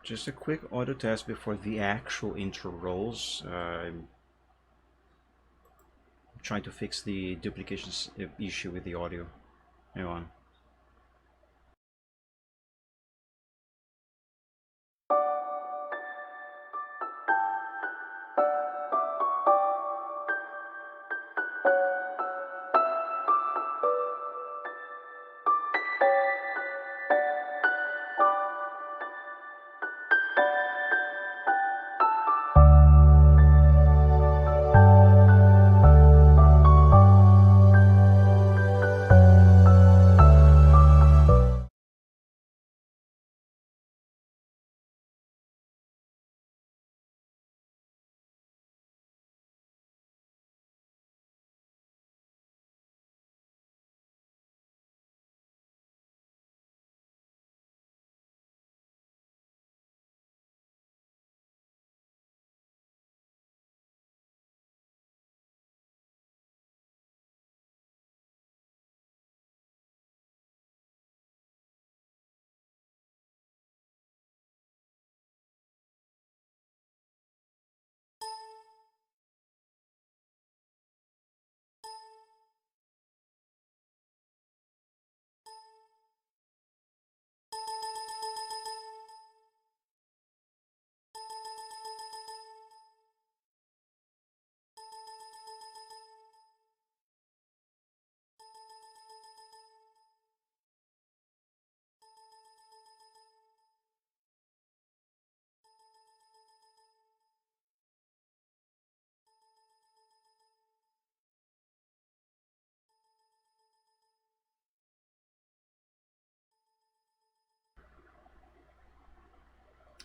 Just a quick audio test before the actual intro rolls. I'm trying to fix the duplications issue with the audio. Hang on.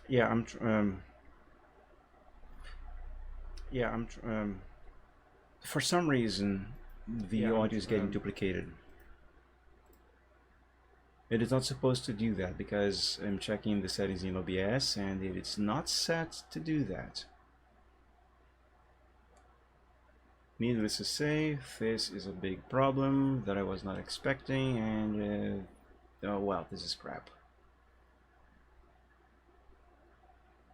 Yeah, for some reason, the audio is getting duplicated. It is not supposed to do that because I'm checking the settings in OBS and it is not set to do that. Needless to say, this is a big problem that I was not expecting, and oh well, this is crap.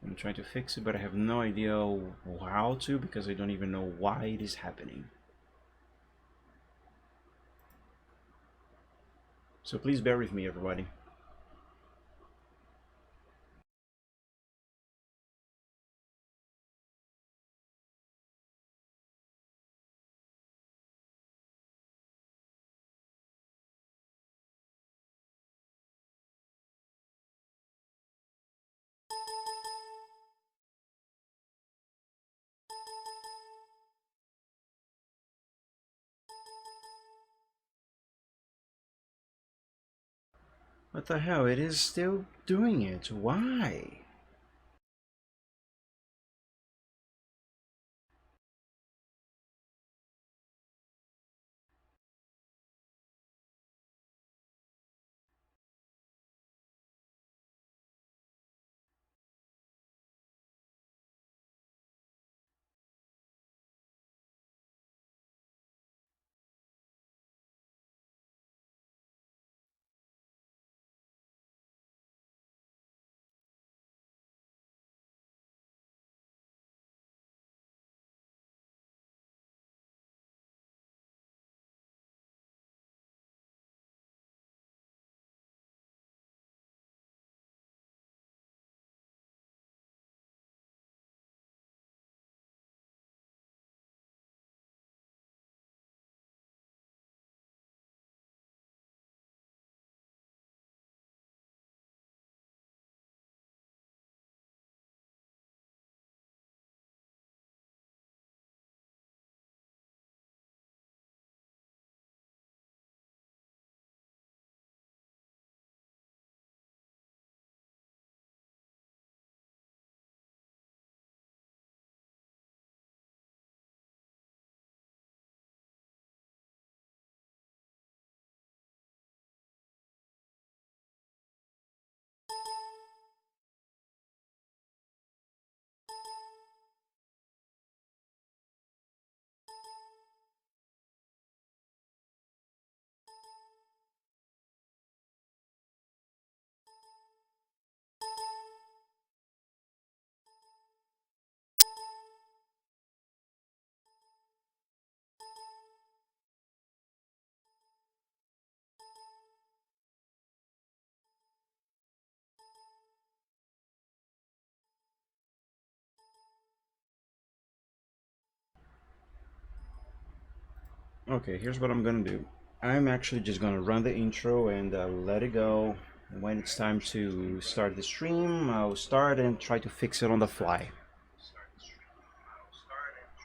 I'm trying to fix it, but I have no idea how to because I don't even know why it is happening. So please bear with me, everybody. What the hell? It is still doing it. Why? Okay, here's what I'm gonna do. I'm actually just gonna run the intro and let it go. When it's time to start the stream, I'll start and try to fix it on the fly.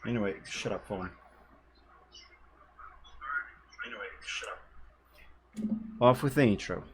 Anyway, shut up, phone. Off with the intro.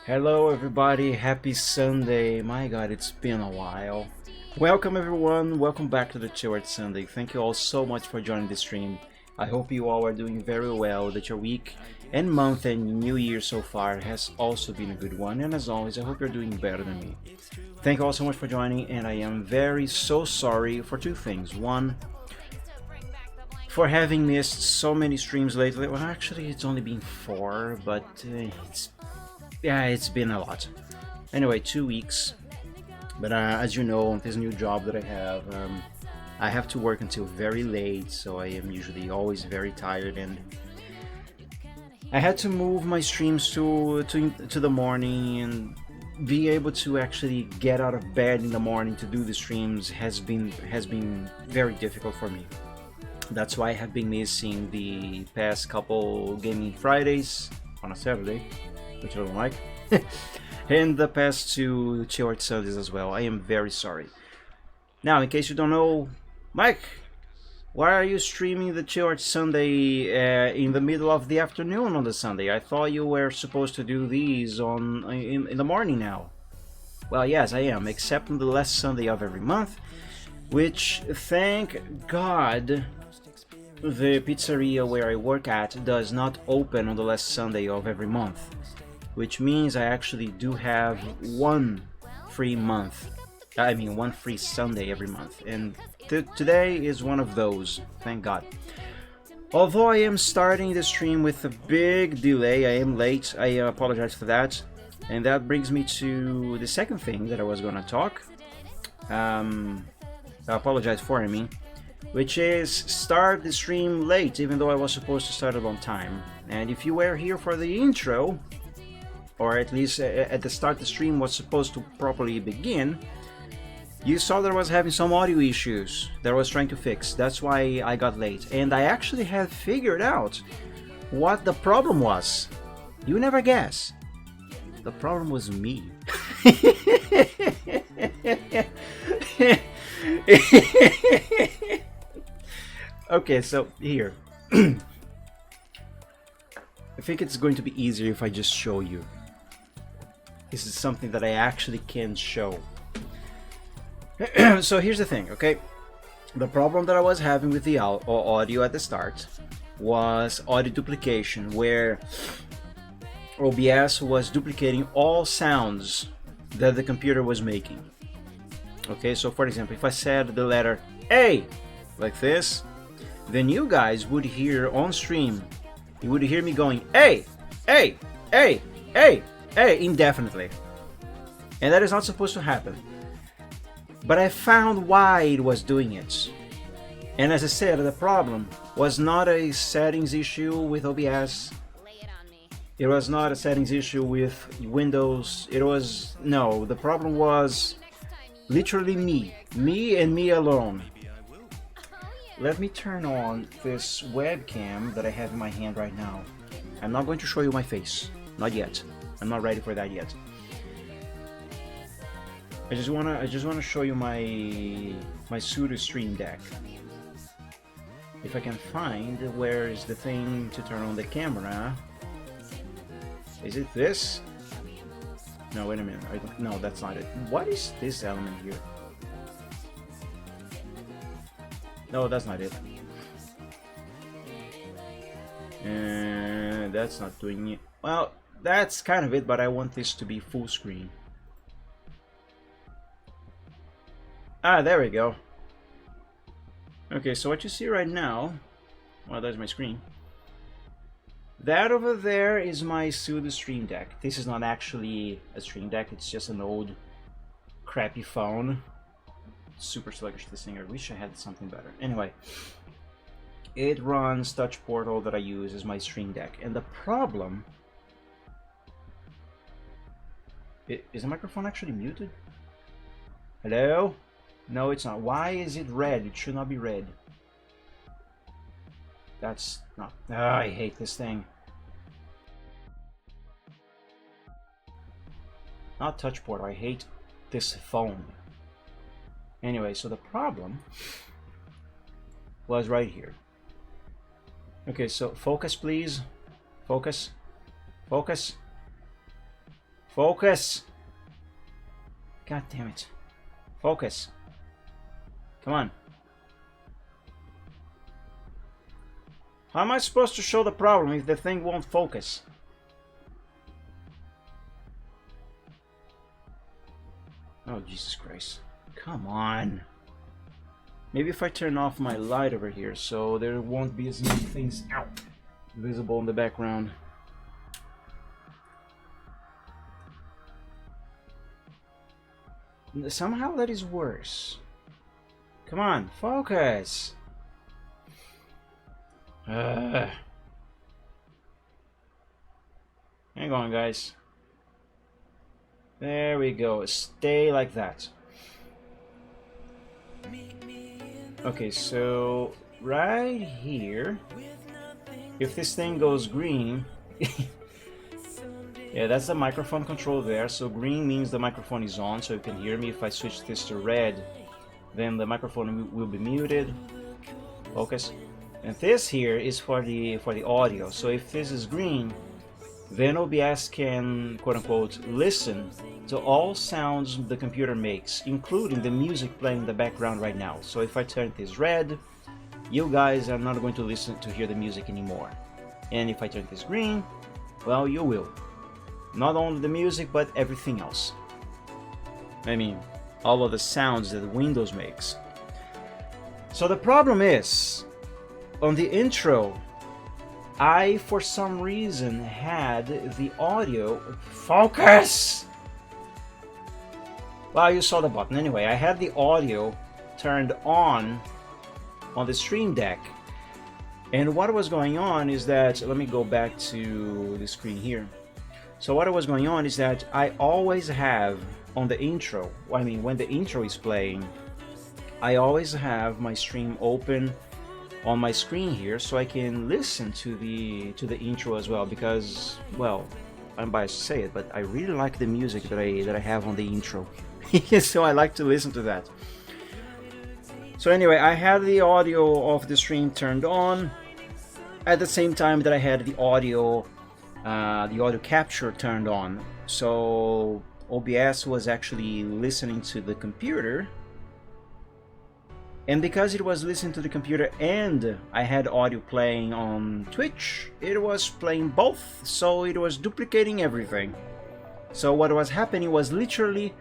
Hello everybody, happy Sunday. My god, it's been a while. Welcome everyone, welcome back to the Chill Sunday. Thank you all so much for joining the stream. I hope you all are doing very well, that your week and month and new year so far has also been a good one. And as always, I hope you're doing better than me. Thank you all so much for joining, and I am so sorry for two things. One, for having missed so many streams lately. Well, actually, it's only been 4, but it's been a lot. Anyway, 2 weeks. But as you know, this new job that I have to work until very late, so I am usually always very tired, and I had to move my streams to the morning, and be able to actually get out of bed in the morning to do the streams has been very difficult for me. That's why I have been missing the past couple gaming Fridays on a Saturday, which I don't like, and the past 2 Chill Art Sundays as well. I am very sorry. Now, in case you don't know, Mike, why are you streaming the Chill Art Sunday in the middle of the afternoon on the Sunday? I thought you were supposed to do these in the morning now. Well, yes, I am, except on the last Sunday of every month, which, thank God, the pizzeria where I work at does not open on the last Sunday of every month, which means I actually do have one free Sunday every month, and today is one of those, thank God. Although I am starting the stream with a big delay, I am late, I apologize for that, and that brings me to the second thing that I was gonna talk. I apologize for, which is start the stream late, even though I was supposed to start it on time. And if you were here for the intro, or at least at the start the stream was supposed to properly begin, you saw that I was having some audio issues that I was trying to fix. That's why I got late. And I actually have figured out what the problem was. You never guess. The problem was me. Okay, so here. I think it's going to be easier if I just show you. This is something that I actually can show. So here's the thing, okay? The problem that I was having with the audio at the start was audio duplication, where OBS was duplicating all sounds that the computer was making. Okay, so for example, if I said the letter A like this, then you guys would hear on stream, you would hear me going A, A, A, A, A indefinitely. And that is not supposed to happen. But I found why it was doing it. And as I said, the problem was not a settings issue with OBS. It was not a settings issue with Windows. No, the problem was literally me and me alone. Let me turn on this webcam that I have in my hand right now. I'm not going to show you my face, not yet. I'm not ready for that yet. I just wanna show you my pseudo stream deck. If I can find where is the thing to turn on the camera. Is it this? No, wait a minute. No, that's not it. What is this element here? No, that's not it. And that's not doing it. Well, that's kind of it, but I want this to be full screen. Ah, there we go. Okay, so what you see right now, well, there's my screen. That over there is my pseudo stream deck. This is not actually a stream deck, it's just an old crappy phone. Super sluggish, this thing. I wish I had something better. Anyway, it runs Touch Portal that I use as my stream deck. And the problem... Is the microphone actually muted? Hello? No, it's not. Why is it red? It should not be red. That's not... I hate this thing. Not Touch Portal, I hate this phone. Anyway, so the problem was right here. Okay, so focus please. Focus. Focus. Focus! God damn it. Focus. Come on. How am I supposed to show the problem if the thing won't focus? Oh, Jesus Christ. Come on. Maybe if I turn off my light over here so there won't be as many things visible in the background. Somehow that is worse. Come on, focus! Hang on, guys. There we go. Stay like that. Okay, so right here, if this thing goes green, yeah, that's the microphone control there. So green means the microphone is on, so you can hear me. If I switch this to red, then the microphone will be muted. Focus. And this here is for the audio. So if this is green, then OBS can quote-unquote listen to all sounds the computer makes, including the music playing in the background right now. So if I turn this red, you guys are not going to listen to hear the music anymore. And if I turn this green, well, you will. Not only the music, but everything else. I mean, all of the sounds that Windows makes. So the problem is, on the intro, I, for some reason, had the audio... Focus! Well, you saw the button. Anyway, I had the audio turned on the Stream Deck. And what was going on is that... Let me go back to the screen here. So what was going on is that I always have on the intro... I mean, when the intro is playing, I always have my stream open on my screen here, so I can listen to the intro as well, because, well, I'm biased to say it, but I really like the music that I have on the intro. So I like to listen to that. So anyway, I had the audio of the stream turned on at the same time that I had the audio capture turned on. So OBS was actually listening to the computer. And because it was listening to the computer and I had audio playing on Twitch, it was playing both, so it was duplicating everything. So what was happening was literally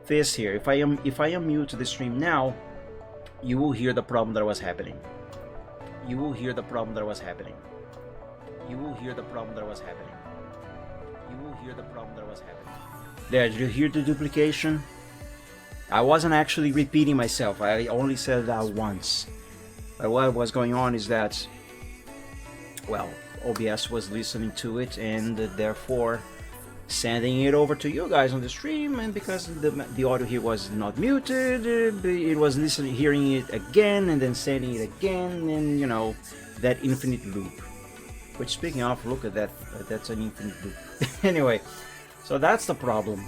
this here. If I unmute the stream now, you will hear the problem that was happening. You will hear the problem that was happening. You will hear the problem that was happening. You will hear the problem that was happening. There, did you hear the duplication? I wasn't actually repeating myself, I only said that once. But what was going on is that, well, OBS was listening to it and therefore sending it over to you guys on the stream, and because the audio here was not muted, it was listening, hearing it again and then sending it again, and you know, that infinite loop. Which, speaking of, look at that, that's an infinite loop. Anyway, so that's the problem.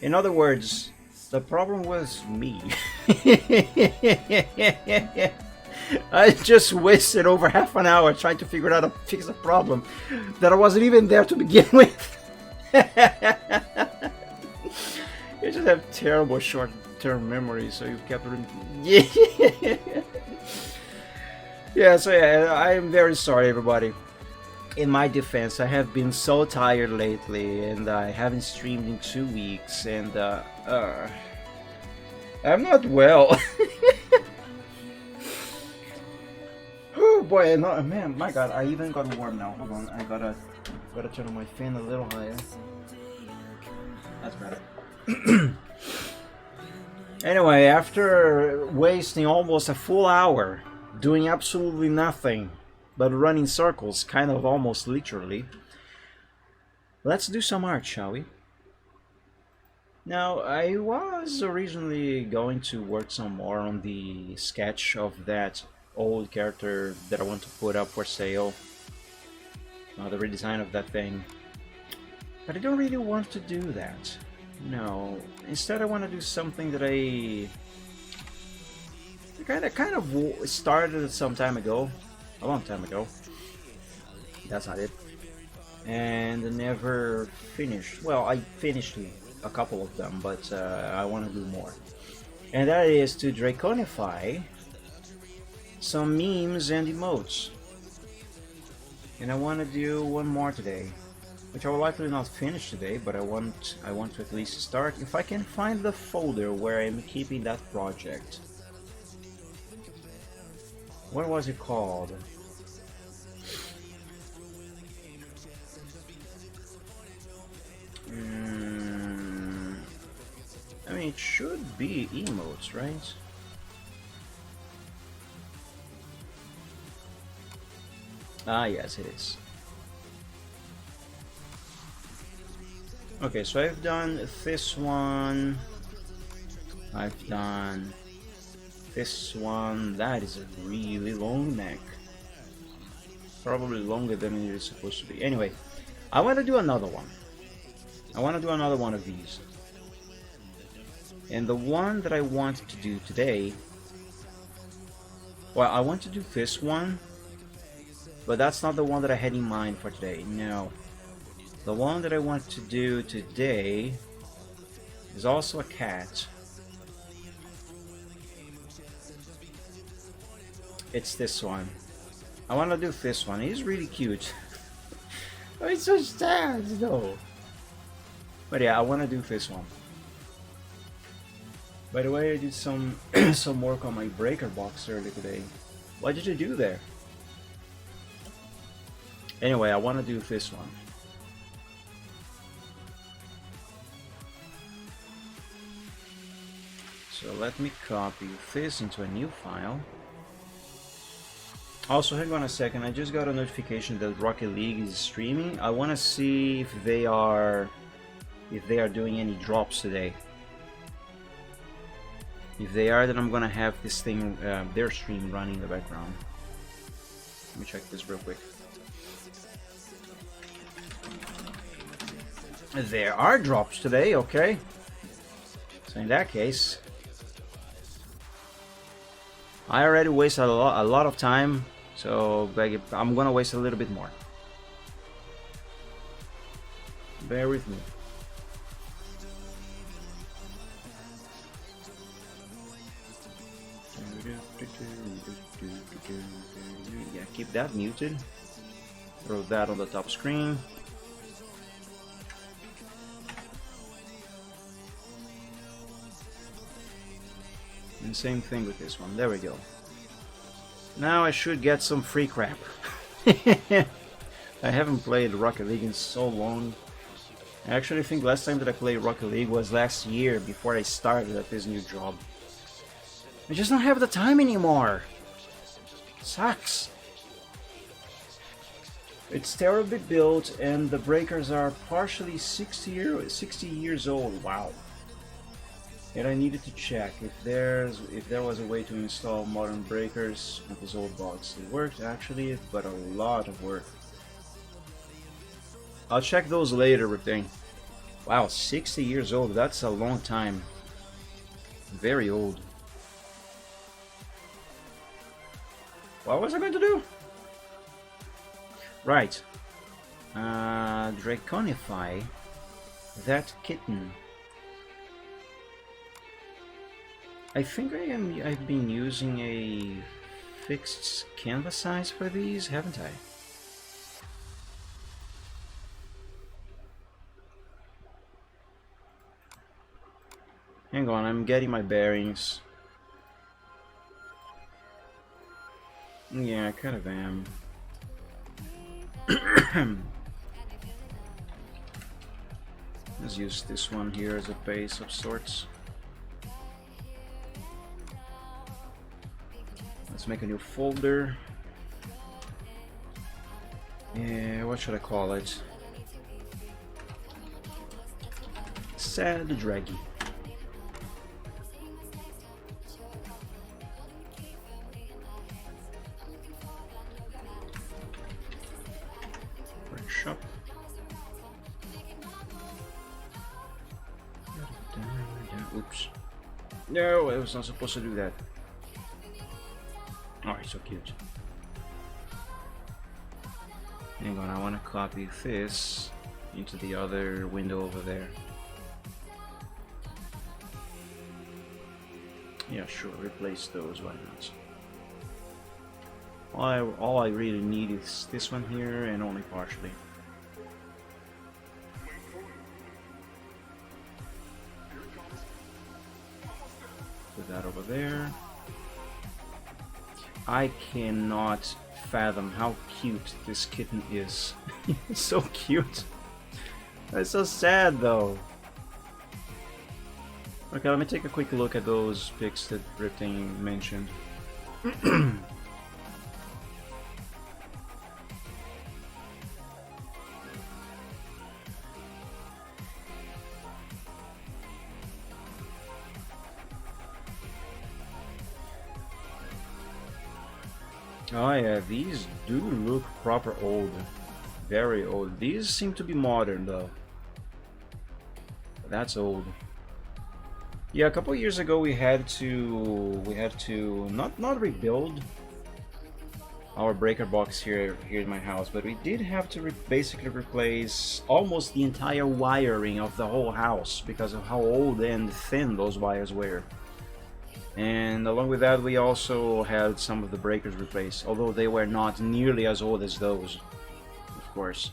In other words, the problem was me. I just wasted over half an hour trying to figure out how to fix a problem that I wasn't even there to begin with. You just have terrible short-term memory, so you kept... Yeah, so yeah, I am very sorry, everybody. In my defense, I have been so tired lately, and I haven't streamed in 2 weeks, and I'm not well. Oh boy, no, man, my God, I even got warm now. Hold on, I gotta turn on my fan a little higher. That's better. Anyway, after wasting almost a full hour doing absolutely nothing but running circles, kind of almost literally, let's do some art, shall we? Now, I was originally going to work some more on the sketch of that old character that I want to put up for sale, the redesign of that thing, but I don't really want to do that. No, instead I want to do something that I kind of started some time ago, a long time ago. That's not it. and never finished. Well, I finished a couple of them, but I want to do more. And that is to Draconify some memes and emotes. And I want to do one more today, which I will likely not finish today, but I want to at least start. If I can find the folder where I'm keeping that project. What was it called? I mean, it should be emotes, right? Ah, yes, it is. Okay, so I've done this one. I've done this one. That is a really long neck. Probably longer than it is supposed to be. Anyway, I want to do another one. I want to do another one of these. And the one that I want to do today... Well, I want to do this one. But that's not the one that I had in mind for today. No. The one that I want to do today is also a cat. It's this one. I want to do this one. He's really cute. Oh, it's so sad though. But yeah, I want to do this one. By the way, I did some some work on my breaker box earlier today. What did you do there? Anyway, I want to do this one. So let me copy this into a new file. Also, hang on a second, I just got a notification that Rocket League is streaming. I want to see if they are doing any drops today. If they are, then I'm gonna have this thing, their stream running in the background. Let me check this real quick. There are drops today, okay. So in that case, I already wasted a lot of time, so I'm gonna waste a little bit more. Bear with me. Yeah, keep that muted. Throw that on the top screen. And same thing with this one. There we go. Now I should get some free crap. I haven't played Rocket League in so long. I actually think last time that I played Rocket League was last year before I started at this new job. I just don't have the time anymore. Sucks. It's terribly built and the breakers are partially 60 years old. Wow. And I needed to check if there was a way to install modern breakers with this old box. It worked actually, but a lot of work. I'll check those later, everything. Wow, 60 years old, that's a long time. Very old. What was I going to do? Right. Draconify that kitten. I think I've been using a fixed canvas size for these, haven't I? Hang on, I'm getting my bearings. Yeah, I kind of am. Let's use this one here as a base of sorts. Let's make a new folder. Yeah, what should I call it? Sad Draggy. Workshop. Oops. No, I was not supposed to do that. Oh, he's so cute. Hang on, I want to copy this into the other window over there. Yeah, sure, replace those, why not? All I really need is this one here, and only partially. Put that over there. I cannot fathom how cute this kitten is. It's so cute. It's so sad though. Okay, let me take a quick look at those pics that Riptane mentioned. Oh yeah, these do look proper old. Very old. These seem to be modern though. That's old. Yeah, a couple years ago we had to not rebuild our breaker box here in my house, but we did have to basically replace almost the entire wiring of the whole house because of how old and thin those wires were. And along with that, we also had some of the breakers replaced, although they were not nearly as old as those, of course.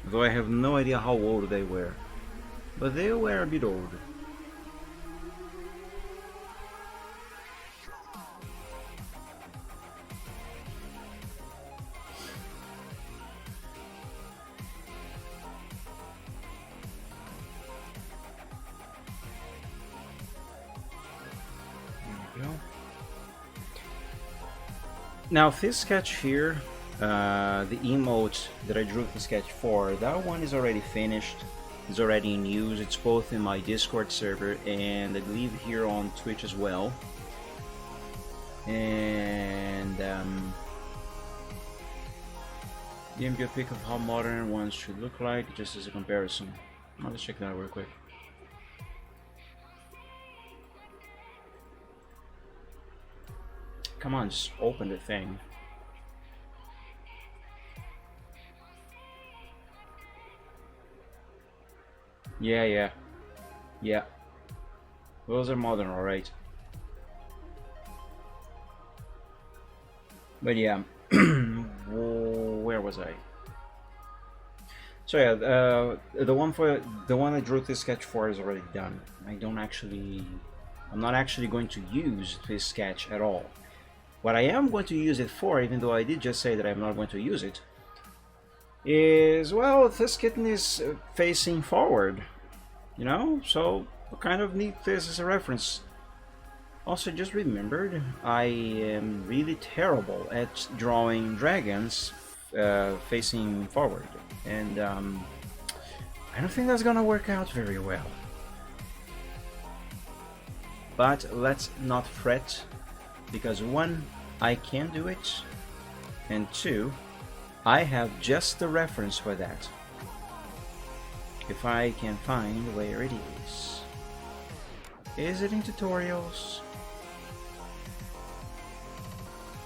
Though I have no idea how old they were, but they were a bit old. Now this sketch here, the emote that I drew the sketch for, that one is already finished. It's already in use. It's both in my Discord server and I believe here on Twitch as well. And give you a pic of how modern ones should look like, just as a comparison. Let's check that out real quick. Come on, just open the thing. Yeah. Those are modern, alright. But yeah, where was I? So yeah, the one I drew this sketch for is already done. I'm not actually going to use this sketch at all. What I am going to use it for, even though I did just say that I'm not going to use it, is, well, this kitten is facing forward, you know, so I kind of need this as a reference. Also, just remembered, I am really terrible at drawing dragons facing forward, and I don't think that's gonna work out very well. But let's not fret, because one, I can do it, and two, I have just the reference for that. If I can find where it is. Is it in tutorials?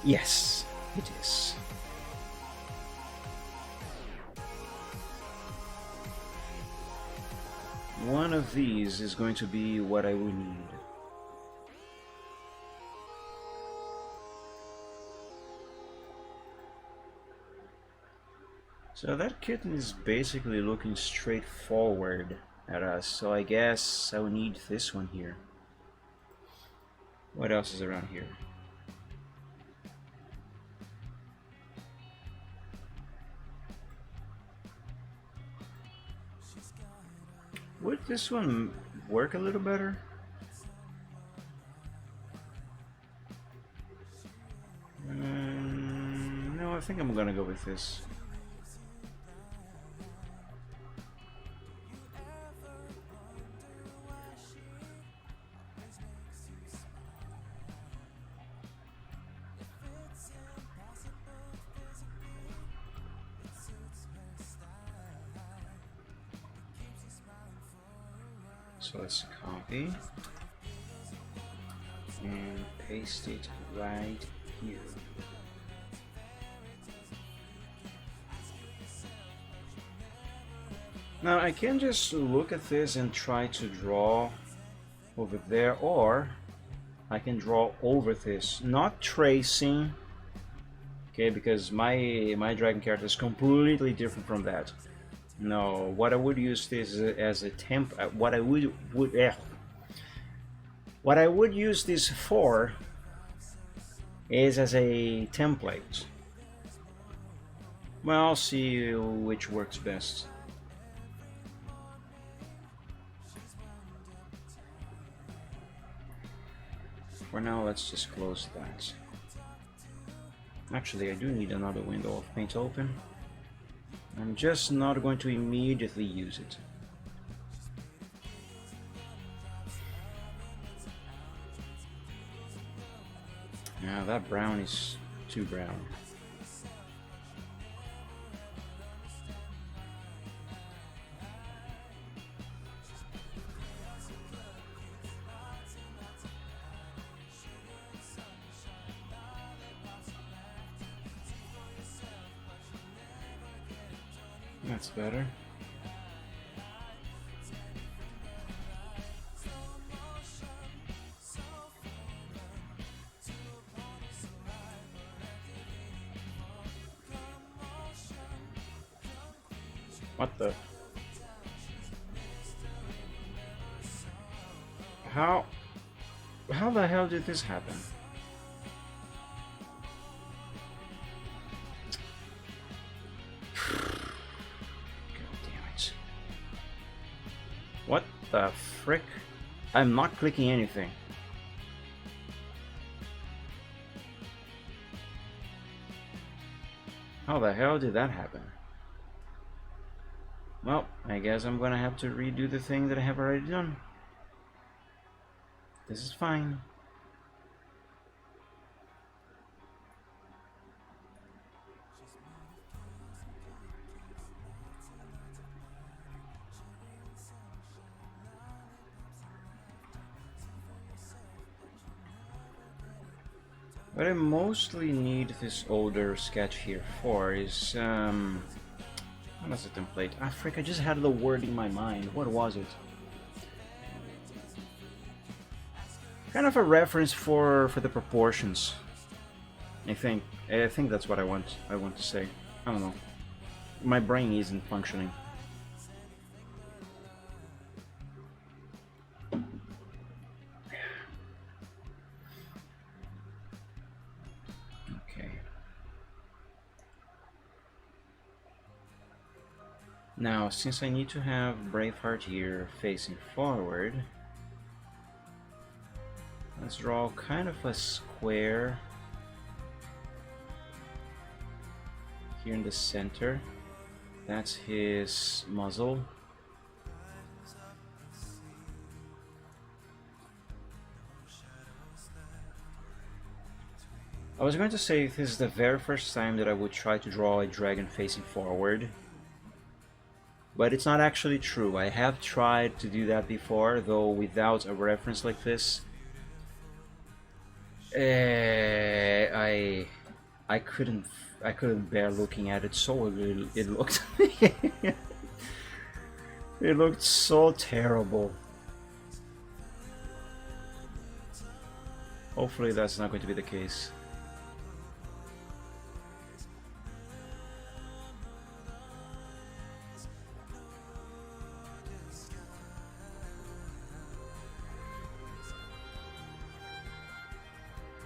Yes, it is. One of these is going to be what I will need. So that kitten is basically looking straight forward at us, so I guess I'll need this one here. What else is around here? Would this one work a little better? No, I think I'm gonna go with this. So let's copy and paste it right here. Now I can just look at this and try to draw over there, or I can draw over this, not tracing, okay, because my dragon character is completely different from that. No, what I would use this as a what I would use this for is as a template. Well, I'll see which works best. For now, let's just close that. Actually, I do need another window of paint open. I'm just not going to immediately use it. Yeah, that brown is too brown. That's better. What the? How the hell did this happen? What the frick? I'm not clicking anything. How the hell did that happen? Well, I guess I'm gonna have to redo the thing that I have already done. This is fine. What I mostly need this older sketch here for is, what was the template? Ah, frick, I just had the word in my mind. What was it? Kind of a reference for the proportions. I think that's what I want to say. I don't know. My brain isn't functioning. Now, since I need to have Braveheart here facing forward, let's draw kind of a square here in the center. That's his muzzle. I was going to say this is the very first time that I would try to draw a dragon facing forward. But it's not actually true. I have tried to do that before, though without a reference like this. I couldn't bear looking at it. So it looked it looked so terrible. Hopefully that's not going to be the case.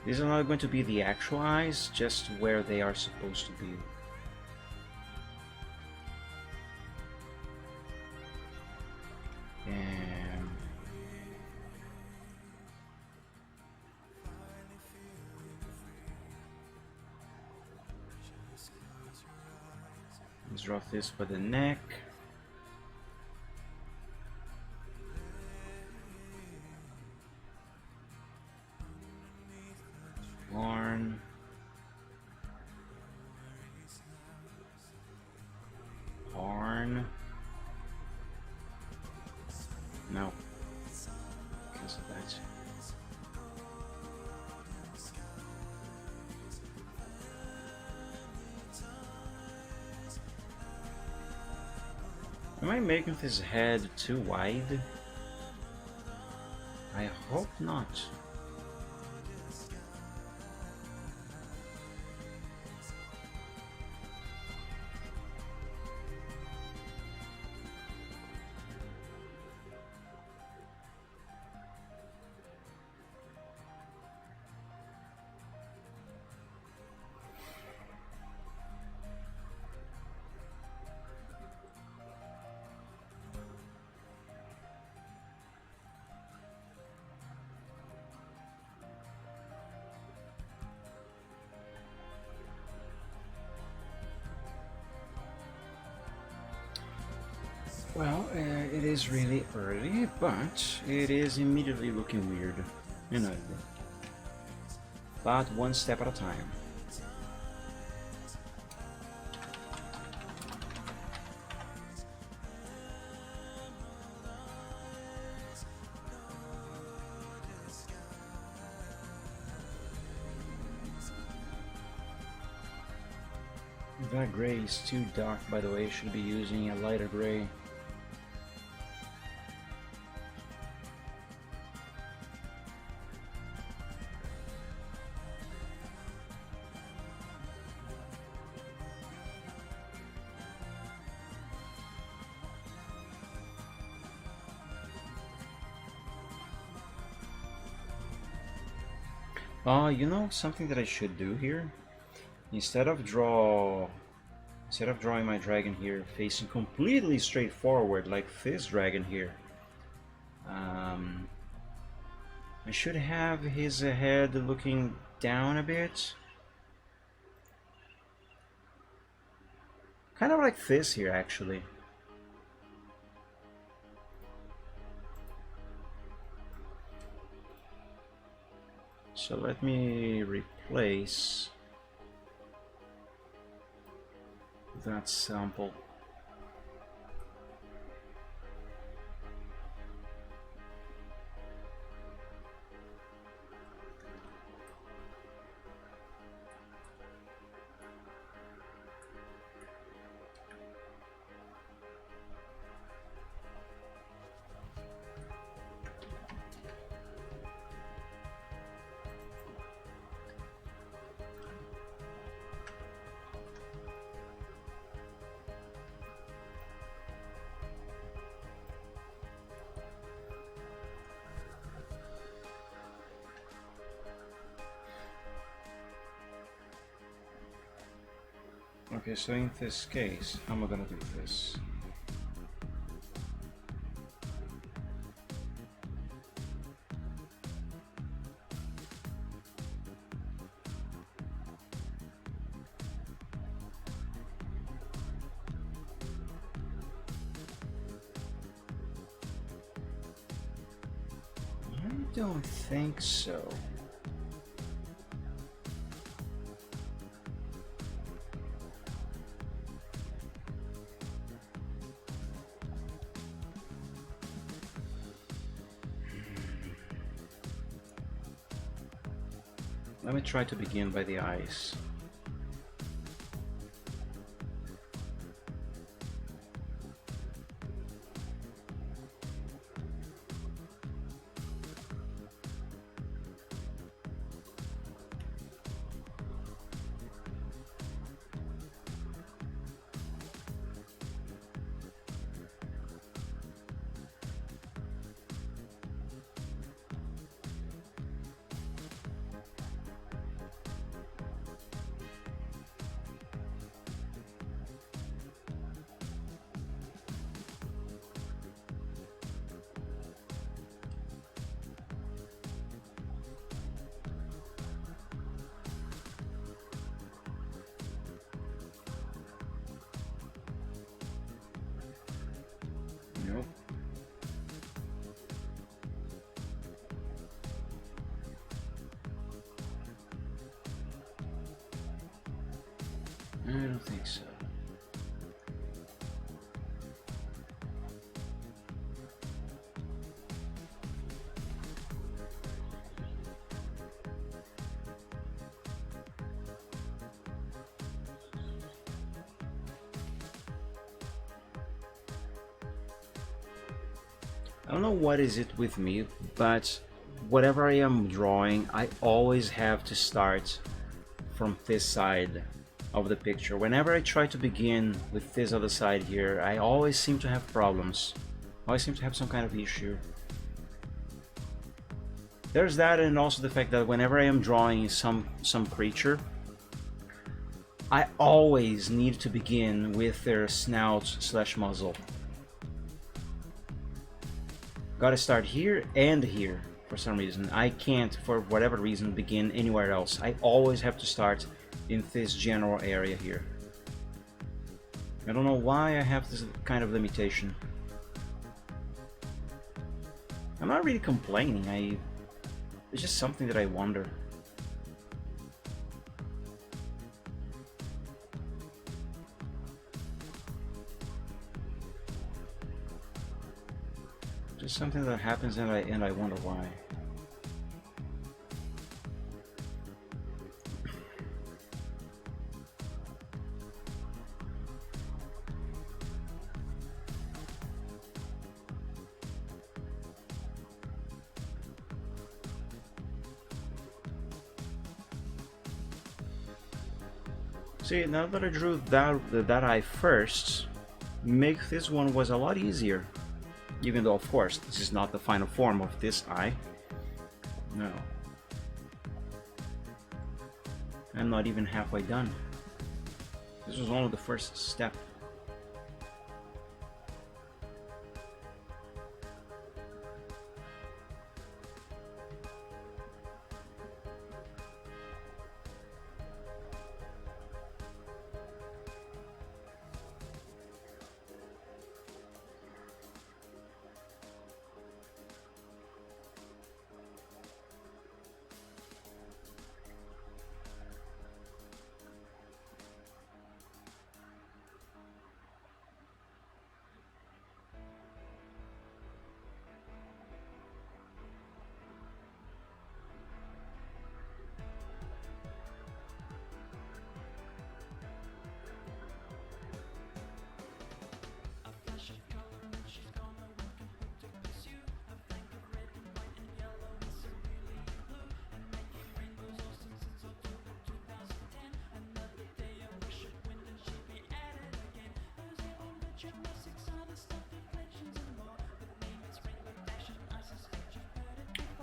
These are not going to be the actual eyes, just where they are supposed to be. And let's draw this for the neck. Horn. Horn. No. Cancel that. Am I making his head too wide? I hope not. Well, it is really early, but it is immediately looking weird. You know, but one step at a time. That gray is too dark, by the way. Should be using a lighter gray. You know something that I should do here? Instead of drawing my dragon here facing completely straight forward like this dragon here, I should have his head looking down a bit. Kind of like this here, actually. So let me replace that sample. Okay, so in this case, how am I gonna do this? I don't think so. Let me try to begin by the eyes. Nope. I don't think so. I don't know what is it with me, but whatever I am drawing, I always have to start from this side of the picture. Whenever I try to begin with this other side here, I always seem to have problems. I always seem to have some kind of issue. There's that, and also the fact that whenever I am drawing some creature, I always need to begin with their snout slash muzzle. Gotta start here and here for some reason. I can't, for whatever reason, begin anywhere else. I always have to start in this general area here. I don't know why I have this kind of limitation. I'm not really complaining. It's just something that I wonder. Just something that happens, and I wonder why. See, now that I drew that eye first, make this one was a lot easier. Even though, of course, this is not the final form of this eye. No. I'm not even halfway done. This was only the first step.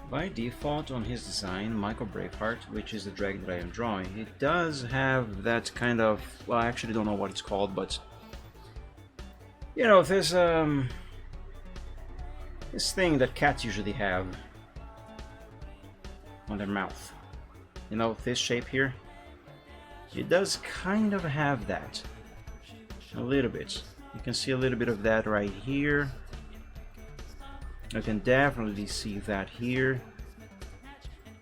By default on his design, Michael Braveheart, which is the dragon that I am drawing, he does have that kind of, well, I actually don't know what it's called, but you know, this thing that cats usually have on their mouth. You know, this shape here, it does kind of have that. A little bit. You can see a little bit of that right here. I can definitely see that here.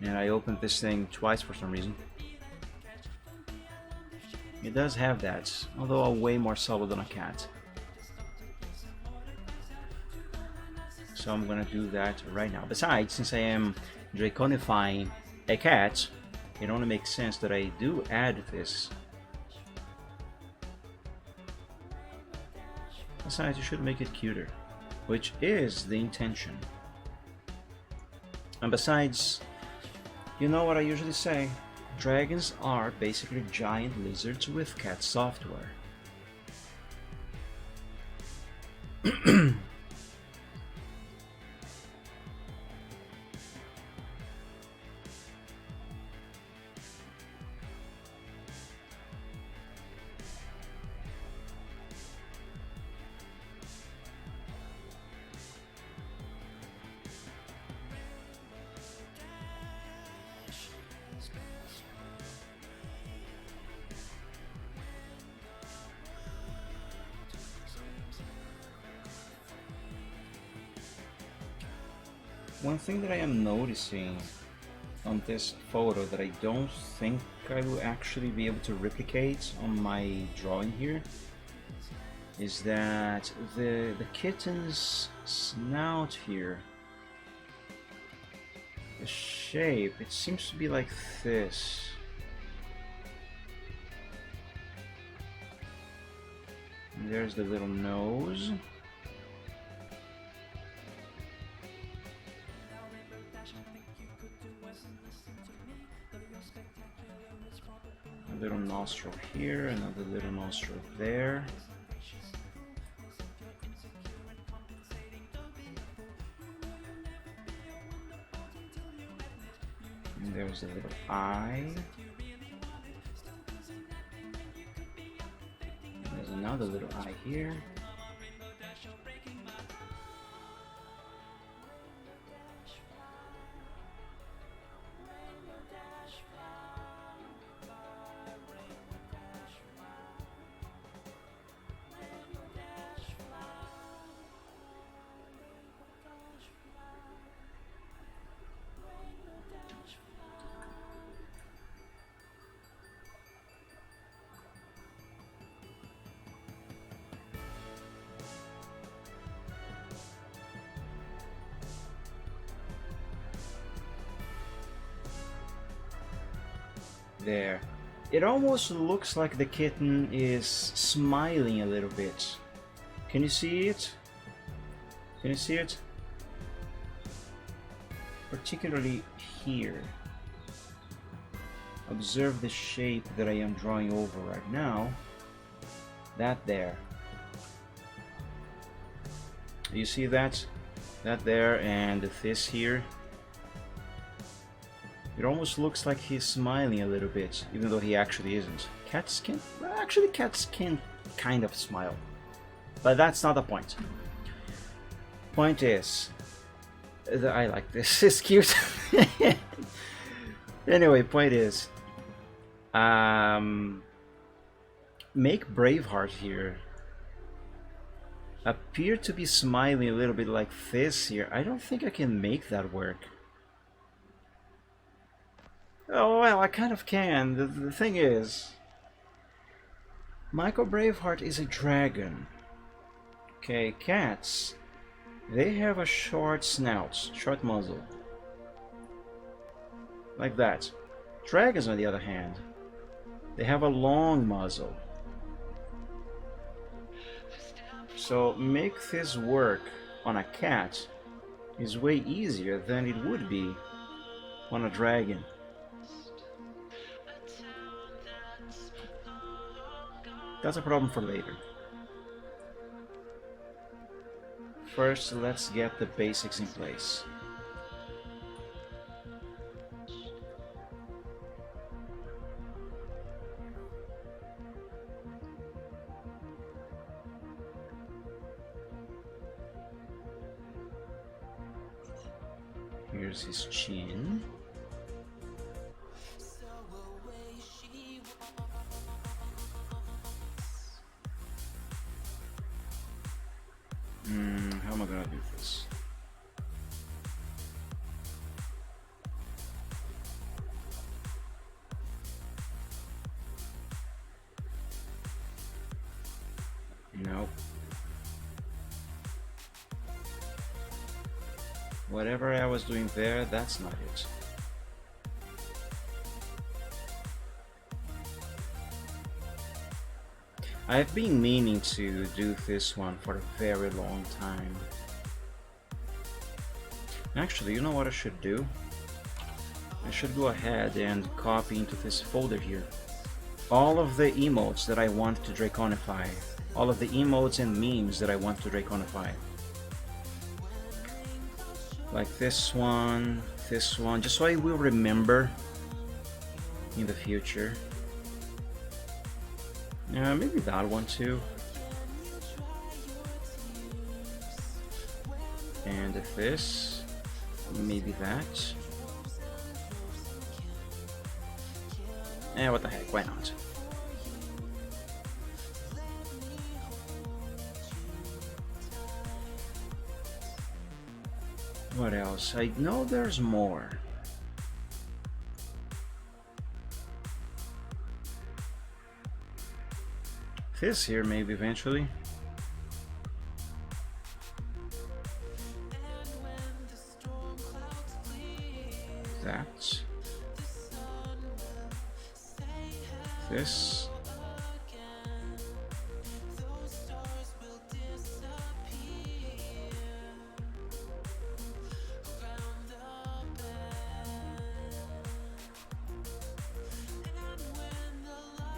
And I opened this thing twice for some reason. It does have that, although way more subtle than a cat. So I'm gonna do that right now. Besides, since I am Draconifying a cat, it only makes sense that I do add this. Besides, you should make it cuter, which is the intention. And besides, you know what I usually say, dragons are basically giant lizards with cat software. One thing that I am noticing on this photo that I don't think I will actually be able to replicate on my drawing here is that the kitten's snout here, the shape, it seems to be like this. And there's the little nose. nostril here, another little nostril there. And there's a little eye. And there's another little eye here. There. It almost looks like the kitten is smiling a little bit. Can you see it? Can you see it? Particularly here. Observe the shape that I am drawing over right now. That there. You see that? That there and this here. It almost looks like he's smiling a little bit, even though he actually isn't. Cats can... well, actually cats can kind of smile. But that's not the point. Point is... I like this, it's cute. Anyway, point is... make Braveheart here appear to be smiling a little bit like this here. I don't think I can make that work. Oh, well, I kind of can. The thing is, Michael Braveheart is a dragon. Okay, cats, they have a short snout, short muzzle. Like that. Dragons, on the other hand, they have a long muzzle. So, make this work on a cat is way easier than it would be on a dragon. That's a problem for later. First, let's get the basics in place. Here's his chin. How am I gonna do this? Nope. Whatever I was doing there, that's not it. I've been meaning to do this one for a very long time. Actually, you know what I should do? I should go ahead and copy into this folder here all of the emotes that I want to Draconify. All of the emotes and memes that I want to Draconify. Like this one, just so I will remember in the future. Maybe that one too. And this, maybe that. What the heck, why not? What else? I know there's more. This here, maybe eventually. That. This.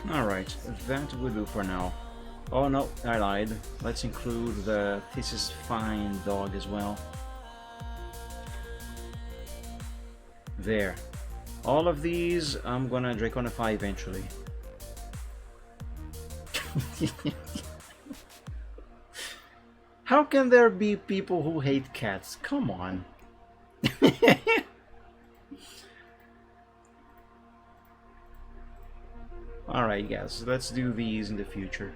Alright, that will do for now. Oh no, I lied. Let's include the This Is Fine dog as well. There. All of these I'm gonna Draconify eventually. How can there be people who hate cats? Come on. Alright guys, let's do these in the future.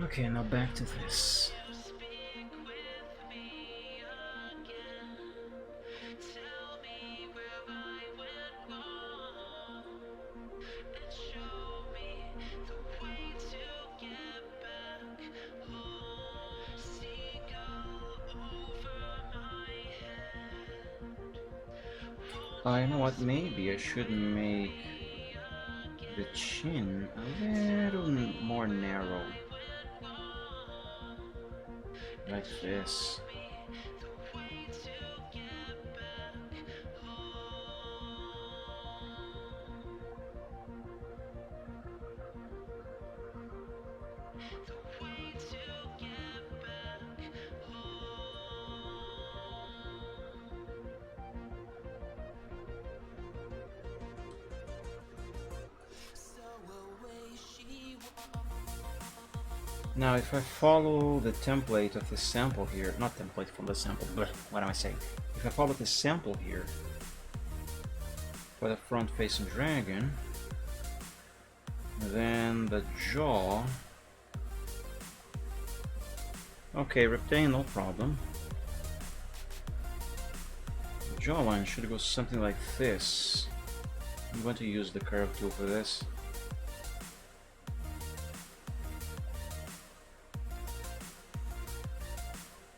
Okay, now back to this. You know what, maybe I should make the chin a little more narrow. Like this. Now if I follow the template of the sample here, not template from the sample, but what am I saying? If I follow the sample here for the front facing dragon, then the jaw, okay, reptile, no problem. The jawline should go something like this. I'm going to use the curve tool for this.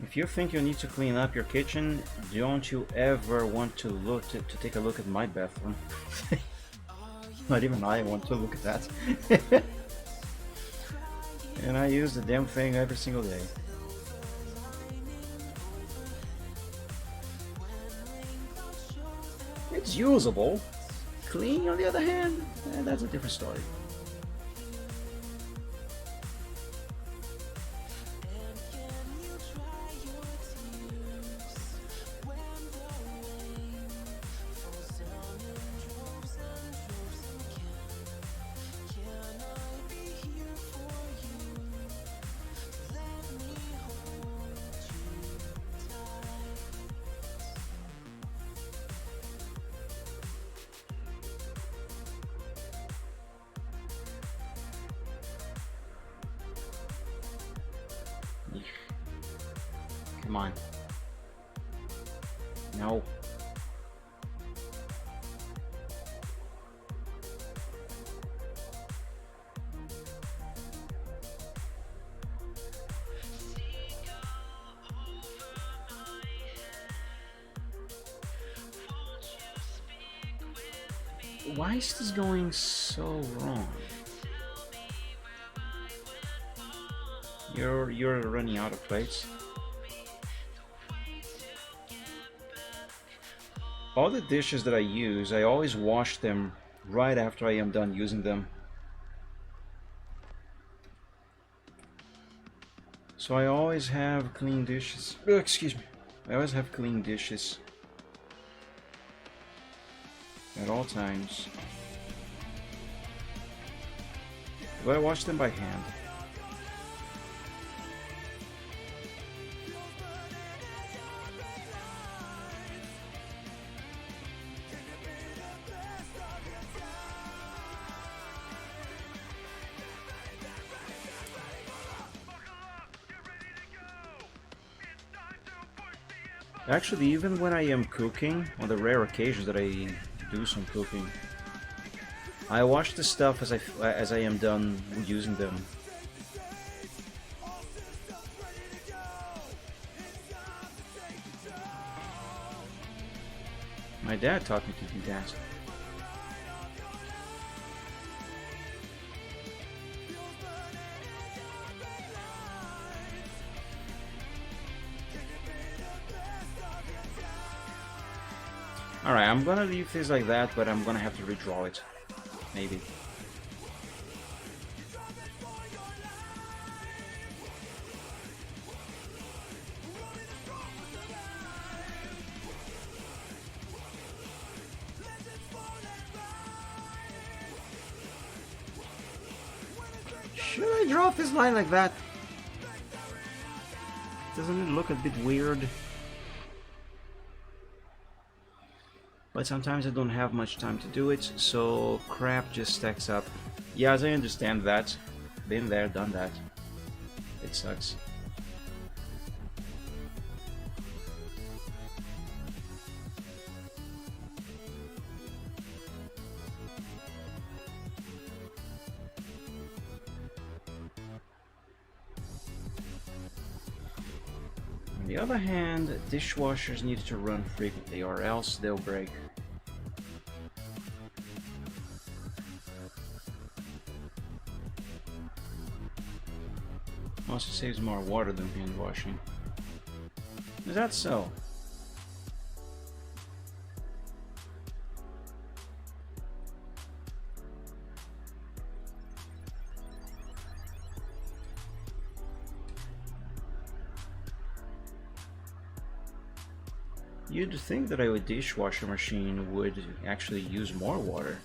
If you think you need to clean up your kitchen, don't you ever want to take a look at my bathroom. Not even I want to look at that. And I use the damn thing every single day. It's usable. Clean, on the other hand, that's a different story. Come on. No. Why is this going so wrong? You're running out of plates. All the dishes that I use, I always wash them right after I am done using them. So I always have clean dishes. Excuse me. I always have clean dishes at all times. But I wash them by hand. Actually, even when I am cooking, on the rare occasions that I do some cooking, I wash the stuff as I am done using them. My dad taught me to do that. Alright, I'm gonna leave this like that, but I'm gonna have to redraw it. Maybe. Should I draw this line like that? Doesn't it look a bit weird? But sometimes I don't have much time to do it, so crap just stacks up. Yes, I understand that. Been there, done that. It sucks. On the other hand, dishwashers need to run frequently or else they'll break. Also saves more water than hand washing. Is that so? You'd think that a dishwasher machine would actually use more water.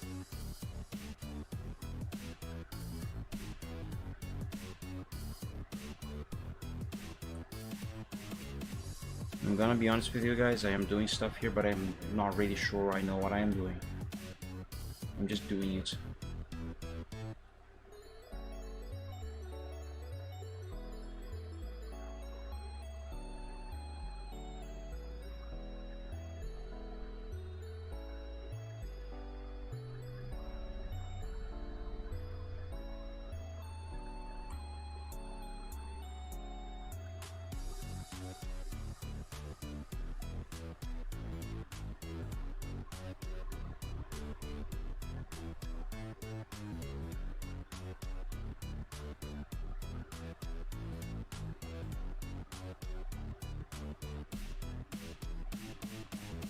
I'm gonna be honest with you guys, I am doing stuff here, but I'm not really sure I know what I am doing. I'm just doing it.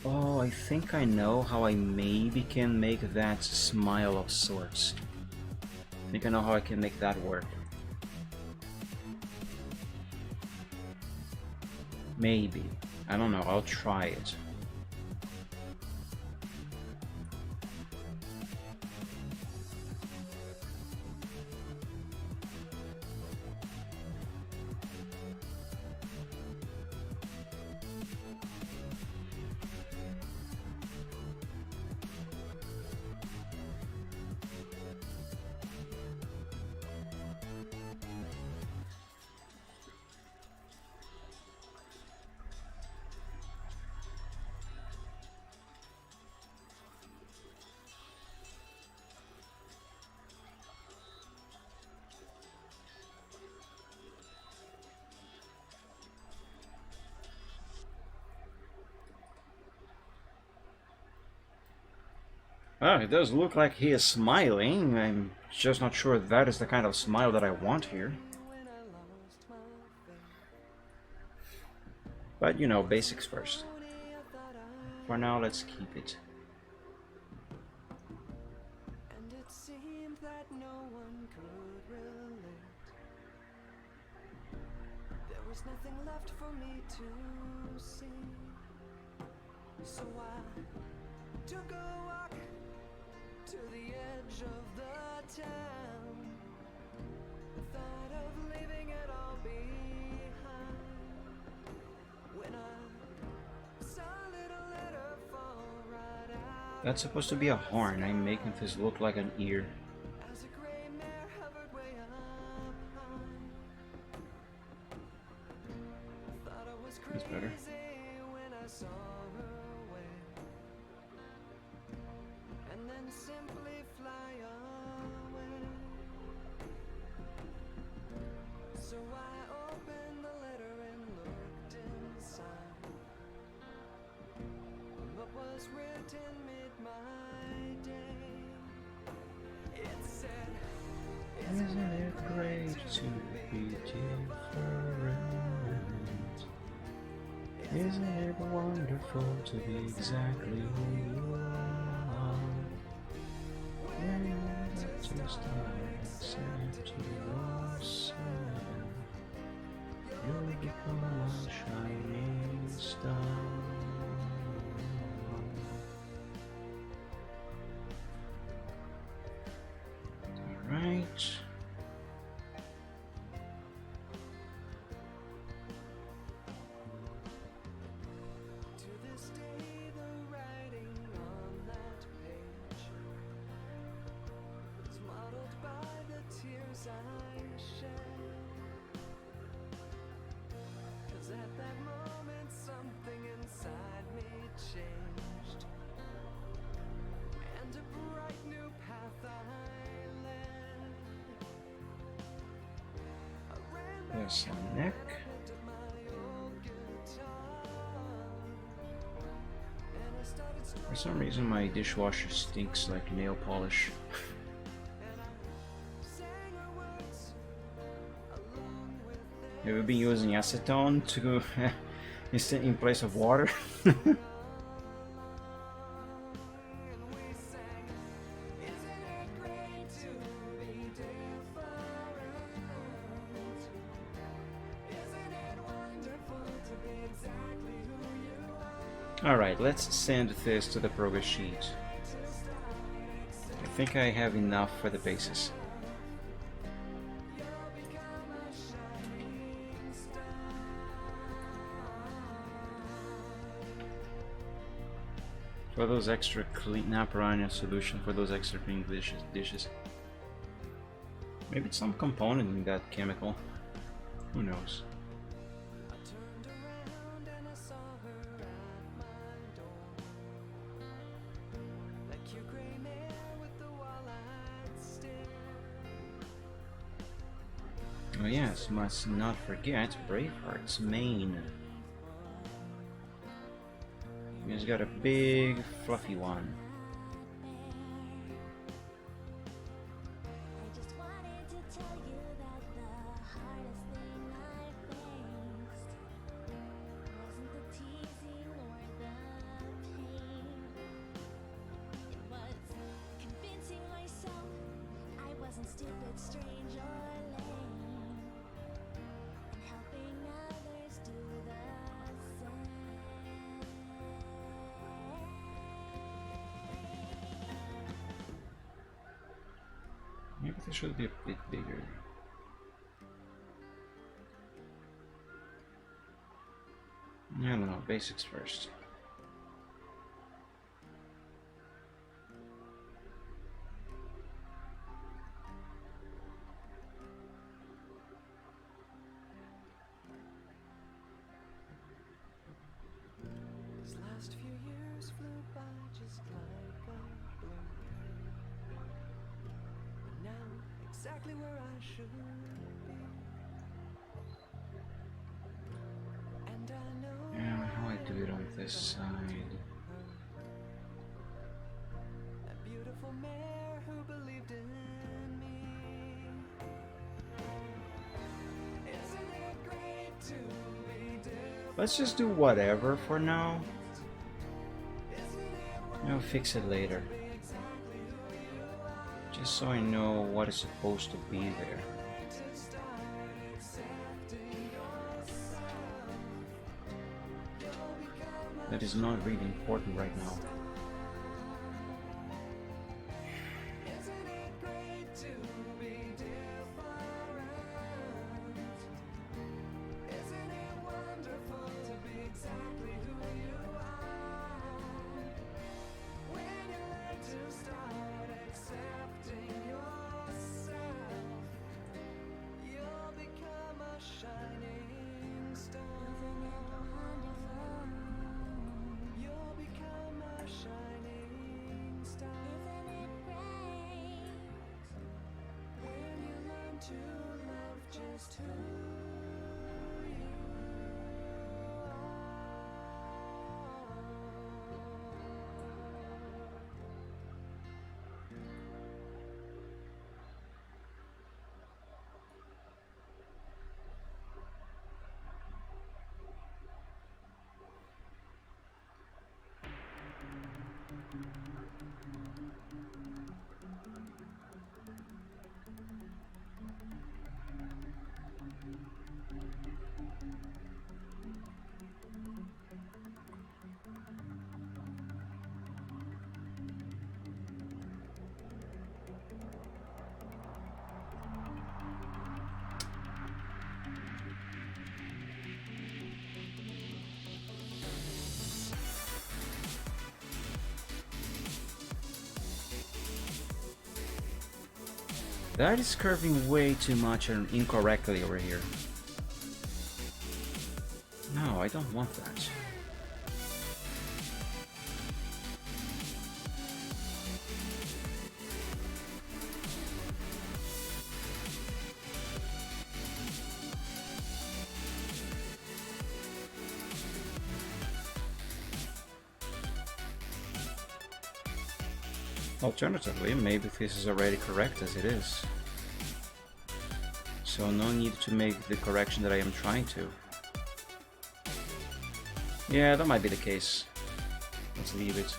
Oh, I think I know how I maybe can make that smile of sorts. I think I know how I can make that work. Maybe. I don't know, I'll try it. Oh, it does look like he is smiling. I'm just not sure that is the kind of smile that I want here. But, you know, basics first. For now, let's keep it. And it seemed that no one could relate. There was nothing left for me to see. So I took a walk to the edge of the town. Thought of leaving it all behind. When I saw a little letter fall right out. That's supposed to be a horn. I'm making this look like an ear. As a gray mare hovered way up high. Thought I was That's better. crazy when I saw her way. And then simply fly away. So I opened the letter and looked inside. What was written made my day. It said, Isn't it great to be different? Isn't it wonderful to be exactly who you are? When you have to start accepting yourself, you'll become a shining star. Alright. To this day, the writing on that page is modeled by the tears I shed. 'Cause at that moment, something inside me changed, and a bright new path I led. I ran back There's a neck. to my old guitar, and I started For some reason my dishwasher stinks like nail polish. sang her words along with them. Have you been using acetone to in place of water? And we sang, isn't it great to be different? Isn't it wonderful to be exactly who you are? Alright, let's send this to the progress sheet. I think I have enough for the bases. You'll become a shining star. For those extra clean piranha solution for those extra clean dishes. Maybe it's some component in that chemical. Who knows? I turned around and I saw her at my door. That cute gray mare with the wall-eyed stare. Oh yes, must not forget Braveheart's mane. He's got a big fluffy one. I just wanted to tell you that the hardest thing I faced wasn't the teasing or the pain. It was convincing myself I wasn't stupid, strange, or lame, and helping others do the same. Maybe they should be a bit bigger. I don't know, basics first. These last few years flew by just like a blink. But now, exactly where I should be. And I know Yeah, how I do it on this side. that beautiful mare who believed in me. Isn't it great to be different? Let's just do whatever for now. Isn't it I'll fix it later. exactly who you are? Just so I know what is supposed to be there. To start accepting yourself, you'll become a That is not really important right now. Isn't it great to be different? Isn't it wonderful to be exactly who you are? When you learn to start accepting yourself, you'll become a shining star. You'll become a That is curving way too much and incorrectly over here. No, I don't want that. Alternatively, maybe this is already correct as it is. So no need to make the correction that I am trying to. Yeah, that might be the case. Let's leave it.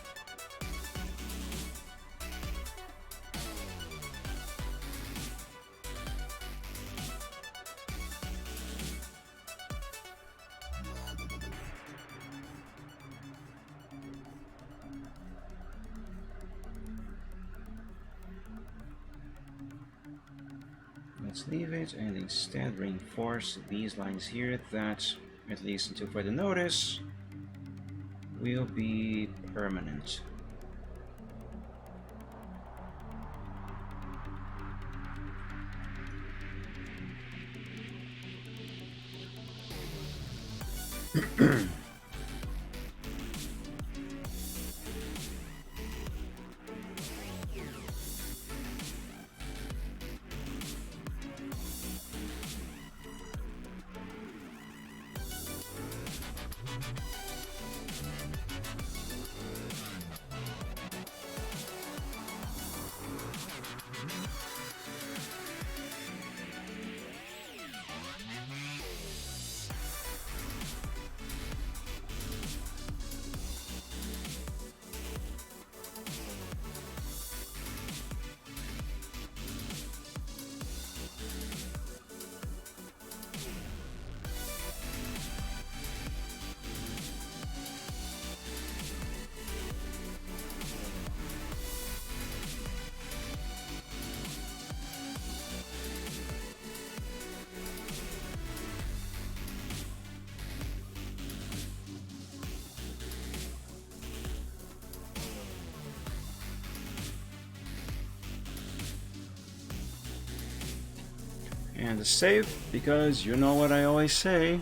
Let's leave it and instead reinforce these lines here that, at least until further notice, will be permanent. And the save, because you know what I always say,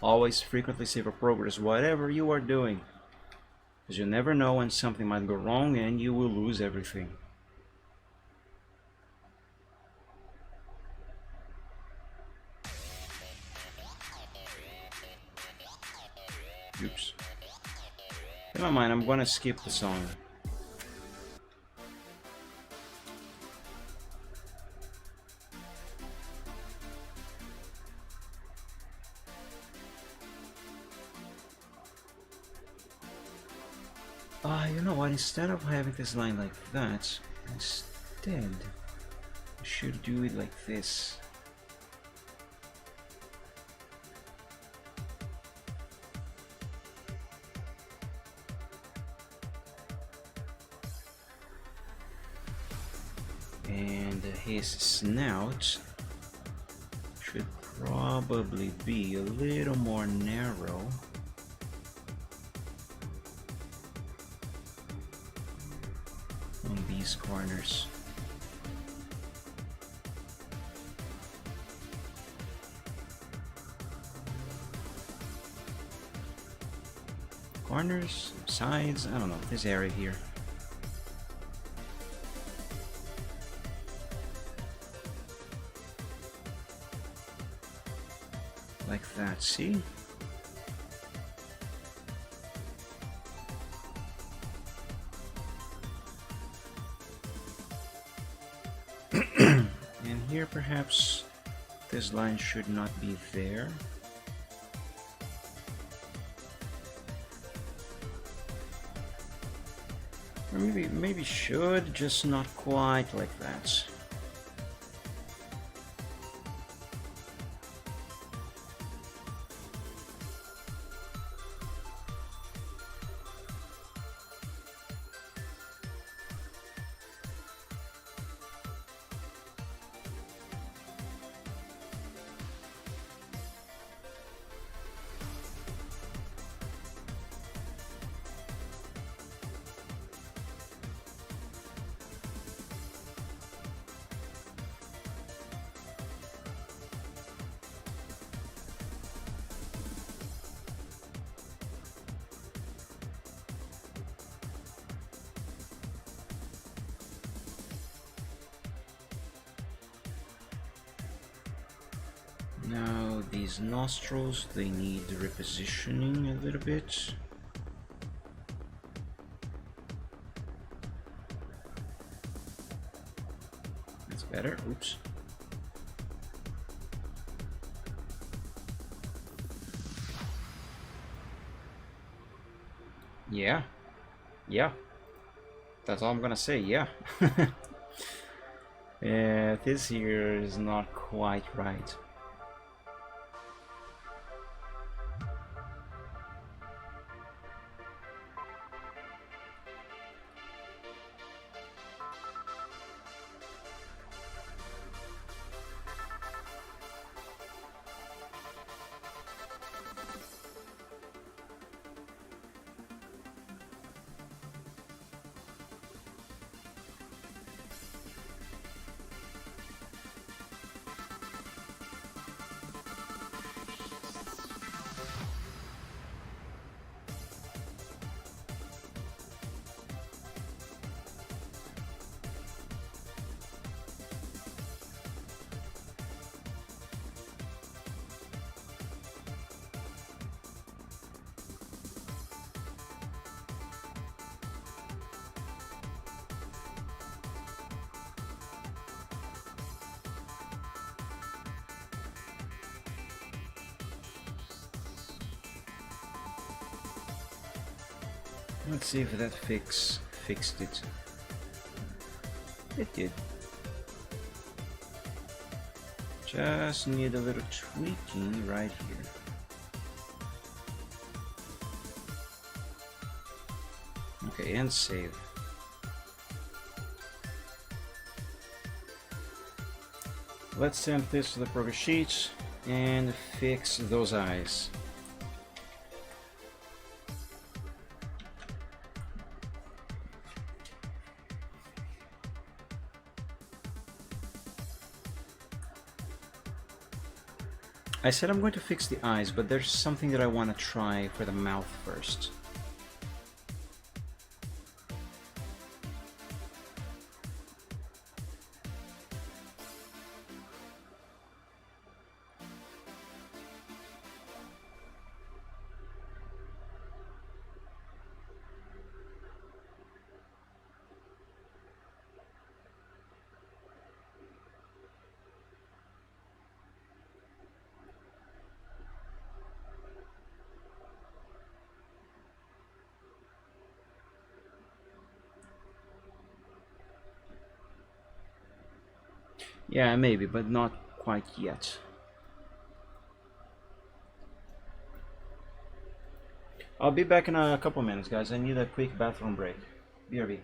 always frequently save a progress whatever you are doing, because you never know when something might go wrong and you will lose everything. Oops. Never mind, I'm gonna skip the song. You know what, instead of having this line like that, instead, I should do it like this. And his snout should probably be a little more narrow. On these corners. Corners, sides, I don't know, this area here. Like that, see? And here perhaps this line should not be there. Or maybe should, just not quite like that. Now these nostrils, they need repositioning a little bit. That's better. Oops. Yeah. Yeah. That's all I'm gonna say, yeah. This here is not quite right. Let's see if that fixed it. It did. Just need a little tweaking right here. Okay, and save. Let's send this to the progress sheet and fix those eyes. I said I'm going to fix the eyes, but there's something that I want to try for the mouth first. Yeah, maybe, but not quite yet. I'll be back in a couple minutes, guys. I need a quick bathroom break. BRB.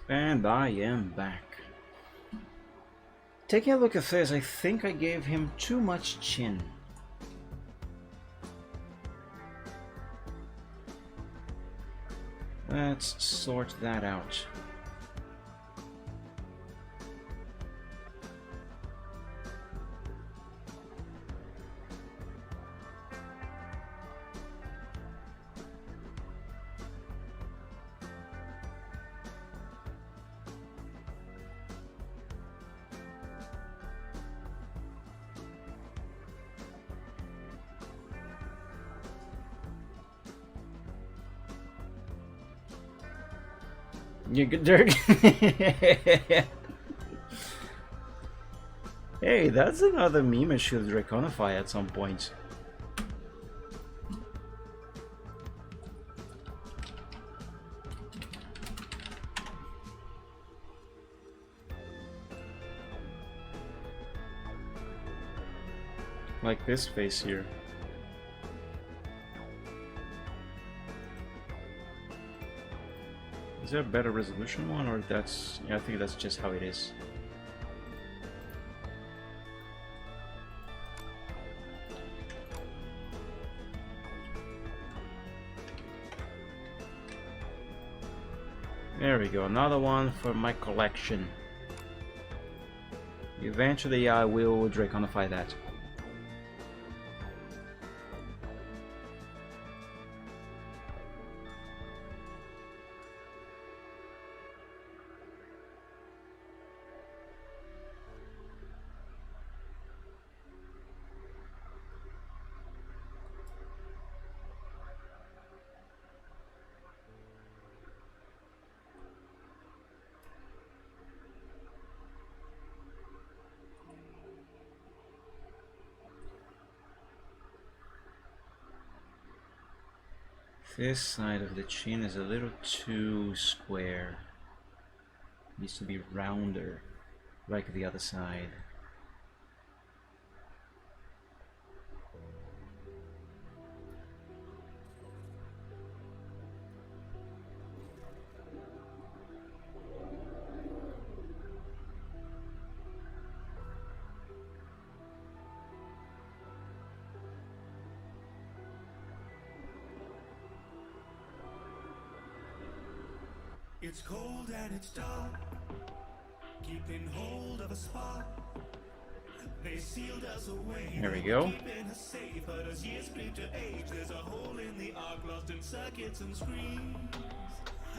And I am back. Taking a look at this, I think I gave him too much chin. Let's sort that out. You good, Dirk? Hey, that's another meme I should Draconify at some point. Like this face here. Is there a better resolution one, or that's... yeah, I think that's just how it is. There we go, another one for my collection. Eventually I will Draconify that. This side of the chin is a little too square. Needs to be rounder, like the other side. It's cold and it's dark, keeping hold of a spark. They sealed us away. There we go. Keeping us safe, but as years creep to age, there's a hole in the arc, lost in circuits and screens.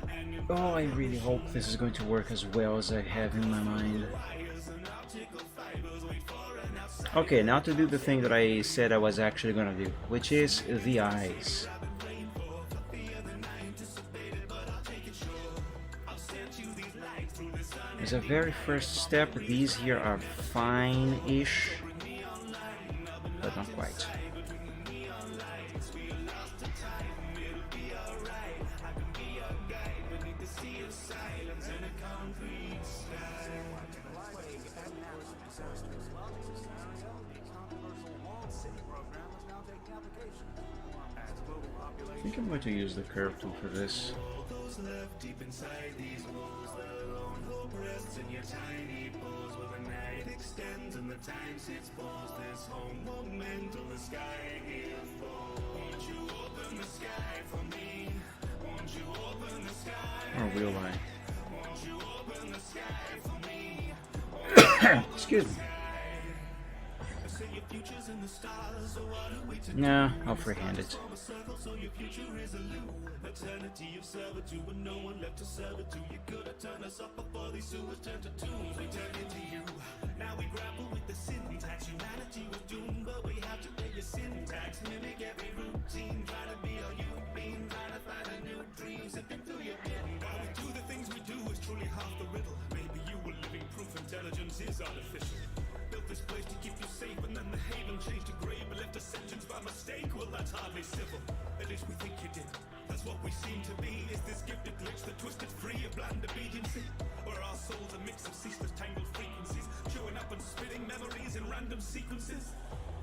And in Oh, I really hope this is going to work as well as I have in my mind. wires and optical fibers wait for an outside. Okay, now to do the thing that I said I was actually gonna do, which is the eyes. As a very first step, these here are fine-ish, but not quite. I think I'm going to use the curve tool for this. Deep inside these walls, the lone hope rests in your tiny paws, where the night extends and the time sits paused. This home moment till the sky here falls. Won't you open the sky for me? Won't you open the sky? Or will I? Won't you open the sky for me? Excuse me. Say your future's in the stars, so what are we to Nah, I'll freehand it. form a circle so your future is a loop? Eternity of servitude with no one left to serve it to. You could have turned us up before these sewers turned to tombs. We turned into you. Now we grapple with the syntax. Humanity was doomed, but we have to pay your syntax. Mimic every routine. Try to be all you've been. Trying to find a new dream. Sipping through your bin. Why we do the things we do is truly half the riddle. Maybe you were living proof intelligence is artificial. Built this place to keep you safe, and then the haven changed to grave, but left a sentence by mistake. Well, that's hardly civil. At least we think you did. That's what we seem to be. Is this gifted glitch that twisted free of blind obedience? Or are our souls a mix of ceaseless tangled frequencies, chewing up and spitting memories in random sequences?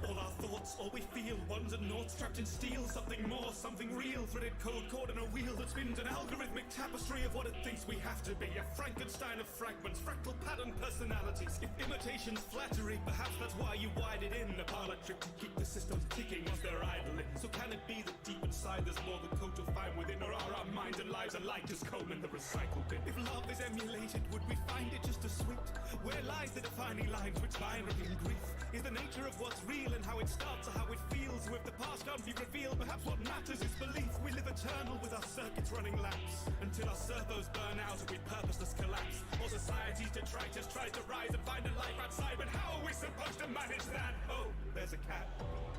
All our thoughts, all we feel, ones and noughts trapped in steel. Something more, something real. Threaded code caught in a wheel that spins an algorithmic tapestry of what it thinks we have to be. A Frankenstein of fragments, fractal pattern personalities. If imitation's flattery, perhaps that's why you wired it in. A parlor trick to keep the systems ticking once they're idling. So can it be that deep inside there's more than code to find within? Or are our minds and lives alike just comb in the recycle bin? If love is emulated, would we find it just as sweet? Where lies the defining lines which binary in grief? Is the nature of what's real and how it starts or how it feels? So if the past can't be revealed, perhaps what matters is belief. We live eternal with our circuits running laps until our servos burn out and we purposeless collapse. Or society's detritus tries to rise and find a life outside, but how are we supposed to manage that? Oh, there's a cat.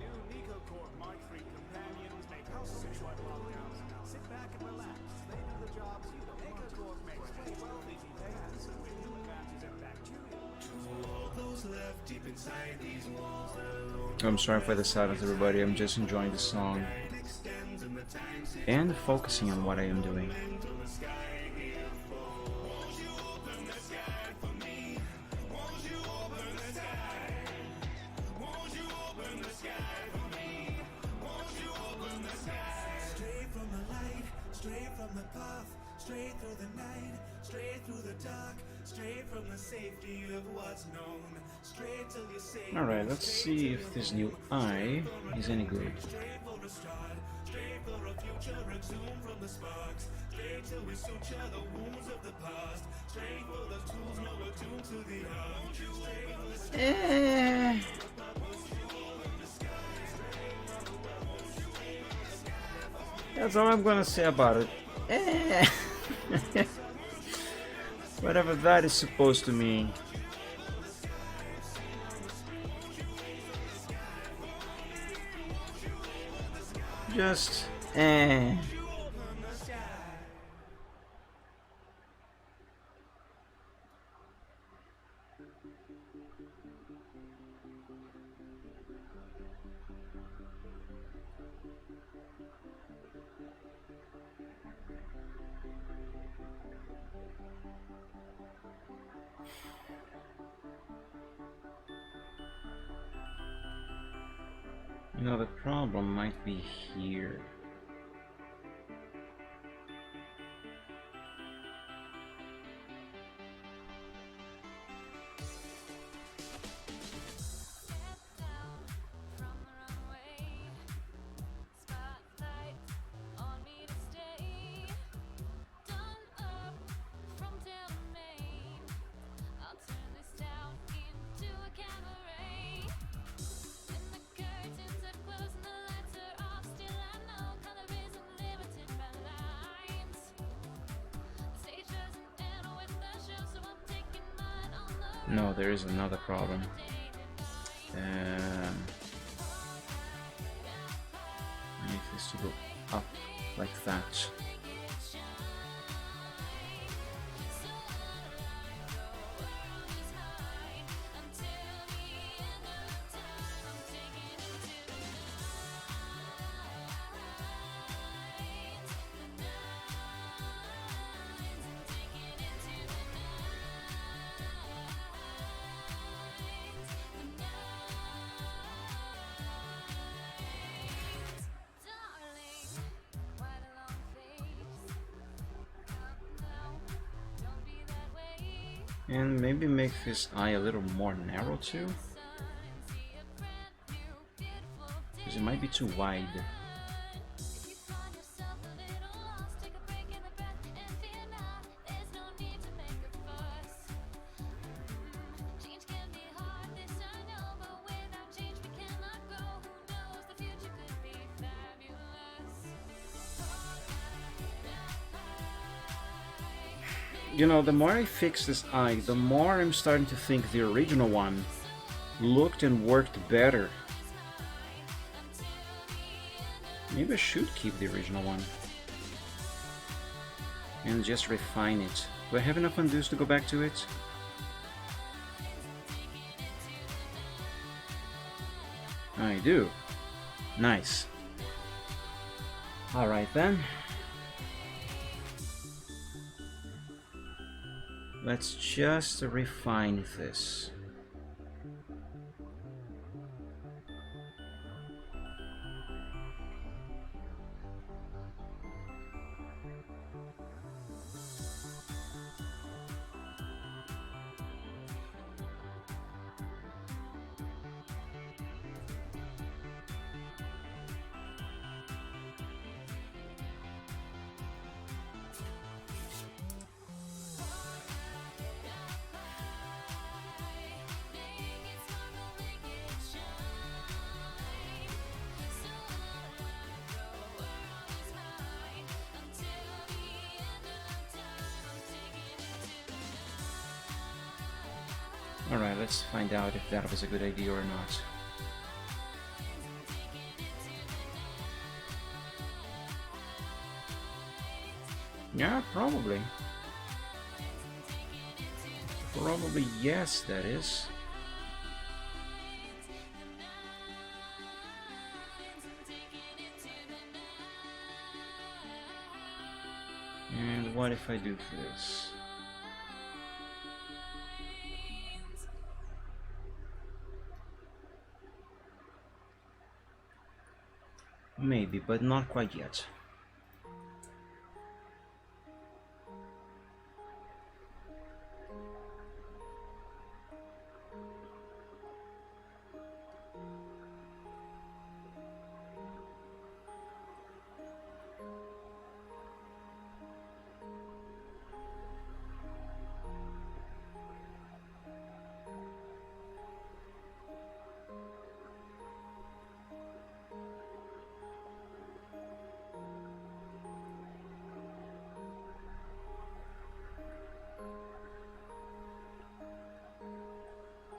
New Nico Corp Mark III companions make house citywide lockdowns. Sit back and relax. They do the jobs you don't want to. Corp makes 12 easy tasks with new advances and bacteria. All those left deep inside these walls I'm sorry for the silence, everybody. I'm just enjoying the song and focusing on what I am doing. Straight from the light, straight from the path, straight through the night, straight through the dark, straight from the safety of what's known, straight till you're safe. Alright, let's see if this new eye is any good. Straight for a start, straight for a future, exhumed from the sparks, straight till we suture the wounds of the past, straight for the tools, no we're doomed to the earth, straight for the That's all I'm gonna say about it. Whatever that is supposed to mean. Just You know, the problem might be here. No, there is another problem. I need this to go up like that. And maybe make this eye a little more narrow too, because it might be too wide. You know, the more I fix this eye, the more I'm starting to think the original one looked and worked better. Maybe I should keep the original one and just refine it. Do I have enough undos to go back to it? I do. Nice. Alright then. Let's just refine this. Alright, let's find out if that was a good idea or not. Yeah, probably. Probably yes, that is. And what if I do this? Maybe, but not quite yet.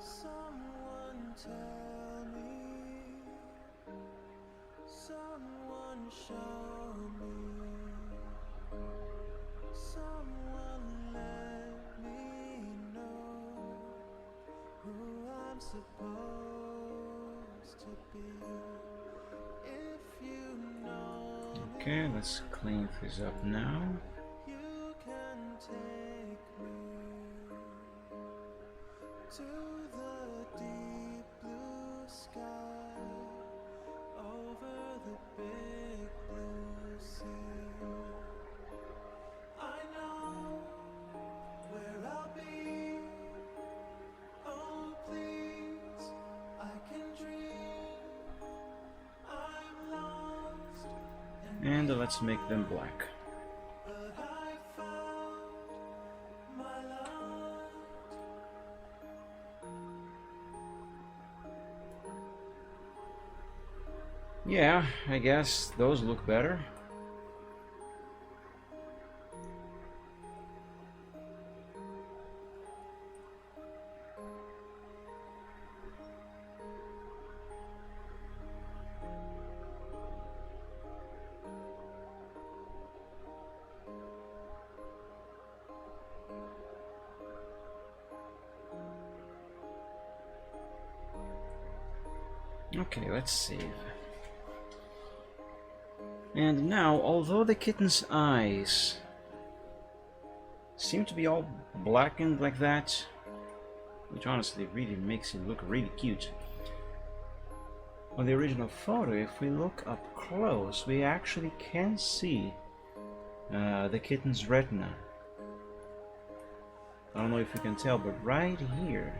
Someone tell me, someone show me, someone let me know who I'm supposed to be. If you know Okay, let's clean this up now. you can take me to the deep blue sky, over the big blue sea. I know where I'll be. Oh please, I can dream. I'm lost And let's make them black. but I found my light. Yeah, I guess those look better. Okay, let's save. And now, although the kitten's eyes seem to be all blackened like that, which honestly really makes it look really cute, on the original photo, if we look up close, we actually can see the kitten's retina. I don't know if you can tell, but right here,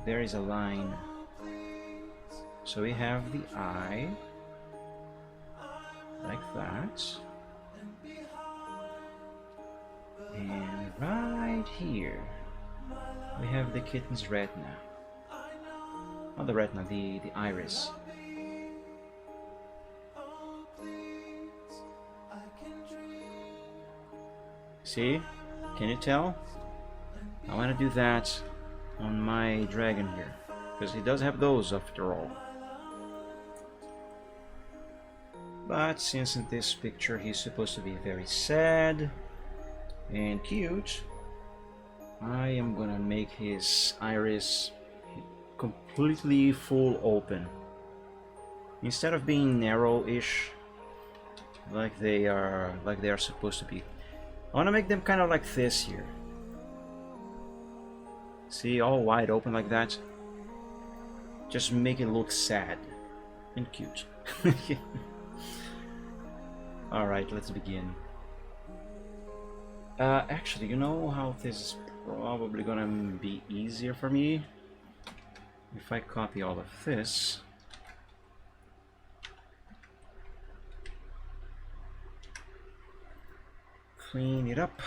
there is a line. So we have the eye, like that. And right here, we have the kitten's retina. Not the retina, the iris. See? Can you tell? I want to do that on my dragon here, because he does have those after all. But since in this picture he's supposed to be very sad and cute, I am gonna make his iris completely full open. Instead of being narrow-ish like they are supposed to be, I want to make them kind of like this here. See, all wide open like that. Just make it look sad and cute. Alright, let's begin. Actually, you know how this is probably gonna be easier for me? If I copy all of this. Clean it up.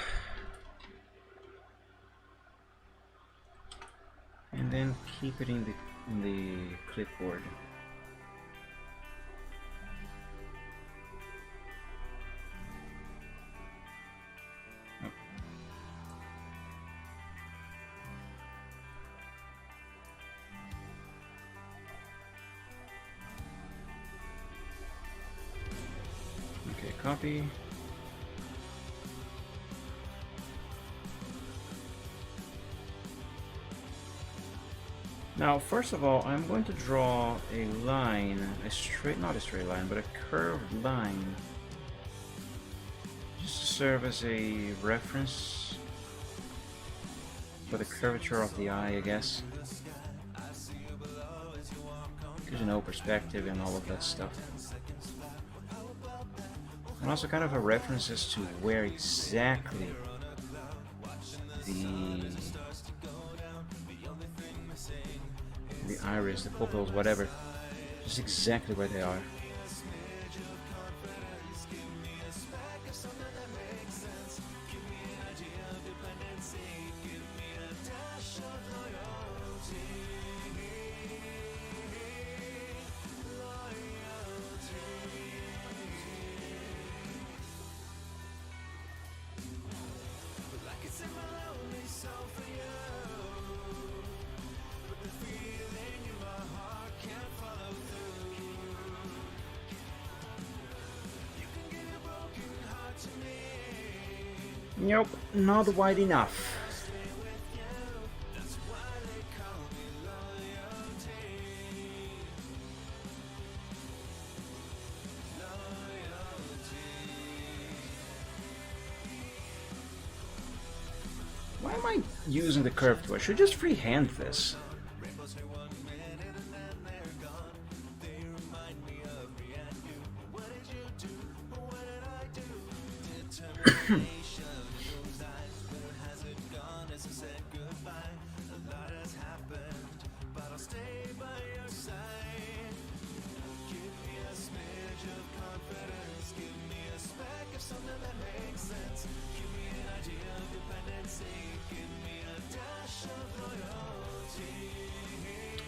And then keep it in the clipboard. copy. Now, first of all, I'm going to draw a line, not a straight line, but a curved line, just to serve as a reference for the curvature of the eye, I guess. Because, you know, perspective and all of that stuff. And also kind of a reference as to where exactly the iris, the pupils, whatever, just exactly where they are. Nope, not wide enough. Why am I using the curve tool? I should just freehand this.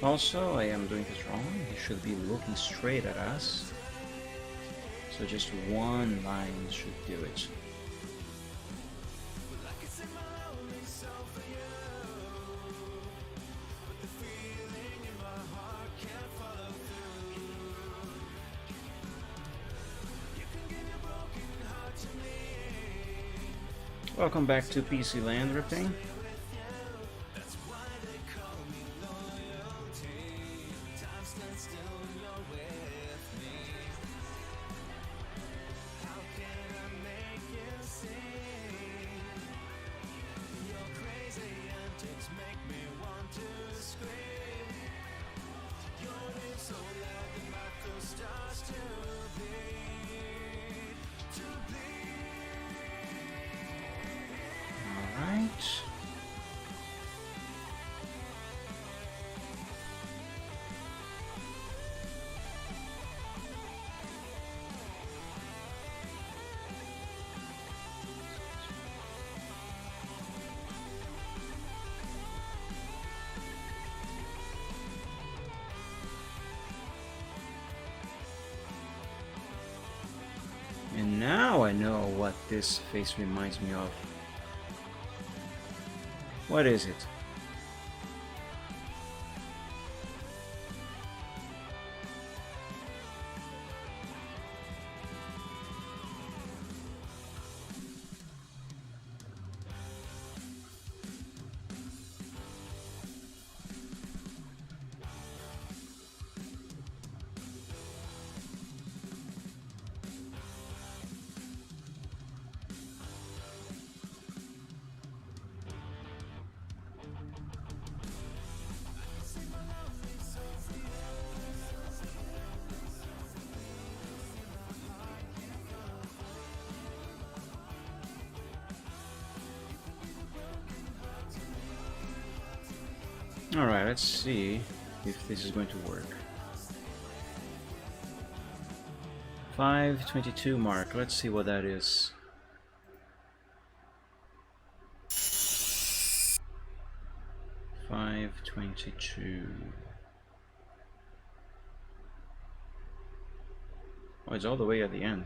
Also, I am doing this wrong. He should be looking straight at us. So just one line should do it. Welcome back to PC Land Ripping. And now I know what this face reminds me of. What is it? Alright, let's see if this is going to work. 522 mark, let's see what that is. $5.22. Oh, it's all the way at the end.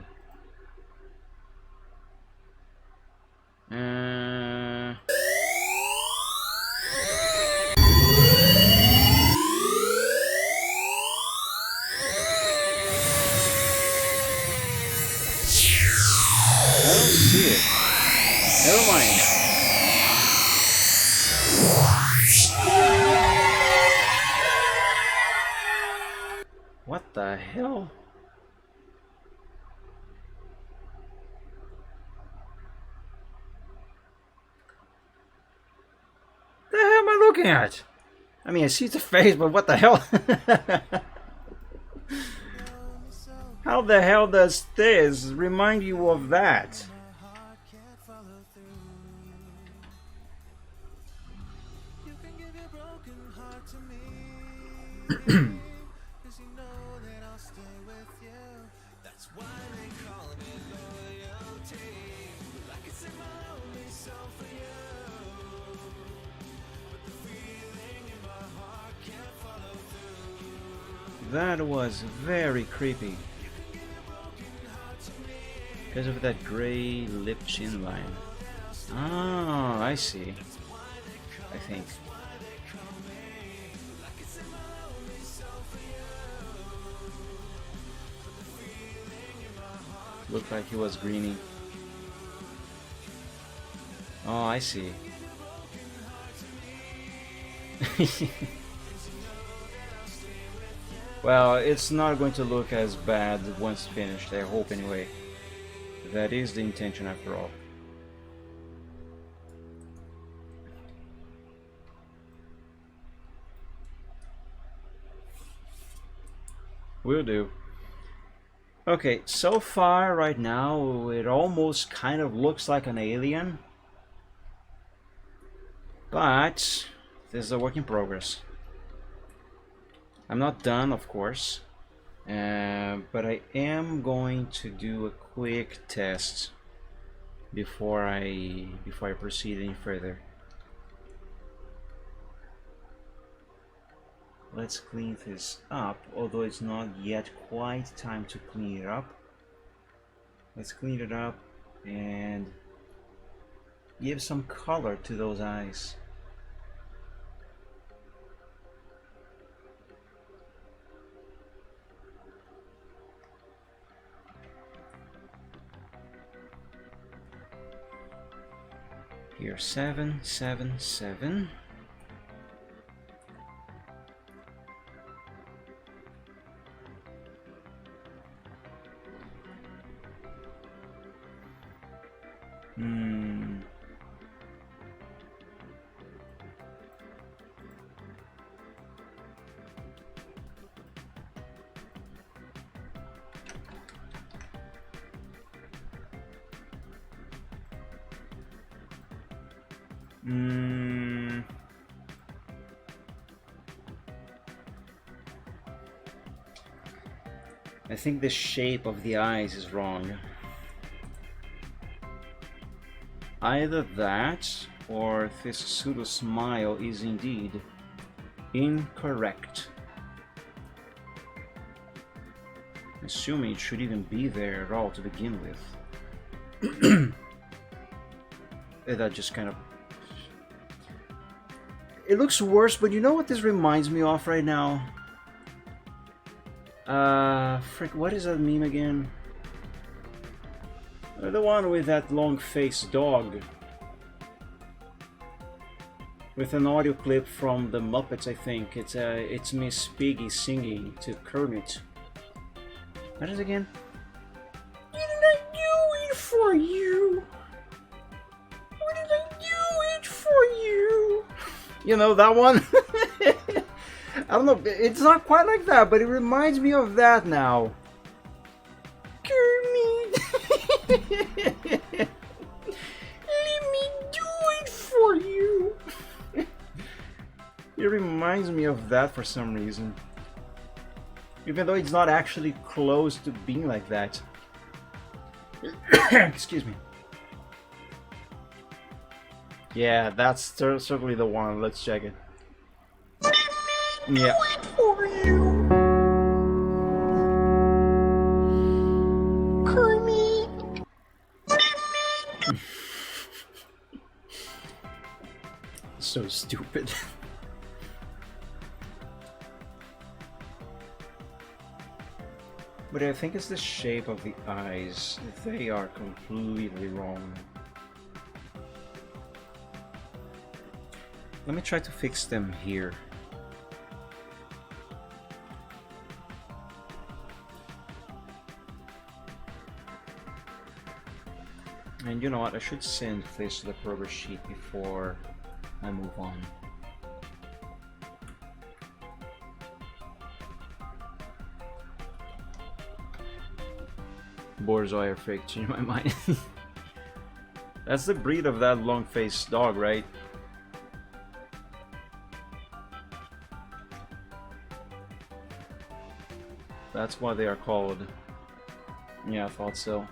the hell? The hell am I looking at? I mean, I see the face, but what the hell? How the hell does this remind you of that? That was very creepy. Because of that gray lip chin line. Ah, I see. I think. Looked like he was greening. Oh, I see. Well, it's not going to look as bad once finished, I hope anyway. That is the intention after all. Will do. Okay, so far right now it almost kind of looks like an alien. But this is a work in progress. I'm not done, of course, but I am going to do a quick test before I proceed any further. Let's clean this up, although it's not yet quite time to clean it up. Let's clean it up and give some color to those eyes. Here, 7, 7, 7. I think the shape of the eyes is wrong. Either that, or this pseudo smile is indeed incorrect. Assuming it should even be there at all to begin with. That just kind of... It looks worse, but you know what this reminds me of right now? Frick, what is that meme again? The one with that long-faced dog. With an audio clip from the Muppets, I think. It's Miss Piggy singing to Kermit. What is it again? What did I do it for you? What did I do it for you? You know that one? I don't know, it's not quite like that, but it reminds me of that now. Kermit! Let me do it for you! It reminds me of that for some reason. Even though it's not actually close to being like that. Excuse me. Yeah, that's certainly the one. Let's check it. Yeah. For you. Kermit. So stupid. But I think it's the shape of the eyes. They are completely wrong. Let me try to fix them here. You know what? I should send this to the progress sheet before I move on. Borzoi are fake, change my mind. That's the breed of that long-faced dog, right? That's why they are called. Yeah, I thought so.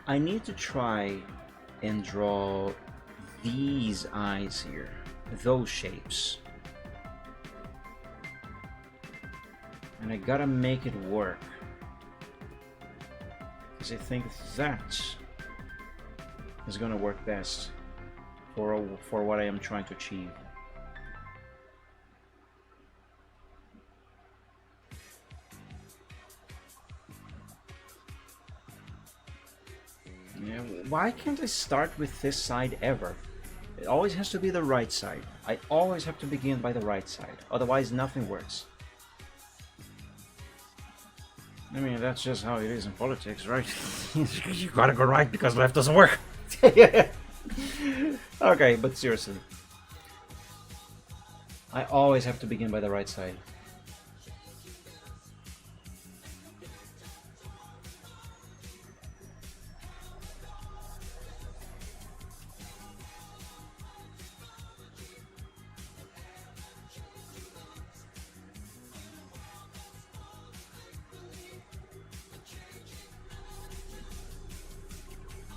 I need to try and draw these eyes here, those shapes. And I gotta make it work. Because I think that is gonna work best for what I am trying to achieve. Yeah, why can't I start with this side ever? It always has to be the right side. I always have to begin by the right side, otherwise nothing works. I mean, that's just how it is in politics, right? You gotta go right because left doesn't work. Okay, but seriously. I always have to begin by the right side.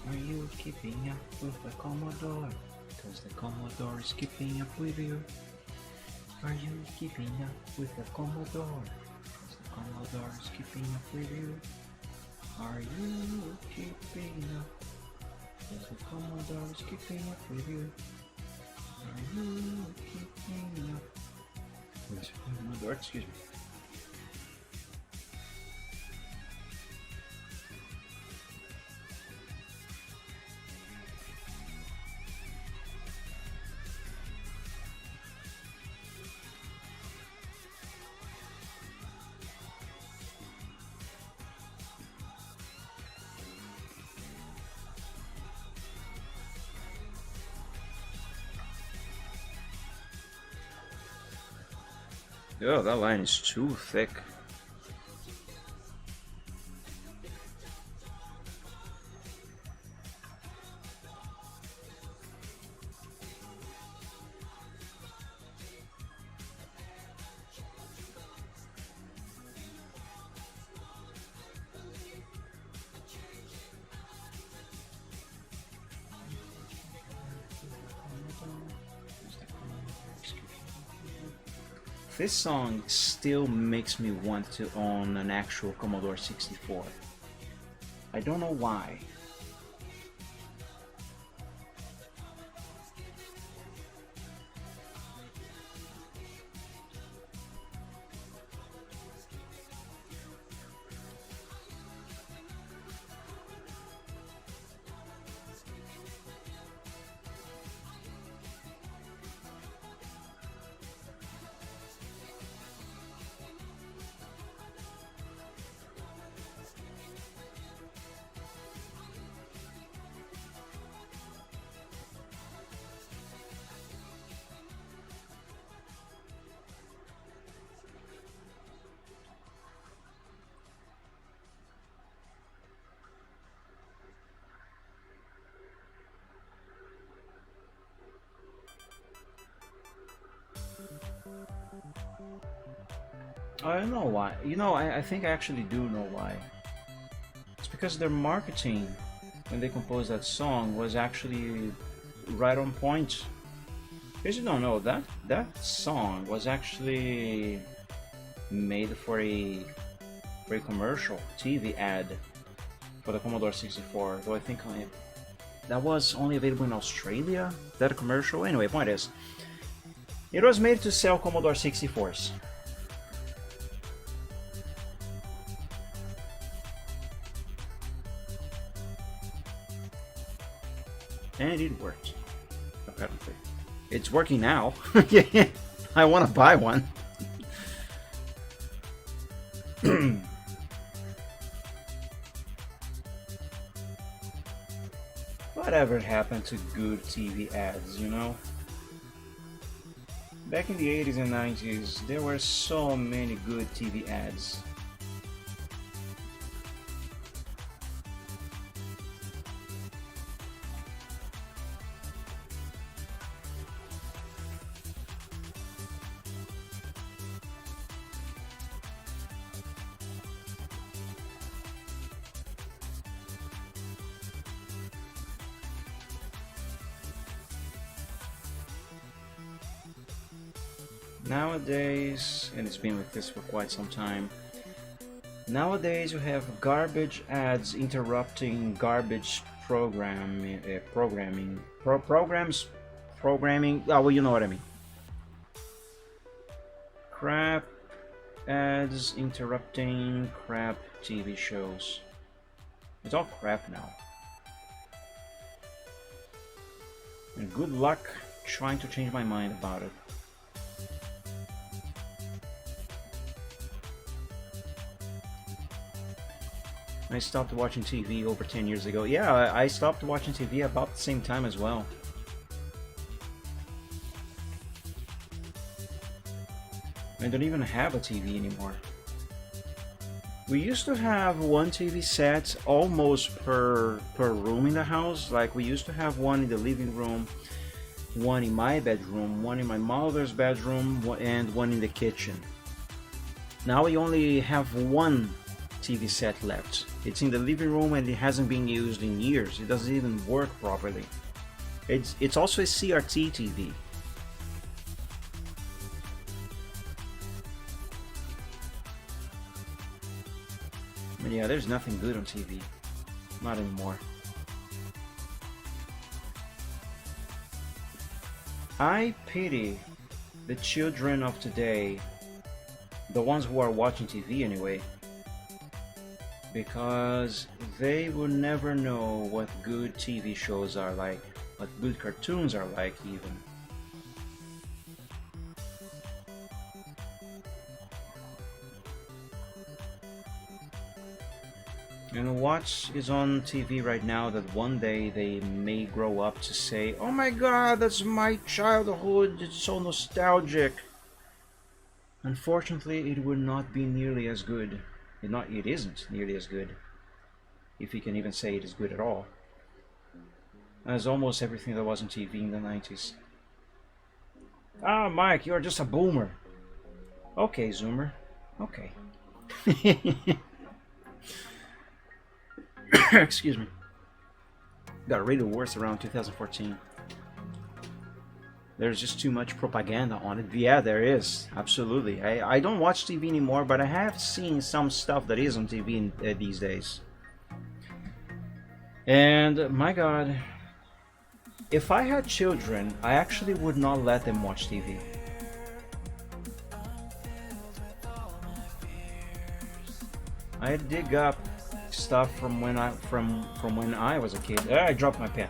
Are you keeping up with the Commodore? Cause the Commodore is keeping up with you. Are you keeping up with the Commodore? Cause the Commodore is keeping up with you. Are you keeping up? Cause the Commodore is keeping up with you. Are you keeping up with the Commodore? Excuse me. Oh, that line is too thick. This song still makes me want to own an actual Commodore 64. I don't know why. I don't know why. You know, I think I actually do know why. It's because their marketing, when they composed that song, was actually right on point. Because you don't know, that song was actually made for a commercial TV ad for the Commodore 64. Though I think that was only available in Australia. That commercial. Anyway, point is, it was made to sell Commodore 64s. And it worked, apparently. It's working now. I want to buy one. Whatever happened to good TV ads, you know? Back in the 80s and 90s, there were so many good TV ads. Nowadays, and it's been like this for quite some time, nowadays you have garbage ads interrupting garbage programming. Oh, well, you know what I mean. Crap ads interrupting crap TV shows. It's all crap now. And good luck trying to change my mind about it. I stopped watching TV over 10 years ago. Yeah, I stopped watching TV about the same time as well. I don't even have a TV anymore. We used to have one TV set almost per room in the house. Like we used to have one in the living room, one in my bedroom, one in my mother's bedroom, and one in the kitchen. Now we only have one TV set left. It's in the living room and it hasn't been used in years. It doesn't even work properly. It's also a CRT TV. But yeah, there's nothing good on TV. Not anymore. I pity the children of today, the ones who are watching TV anyway, because they will never know what good TV shows are like, what good cartoons are like even. And what is on TV right now that one day they may grow up to say, oh my god, that's my childhood, it's so nostalgic. Unfortunately, it will not be nearly as good. It isn't nearly as good, if you can even say it is good at all, as almost everything that was on TV in the 90s. Ah, Mike, you're just a boomer. Okay, Zoomer. Okay. Excuse me. Got really worse around 2014. There's just too much propaganda on it. Yeah, there is. Absolutely. I don't watch TV anymore, but I have seen some stuff that is on TV these days. And my god, if I had children, I actually would not let them watch TV. I dig up stuff from when I was a kid. I dropped my pen.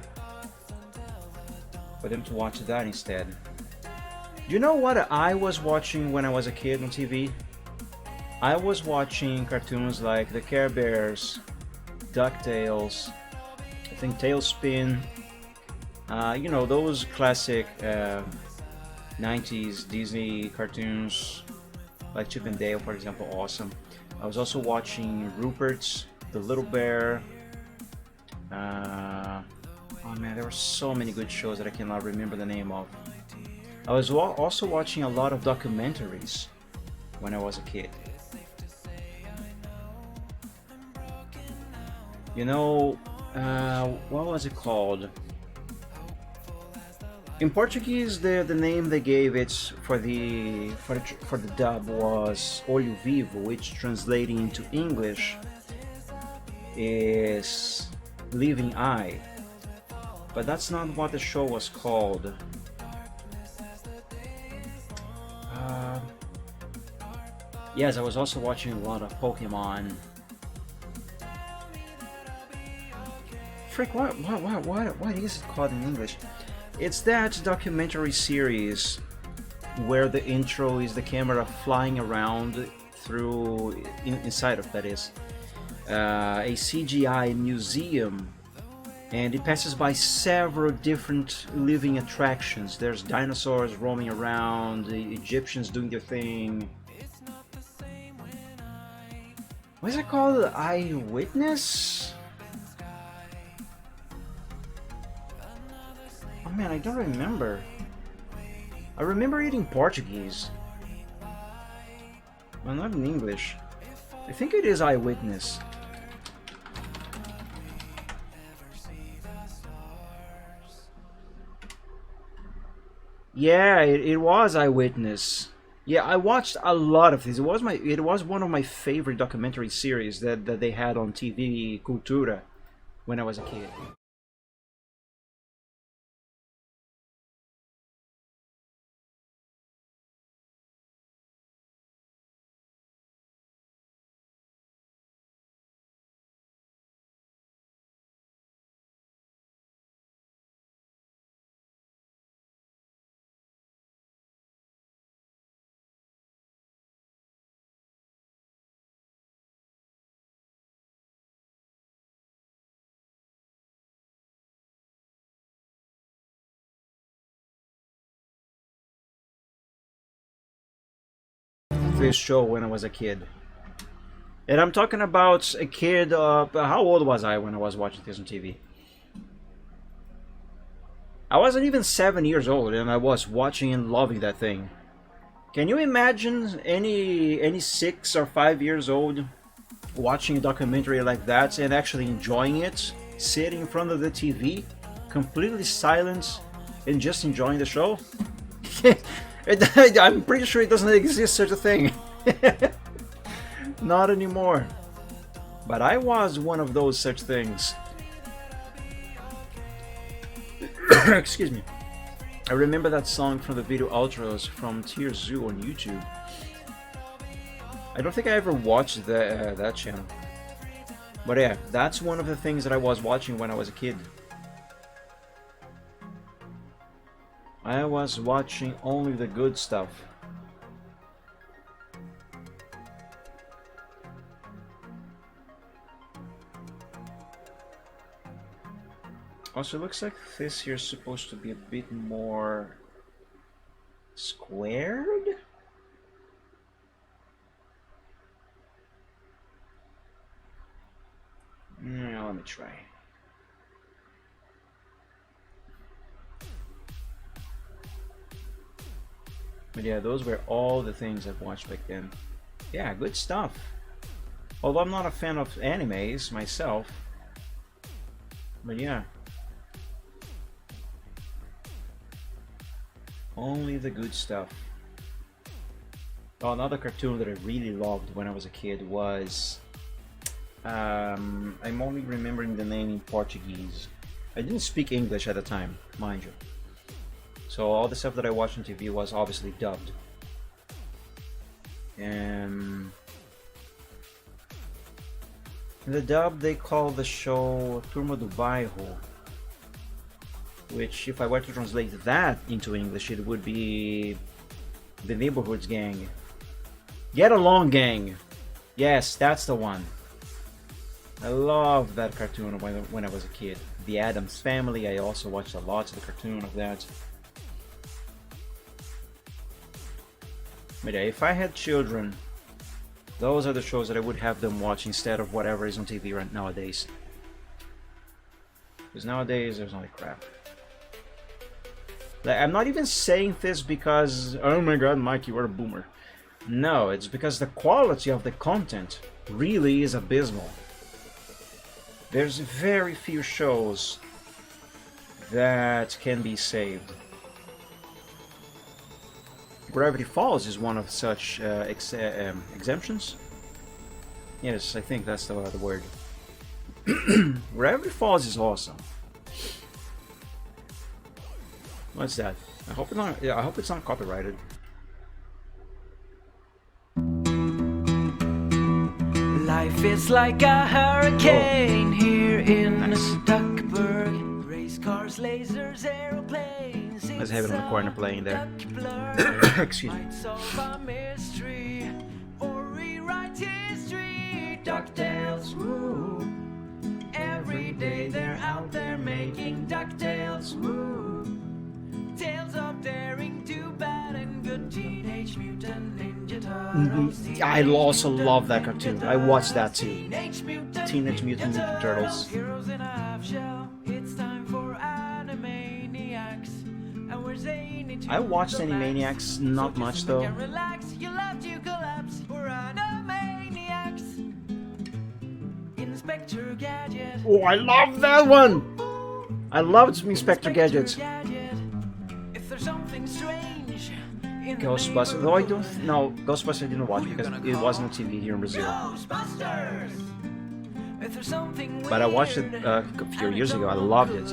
For them to watch that instead. Do you know what I was watching when I was a kid on TV? I was watching cartoons like the Care Bears, DuckTales, I think Tailspin, you know, those classic 90s Disney cartoons like Chip and Dale, for example, awesome. I was also watching Rupert's, The Little Bear. Oh man, there were so many good shows that I cannot remember the name of. I was also watching a lot of documentaries when I was a kid. You know, what was it called? In Portuguese, the name they gave it for the dub was Olho Vivo, which translating into English is Living Eye. But that's not what the show was called. Yes, I was also watching a lot of Pokemon. Frick, what is it called in English? It's that documentary series where the intro is the camera flying around through inside of, that is, a CGI museum, and it passes by several different living attractions. There's dinosaurs roaming around, the Egyptians doing their thing. What is it called? Eyewitness? Oh man, I don't remember. I remember it in Portuguese. Well, not in English. I think it is Eyewitness. Yeah, it was Eyewitness. Yeah, I watched a lot of this. It was one of my favorite documentary series that they had on TV Cultura when I was a kid. This show when I was a kid. And I'm talking about a kid, how old was I when I was watching this on TV? I wasn't even 7 years old and I was watching and loving that thing. Can you imagine any 6 or 5 years old watching a documentary like that and actually enjoying it? Sitting in front of the TV, completely silent and just enjoying the show? I'm pretty sure it doesn't exist such a thing. Not anymore. But I was one of those such things. Excuse me. I remember that song from the video Ultras from Tier Zoo on YouTube. I don't think I ever watched that channel. But yeah, that's one of the things that I was watching when I was a kid. I was watching only the good stuff. Also, it looks like this here is supposed to be a bit more squared? Let me try. But yeah, those were all the things I've watched back then. Yeah, good stuff. Although I'm not a fan of animes myself. But yeah. Only the good stuff. Oh, another cartoon that I really loved when I was a kid was... I'm only remembering the name in Portuguese. I didn't speak English at the time, mind you. So all the stuff that I watched on TV was obviously dubbed. And in the dub they call the show Turma do Bairro, which if I were to translate that into English it would be the Neighborhood's Gang. Get Along Gang! Yes, that's the one. I loved that cartoon when I was a kid. The Addams Family, I also watched a lot of the cartoon of that. But yeah, if I had children, those are the shows that I would have them watch instead of whatever is on TV right nowadays. Because nowadays there's only crap. Like, I'm not even saying this because, oh my god, Mike, you are a boomer. No, it's because the quality of the content really is abysmal. There's very few shows that can be saved. Gravity Falls is one of such exemptions. Yes, I think that's the word. Gravity Falls is awesome. What's that? I hope it's not. Yeah, I hope it's not copyrighted. Life is like a hurricane here in Duckburg. Race Cars, lasers, aeroplanes. Let's have it on the corner playing there. Excuse me. Might solve a mystery or rewrite history. DuckTales, woo. Every day they're out there making DuckTales, woo. Tales of daring, do bad and good. Teenage Mutant Ninja Turtles. I also love that cartoon. I watched that too. Teenage Mutant Teenage Mutant Ninja Turtles. Heroes in a half shell. It's time for Animaniacs. And we're zany to I watched the Animaniacs, max. not So much just though. and relax. You'll have to collapse. We're Animaniacs. Inspector Gadget. Oh, I love that one! I loved Inspector Gadget. If there's something strange in Ghostbusters, though I don't. No, Ghostbusters I didn't watch because it wasn't on TV here in Brazil. Ghostbusters. If there's something But I watched it weird a few years ago. I loved it.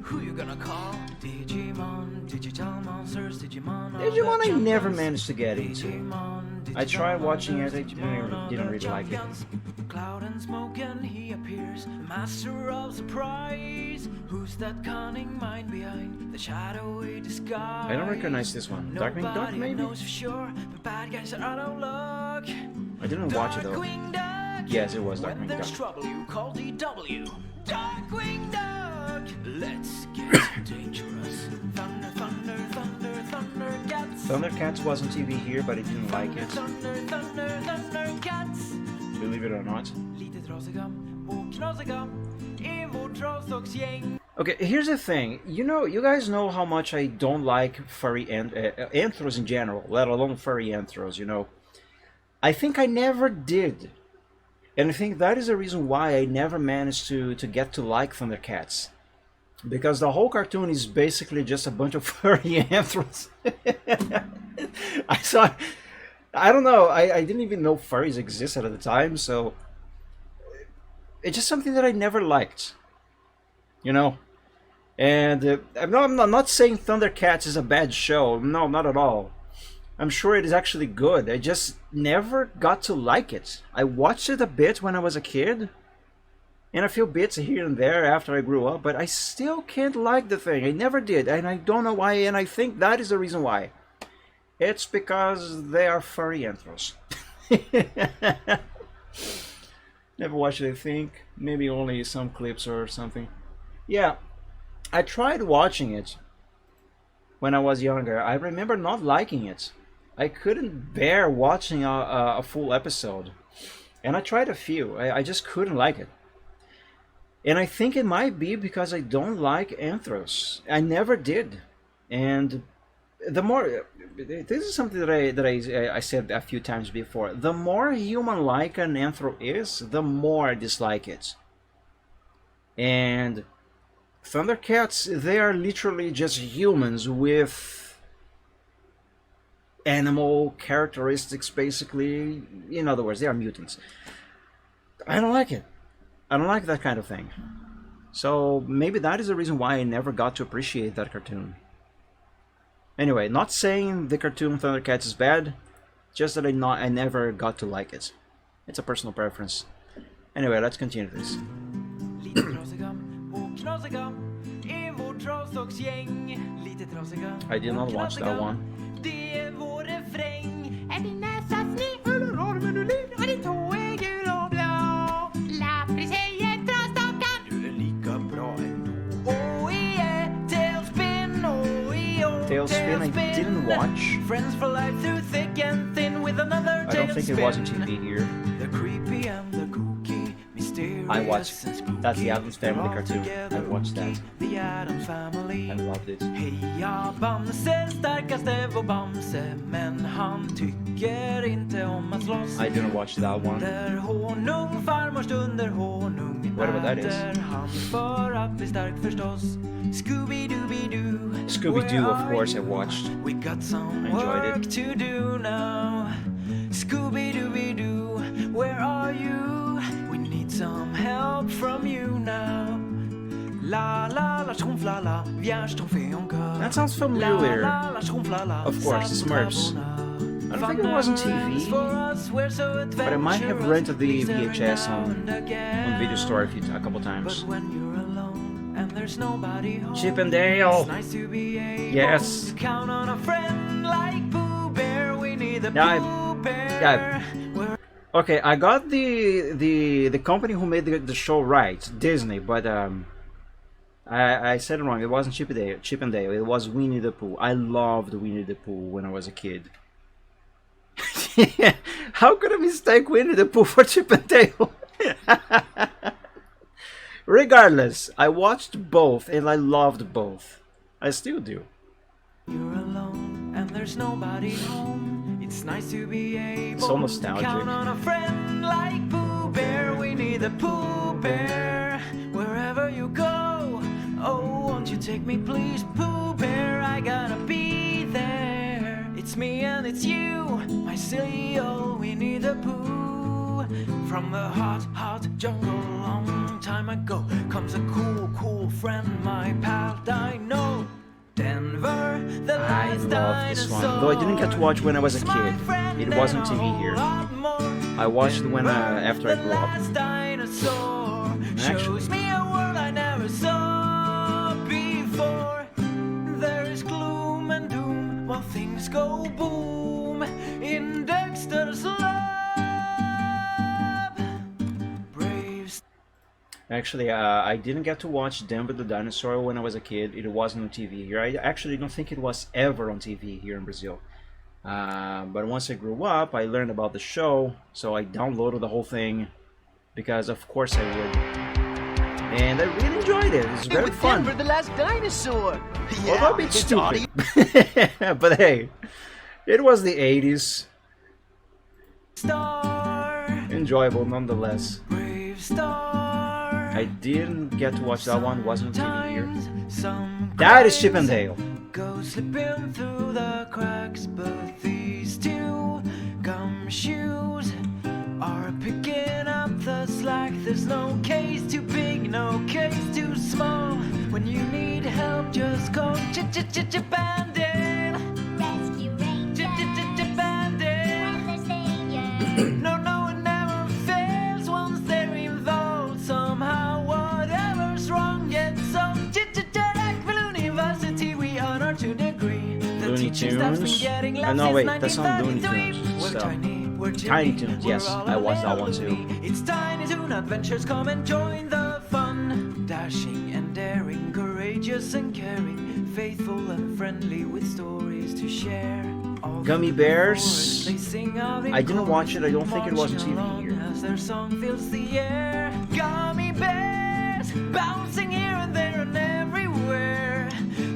Who you gonna call? Digimon, digital monsters, Digimon. Digimon I never managed to get into. I tried watching it, I didn't really like it. Cloud and smoke and he appears, master of surprise. Who's that cunning mind behind the shadowy disguise? I don't recognize this one. Darkwing Duck, Nobody maybe? knows for sure, but bad guys are out of luck. I didn't watch it though. Darkwing Duck. Yes, it was When Darkwing there's Duck. trouble, you call DW. Darkwing Duck. Let's get dangerous. Thunder, thunder, thunder, thunder cats. Thundercats was on TV here, but I didn't like it. Thunder, thunder, thunder cats. Believe it or not. Lite trasiga och knasiga i vårt trasdocksgäng. Okay, here's the thing. You guys know how much I don't like furry anthros in general, let alone furry anthros, I think I never did. And I think that is the reason why I never managed to get to like Thundercats. Because the whole cartoon is basically just a bunch of furry anthros. I don't know, I didn't even know furries existed at the time, so it's just something that I never liked. And I'm not saying Thundercats is a bad show. No, not at all. I'm sure it is actually good. I just never got to like it. I watched it a bit when I was a kid, and a few bits here and there after I grew up, but I still can't like the thing. I never did, and I don't know why, and I think that is the reason why. It's because they are furry anthros. Never watched it, I think. Maybe only some clips or something. Yeah, I tried watching it when I was younger. I remember not liking it. I couldn't bear watching a full episode. And I tried a few. I just couldn't like it. And I think it might be because I don't like anthros. I never did. And the more... This is something that I said a few times before. The more human-like an anthro is, the more I dislike it. And Thundercats, they are literally just humans with animal characteristics, basically. In other words, they are mutants. I don't like it. I don't like that kind of thing. So maybe that is the reason why I never got to appreciate that cartoon. Anyway, not saying the cartoon Thundercats is bad, just that I never got to like it. It's a personal preference. Anyway, let's continue this. Lite trasiga och knasiga i vårt trasdocksgäng. Lite trasiga I did not och watch that knasiga. one. Det är vår refräng. Är din näsa sned eller armen du ler? Och din tå är gul och blå. Lappri säger trasdockan. Du är lika bra ändå. Tailspin, Tailspin I didn't watch. Friends for life through thick and thin with another I don't think it was on TV here. The creepy and the kooky, mysterious I watched and spooky. that's the Addams Family They're all cartoon. together I watched that. kooky, The Addams Family. I loved it. Heja Bamse, starkaste vår Bamse. Men han tycker inte om att slåss. I didn't watch that one. Under honung, farmor stunder honung. Whatever that is. Äter han för att bli stark förstås. Scooby-Dooby-Doo. Scooby-Doo, where of are course, I you? watched. We got some I enjoyed work it. to do now. Scooby-Dooby-Doo, where are you? We need some help from you now. La la la schonflala, vjärstronfeonka. That sounds familiar. La la la schonflala, Of course, the Smurfs. I don't think it was on TV, but I might have rented the VHS on video store a couple times. But when you're alone, and there's nobody home. Chip and Dale. It's nice to be able Yes. to count on a friend like Pooh Bear. We need the Yeah, Pooh Bear. yeah. Okay, I got the company who made the show right, Disney, but I said it wrong. It wasn't Chip and Dale. It was Winnie the Pooh. I loved Winnie the Pooh when I was a kid. How could I mistake Winnie the Pooh for Chip and Dale? Regardless, I watched both and I loved both. I still do. You're alone and there's nobody home. It's nice to be able So to nostalgic. count on a friend like Pooh Bear. We need the Pooh Bear wherever you go. Oh, won't you take me, please, Pooh Bear? I gotta be there. It's me and it's you, my silly old Winnie the Pooh. From the hot, hot jungle long time ago comes a cool, cool friend, my pal Dino. Denver, the I last love this one. Though I didn't get to watch when I was a kid. It was on TV here. I watched when after I grew up. Actually. Shows me a world I never saw before. There is gloom and doom while things go boom in Dexter's lab. Braves. Actually, I didn't get to watch Denver the Dinosaur when I was a kid. It wasn't on TV here. I actually don't think it was ever on TV here in Brazil. But once I grew up, I learned about the show, so I downloaded the whole thing because, of course, I would. And I really enjoyed it. It's very fun. Denver, the last dinosaur. Although a bit stupid. But hey, it was the 80s. Star, Enjoyable nonetheless. brave star. I didn't get to watch that one. Wasn't on TV here. Some That is Chip and Dale. go slipping through the cracks, but these two gumshoes are picking up the slack. There's no case too big, no case too small. When you need help, just call Ch-Ch-Ch-Ch-Bandit. Rescue Rangers. Ch-Ch-Ch-Ch-Bandit. We're the saviors. No, no, it never fails once they're involved. Somehow, whatever's wrong gets solved. University, we honor to degree. The Looney teaching staff's been Tunes. getting No, left wait, since that's not Looney 1933. Tunes. We're So, tiny, we're Tiny Jimmy, Toons, we're yes, all I a watched that little one too. bee. It's Tiny Toon Adventures, come and join the fun. Dashing and daring, courageous and caring, faithful and friendly with stories to share. All Gummy through the Bears. forest, they sing out in I didn't watch it. I don't chorus, think it was on marching TV along here. as their song fills the air. Gummy bears, bouncing here and there and everywhere.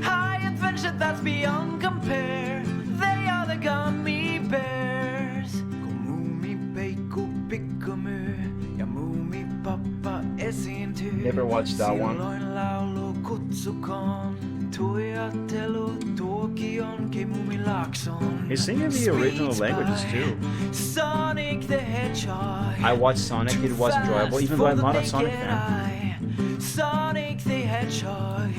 High adventure that's beyond compare. They are the gummy bears. Komumi beiko pikamu, yamumi papa esintu. Never watched that one. Siloin laulo kutsukan, toya telo tokion kemumi lakson. He's singing the original languages too. Sonic the Hedgehog. I watched Sonic. It was enjoyable, even though I'm not a Sonic fan. fan. Sonic the Hedgehog.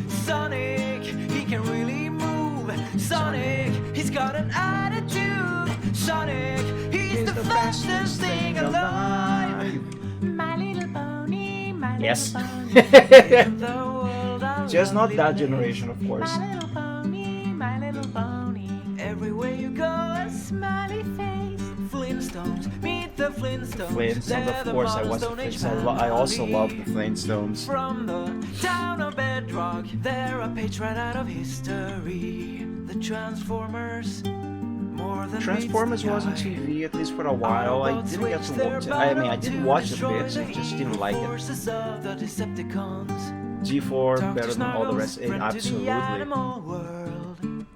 Sonic, he can really move. Sonic, he's got an attitude. Sonic, he's the fastest thing alive. My little pony, my Yes. little pony. In the world of Just not lovely that place. generation, of course. My little pony, my little pony. Everywhere you go, a smiley face. Flintstones, meet the Flintstones. Flintstones, They're of the course, I modern watched the Stone Age Flintstones. I also love the family. Flintstones. From the town of Bedrock, they're a page right out of history. The Transformers, more than Transformers meets the was on eye. TV at least for a while. I Autobots didn't get to switch their watch it. I mean, I battle did to watch the destroy bits. I the just didn't like it. forces of the Decepticons. G4 Dr. better than all the Snuggles, rest. friend to the Absolutely. animal world.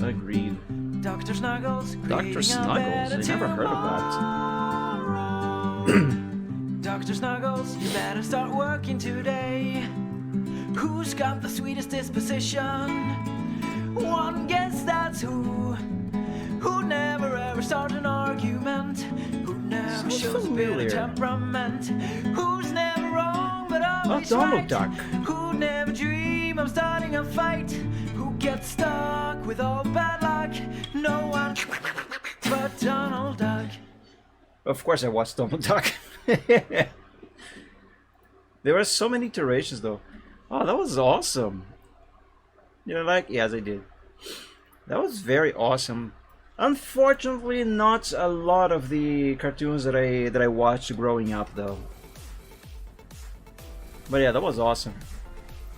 Agreed. Dr. Snuggles, Dr. creating a Snuggles? better I never heard of that. tomorrow. Dr. Snuggles, you better start working today. Who's got the sweetest disposition? One guess that's who. Who never ever start an argument. Who never Sounds shows a bit familiar. of temperament. Who's never wrong but always Donald right. Duck. Who never dream of starting a fight. Who gets stuck with all bad luck. No one but Donald Duck. Of course, I watched Donald Duck. There were so many iterations though. Oh, that was awesome. You know, like, yes, I did. That was very awesome. Unfortunately, not a lot of the cartoons that I watched growing up though. But yeah, that was awesome.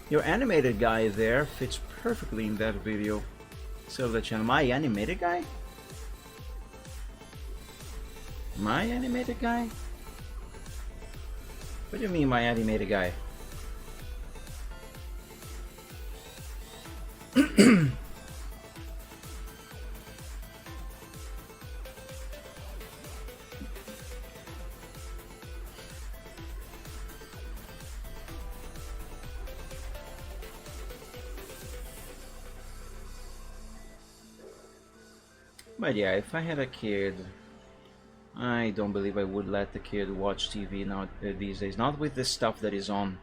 Your animated guy there fits perfectly in that video. So the channel, my animated guy? My animated guy? What do you mean, my animated guy? But yeah, if I had a kid, I don't believe I would let the kid watch TV now these days. Not with the stuff that is on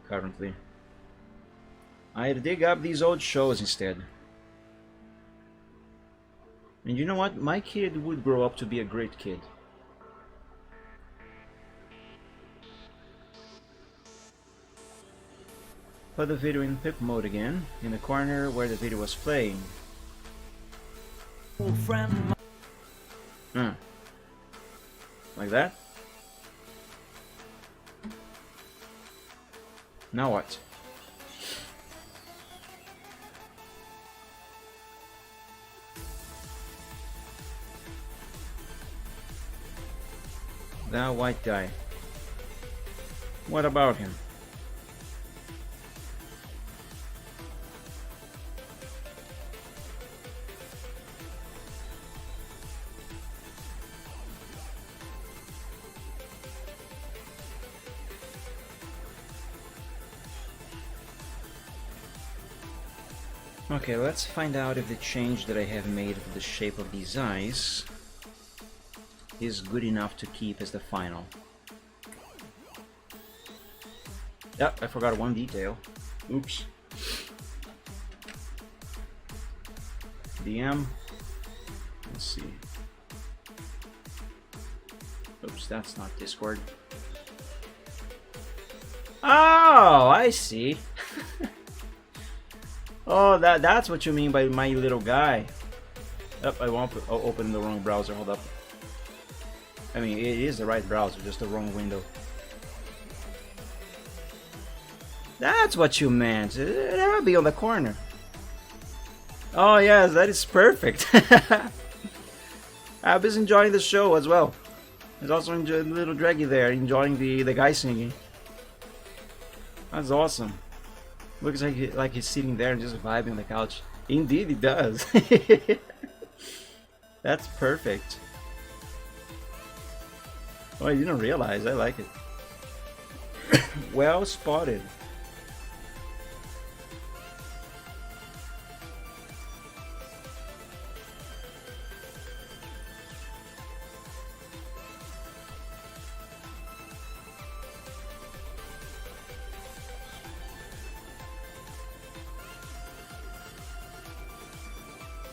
currently. I'd dig up these old shows instead. And you know what? My kid would grow up to be a great kid. Put the video in pip mode again, in the corner where the video was playing. Like that? Now what? That white guy. What about him? Okay, let's find out if the change that I have made to the shape of these eyes is good enough to keep as the final. Yep, I forgot one detail. Oops. DM. Let's see. Oops, that's not Discord. Oh, I see. Oh, that's what you mean by my little guy. Yep, I won't open the wrong browser. Hold up. I mean, it is the right browser, just the wrong window. That's what you meant. That'll be on the corner. Oh yes, that is perfect. I was enjoying the show as well. There's also enjoying little Draggy there, enjoying the guy singing. That's awesome. Looks like he's sitting there and just vibing on the couch. Indeed, he does. That's perfect. Oh, I didn't realize. I like it. Well spotted.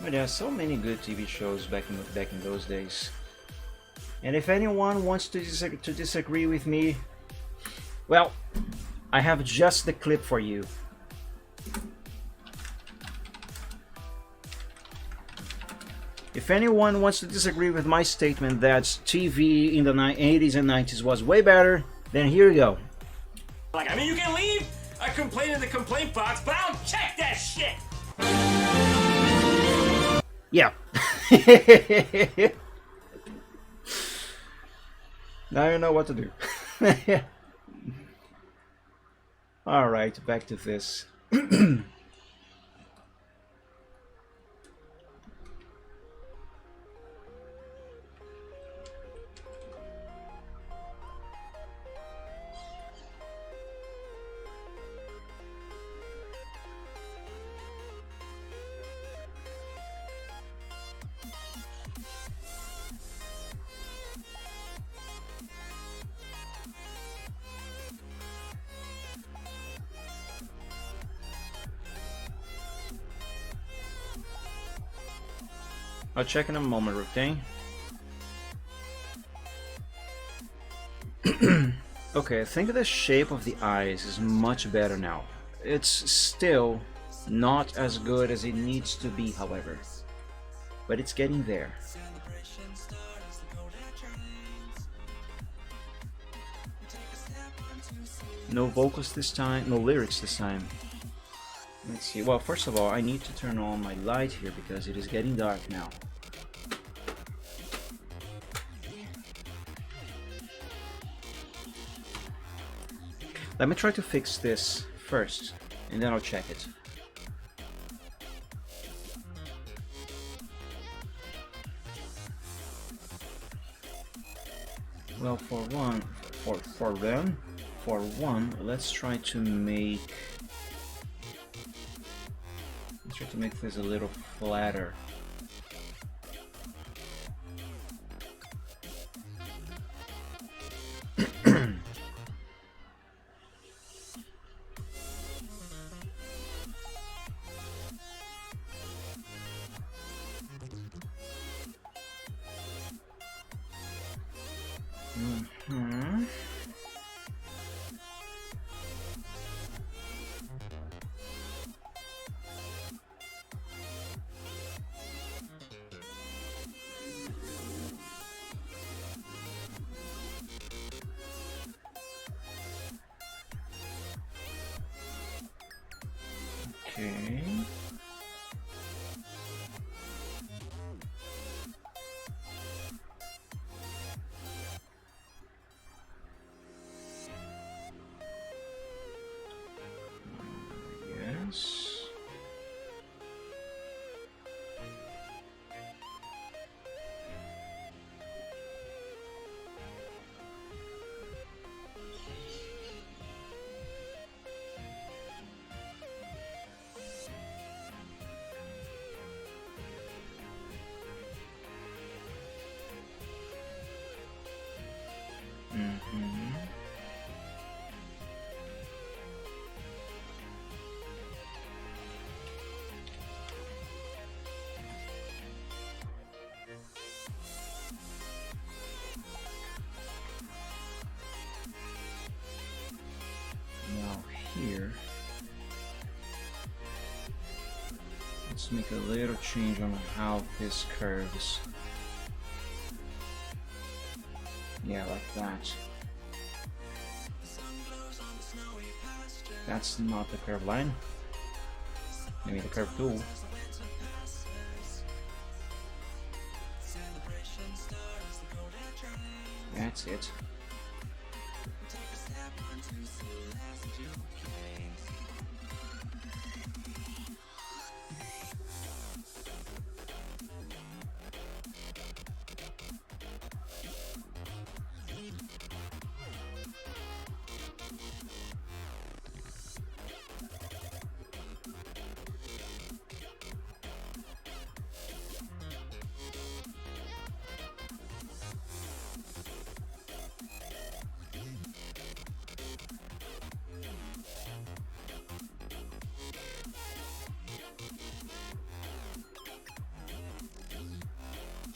But there are so many good TV shows back in those days. And if anyone wants to disagree with me, well, I have just the clip for you. If anyone wants to disagree with my statement that TV in the 80s and 90s was way better, then here you go. Like, I mean, you can leave a complaint in the complaint box, but I'll check that shit! Yeah. Now you know what to do. Alright, back to this. I'll check in a moment, okay? Okay, I think the shape of the eyes is much better now. It's still not as good as it needs to be, however, but it's getting there. No vocals this time, no lyrics this time. Let's see. Well, first of all, I need to turn on my light here because it is getting dark now. Let me try to fix this first, and then I'll check it. Well, for one, let's try to make this a little flatter. Mm-hmm. Okay. Yes. Mm-hmm. Now here, let's make a little change on how this curves. Yeah, like that. That's not the curve line. Maybe the curve tool. That's it.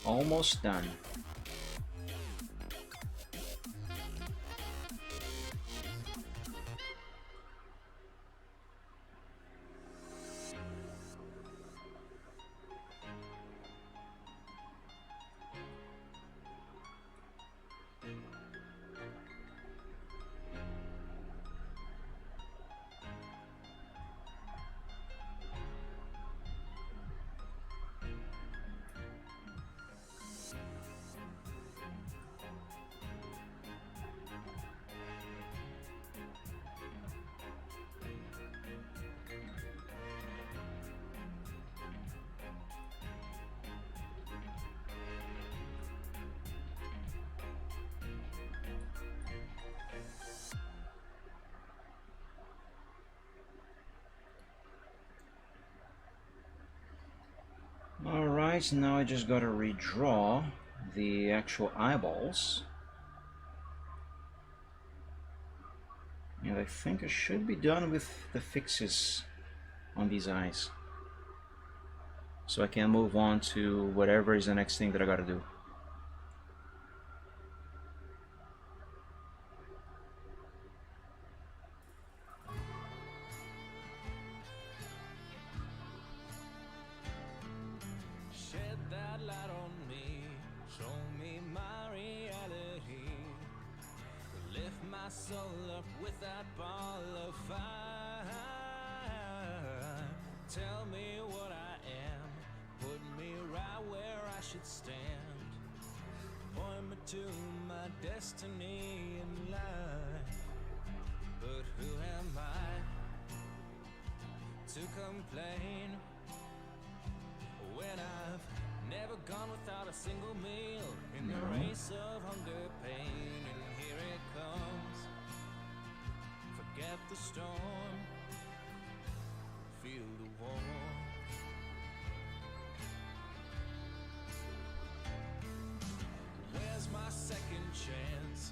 Almost done. Alright, now I just gotta redraw the actual eyeballs. And I think I should be done with the fixes on these eyes. So I can move on to whatever is the next thing that I gotta do. soul up with that ball of fire. Tell me what I am, put me right where I should stand. Point me to my destiny in life. But who am I to complain when I've never gone without a single meal in the race of hunger, pain, and here it comes. Forget the storm, feel the warmth. Where's my second chance?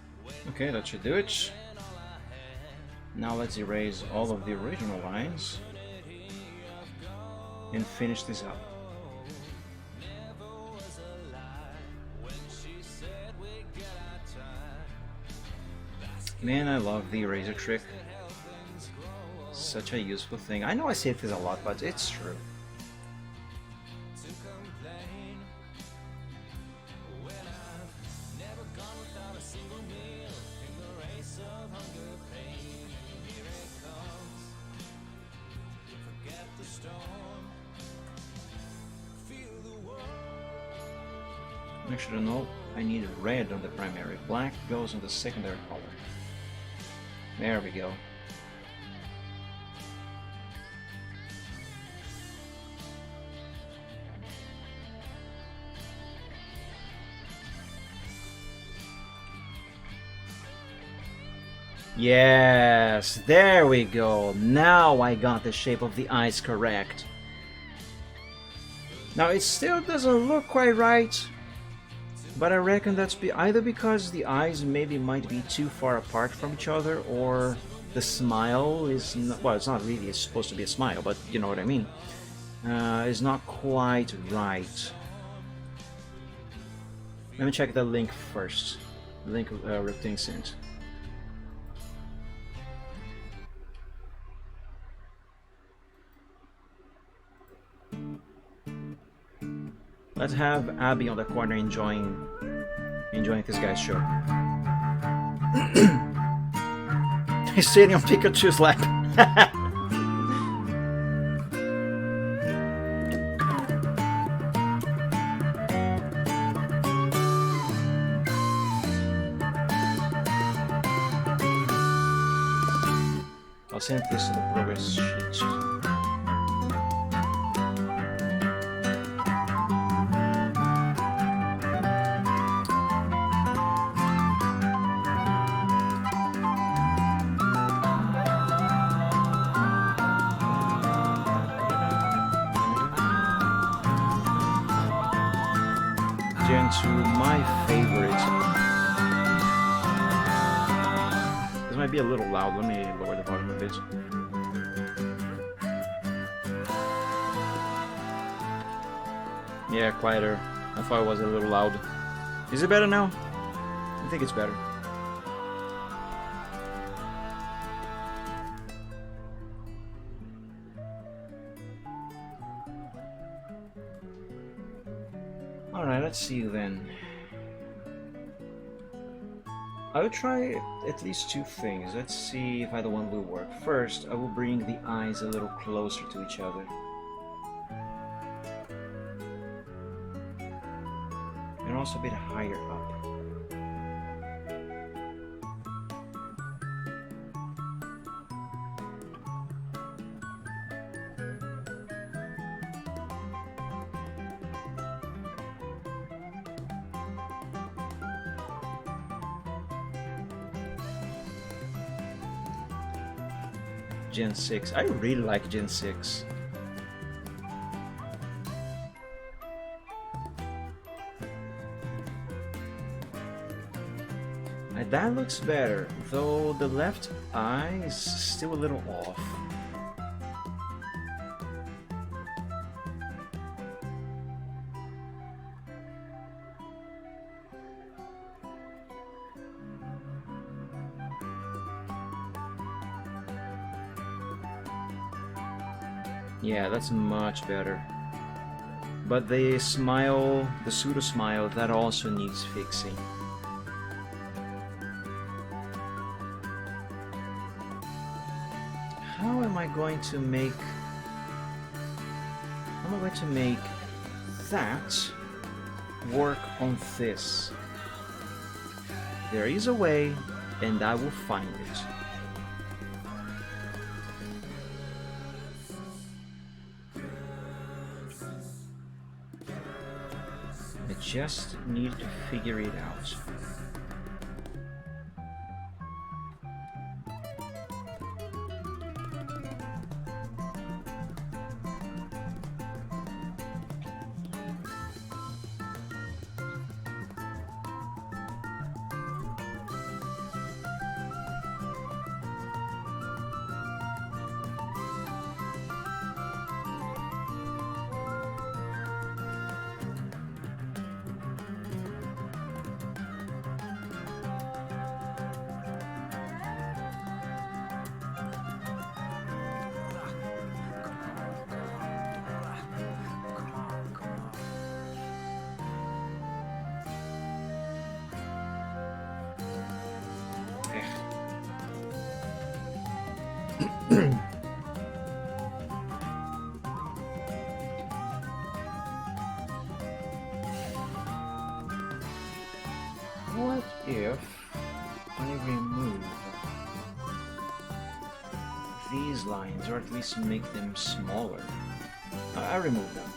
Okay, that should do it. Now let's erase all of the original lines and finish this up. Man, I love the eraser trick. Such a useful thing. I know I say this a lot, but it's true. Actually, no, I need red on the primary. Black goes on the secondary color. There we go. Yes, there we go. Now I got the shape of the eyes correct. Now it still doesn't look quite right, but I reckon that's either because the eyes maybe might be too far apart from each other, or the smile is not, well, it's not really, it's supposed to be a smile, but you know what I mean. Is not quite right. Let me check the link first. Link Reptine sent. Let's have Abby on the corner enjoying this guy's show. He's sitting on Pikachu's lap. I'll send this to the progress sheet. To my favorite. This might be a little loud. Let me lower the volume a bit. Yeah, quieter. I thought it was a little loud. Is it better now? I think it's better. Alright, let's see then. I will try at least two things. Let's see if either one will work. First, I will bring the eyes a little closer to each other. And also a bit higher up. Gen 6. I really like Gen 6. That looks better, though the left eye is still a little off. Yeah, that's much better. But the smile, the pseudo smile, that also needs fixing. how am I going to make that work on this? There is a way, and I will find it. I just need to figure it out. What if I remove these lines, or at least make them smaller? I remove them.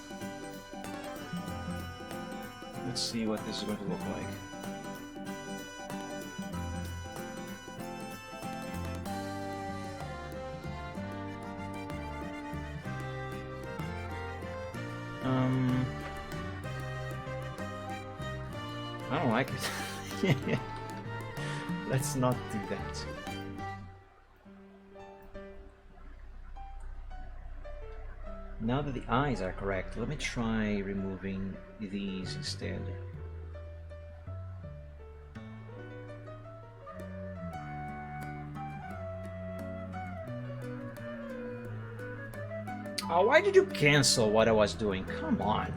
Let's see what this is going to look like. I don't like it. Let's not do that. Now that the eyes are correct, let me try removing these instead. Oh, why did you cancel what I was doing? Come on.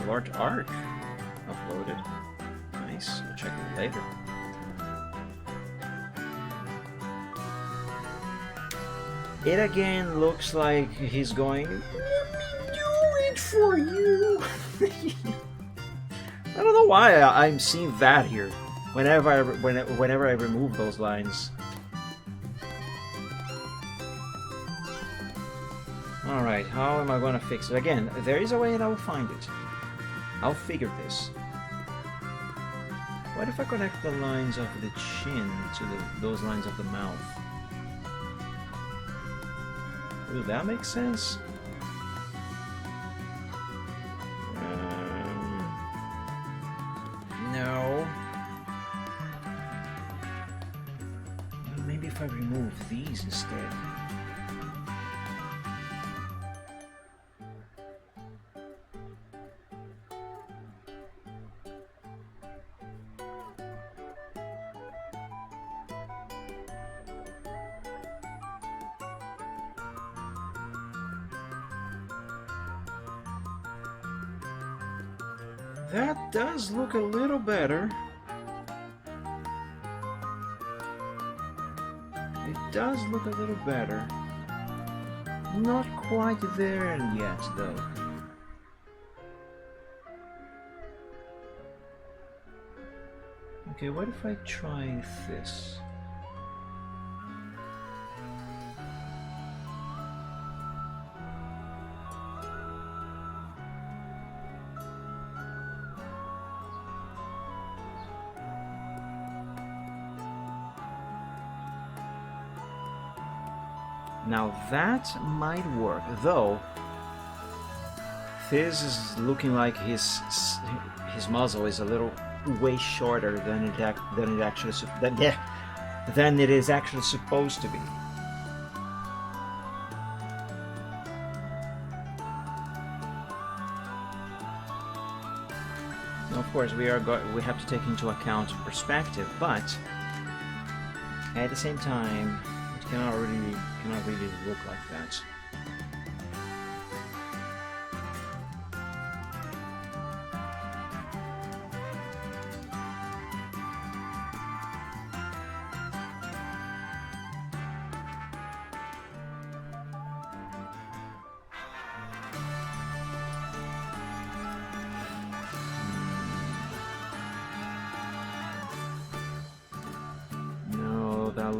Large arc uploaded. Nice. We'll check it later. It again looks like he's going, "Let me do it for you." I don't know why I'm seeing that here. Whenever I remove those lines. All right. How am I gonna fix it? Again, there is a way, and I will find it. I'll figure this. What if I connect the lines of the chin to those lines of the mouth? Will that make sense? No. Maybe if I remove these instead. That does look a little better. It does look a little better. Not quite there yet, though. Okay, what if I try this? Now that might work, though. This is looking like his muzzle is a little way shorter than it is actually supposed to be. Now, of course, we have to take into account perspective, but at the same time, it cannot really look like that.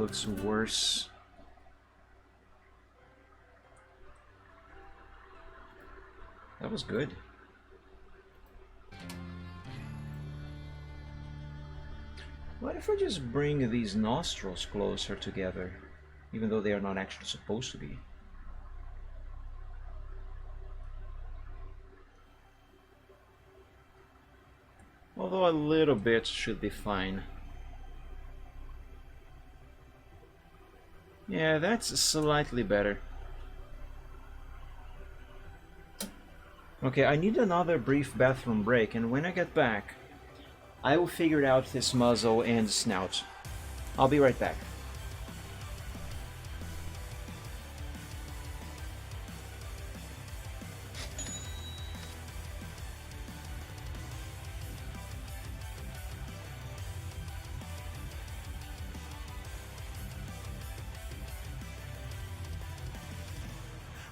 looks worse. That was good. What if I just bring these nostrils closer together, even though they are not actually supposed to be? Although a little bit should be fine. Yeah, that's slightly better. Okay, I need another brief bathroom break, and when I get back, I will figure out this muzzle and snout. I'll be right back.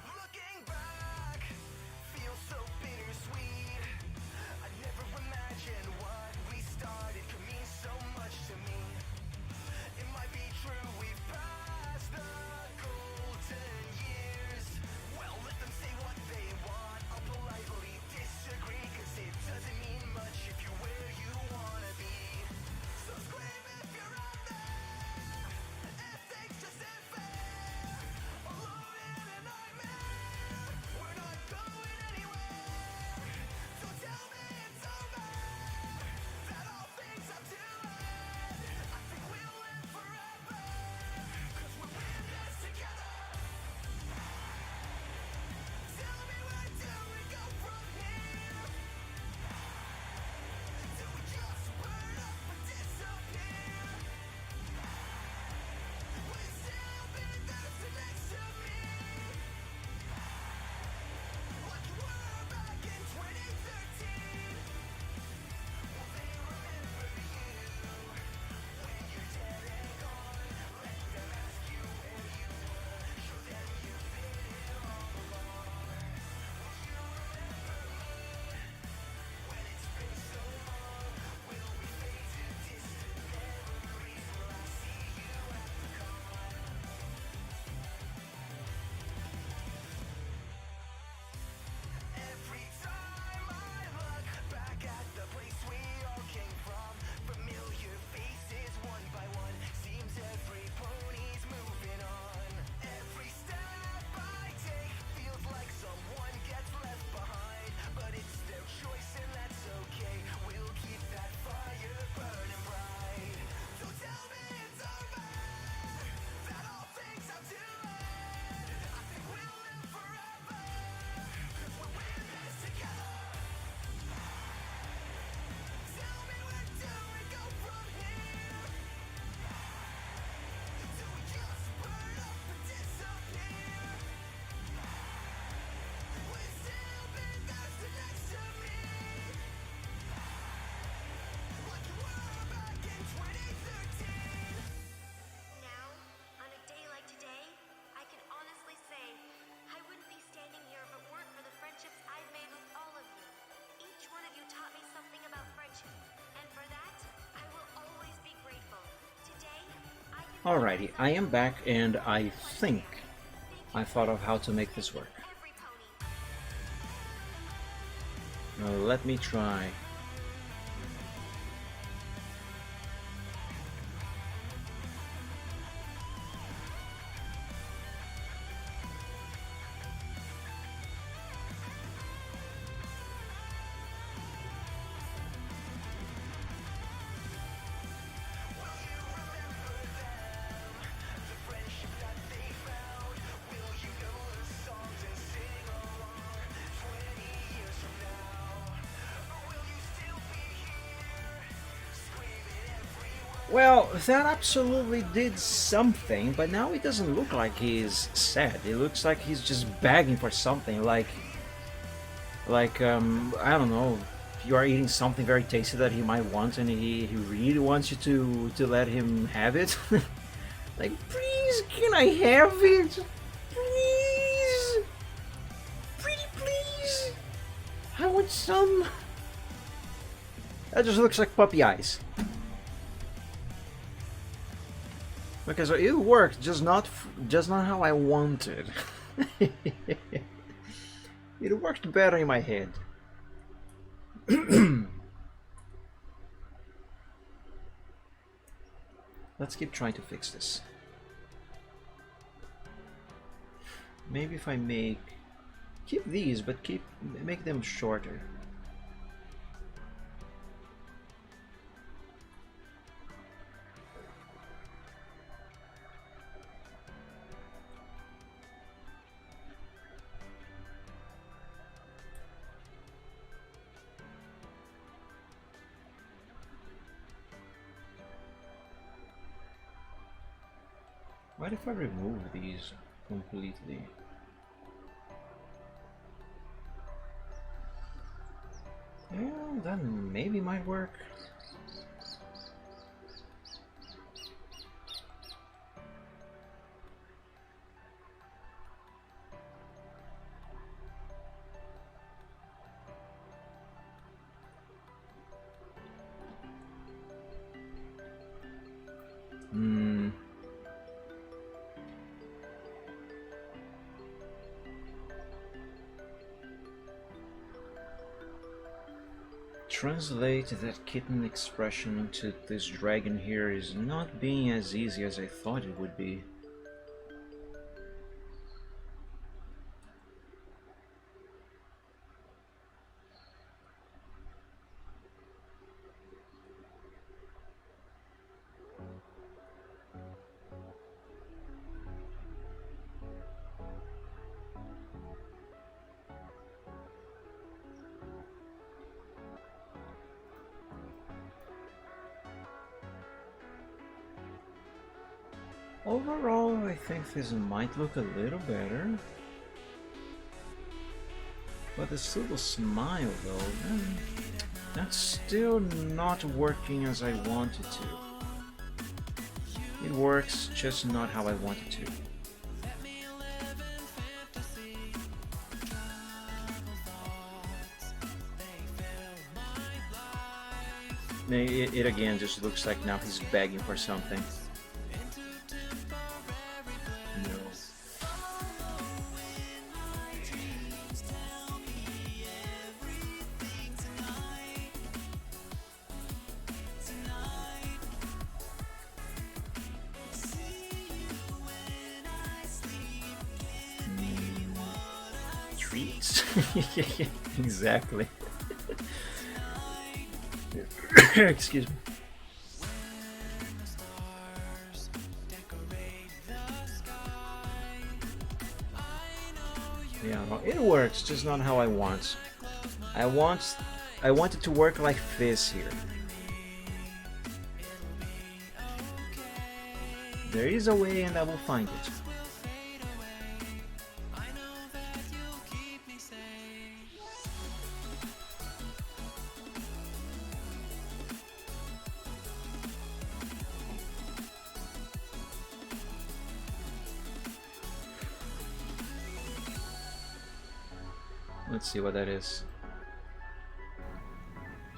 Looking back, feels so bittersweet. I never imagined what we started could mean so much to me. It might be true we've passed the golden years. Well, let them say what they want. I'll politely disagree, 'cause it doesn't mean much if you're where you wanna be. So scream if you're out there, if things just ain't fair. Alone in a nightmare, we're not going anywhere. So tell me it's over, that all things have to end. I think we'll live forever, 'cause we're in this together. Tell me, where do we go from here? Do we just burn up and disappear? Will you still be there to next to me? Like you were back in 2013. Will they remember you when you're dead and gone? Let them ask you where you were. Show them you've been here all along. Will you remember me when it's been so long? Will we fade to distant memories? Will I see you at the con? Every time I look back at the place we all came from, familiar faces one by one, seems every pony's moving on. Every step I take feels like someone gets left behind, but it's their choice and that's okay. We'll keep that fire burning bright. So tell me it's over, that all things have to end. I think we'll live forever, 'cause we're in this together. Tell me, where do we go from here? Do we just burn up and disappear? Will you still be there to next to me? Like you were back in 2013. Now, on a day like today, I can honestly say I wouldn't be standing here if it weren't for the friendships I've made with all of you. Each one of you taught me something about friendship, and for that, I will always be grateful. Today, I can Alrighty, I am back, and I think I thought of how to make this work. every pony. Now let me try. Well, that absolutely did something, but now it doesn't look like he's sad. It looks like he's just begging for something, like I don't know, you are eating something very tasty that he might want, and he really wants you to let him have it. Like, please, can I have it? Please, pretty please, I want some. That just looks like puppy eyes. Okay, so it worked, just not how I wanted. It worked better in my head. Let's keep trying to fix this. Maybe if I keep these, but make them shorter. What if I remove these completely? Yeah, that maybe might work. Translate that kitten expression to this dragon here is not being as easy as I thought it would be. Overall, I think this might look a little better. But it's still the smile though, that's still not working as I want it to. It works, just not how I want it to. It again just looks like now he's begging for something. No. Treats? Exactly. Excuse me. Yeah, well, it works, just not how I want. I want it to work like this here. There is a way, and I will find it. Let's see what that is.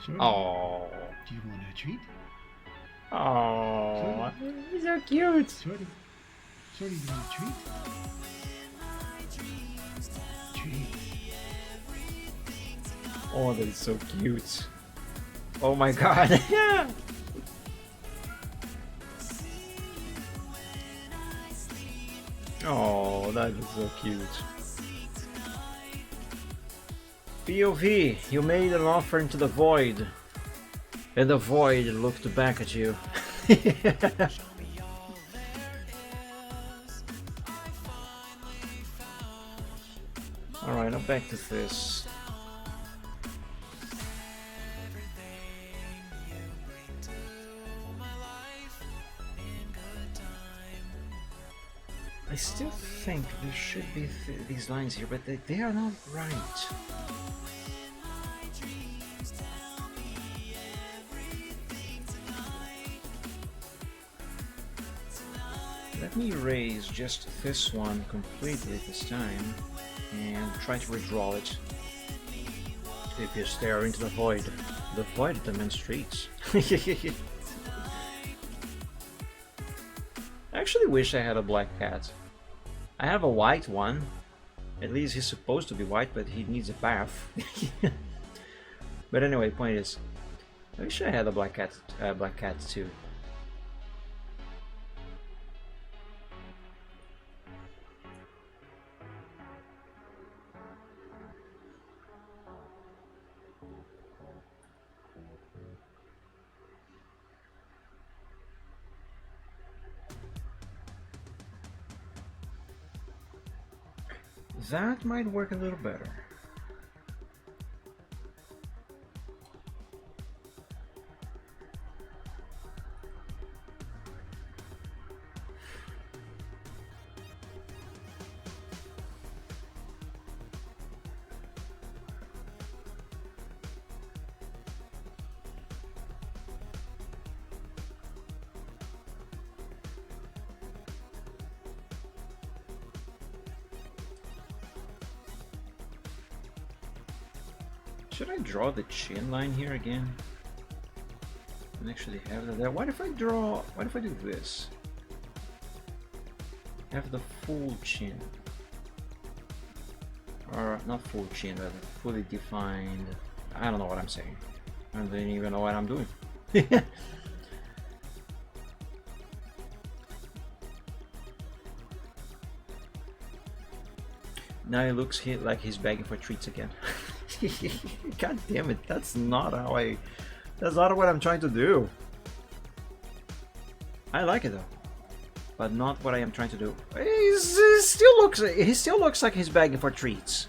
Shorty, Oh, do you want a treat? oh, he's so cute. Shorty, Shorty, you want a treat? Treat. Oh, that is so cute. Oh my god. Yeah. Oh, that is so cute. POV, you made an offer into the void, and the void looked back at you. Alright, now back to this. I still think there should be these lines here, but they are not right. Let me erase just this one completely this time and try to redraw it. If you stare into the void demands streets. I actually wish I had a black cat. I have a white one. At least he's supposed to be white, but he needs a bath. But anyway, point is, I wish I had a black cat too. That might work a little better. Should I draw the chin line here again? And actually have that there. What if I do this? Have the full chin. Or not full chin, but fully defined. I don't know what I'm saying. I don't even know what I'm doing. Now it looks like he's begging for treats again. God damn it, that's not what I'm trying to do. I like it though, but not what I am trying to do. He still looks like he's begging for treats.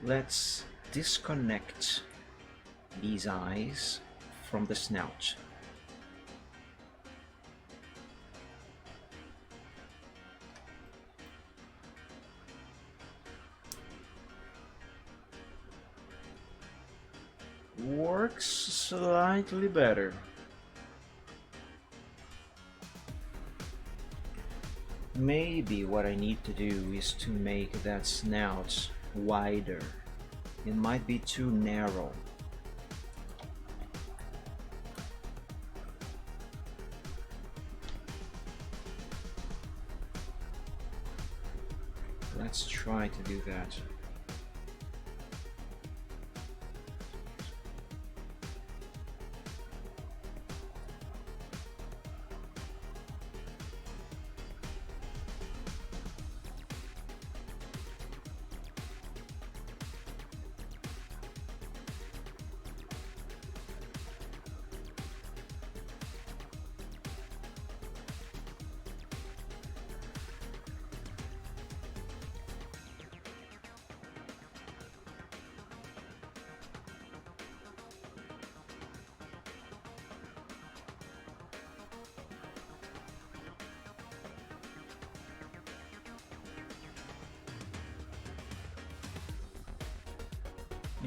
Let's disconnect these eyes from the snout. Works slightly better. Maybe what I need to do is to make that snout wider. It might be too narrow. Let's try to do that.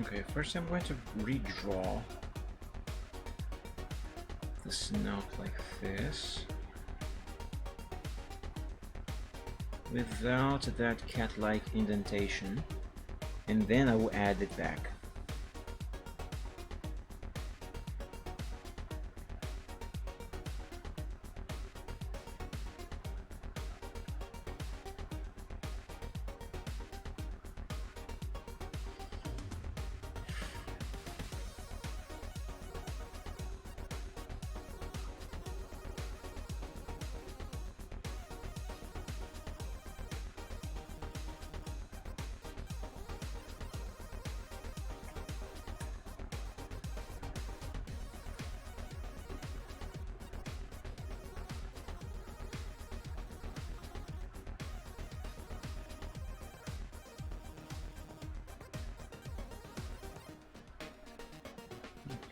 Okay, first I'm going to redraw the snout like this, without that cat-like indentation, and then I will add it back.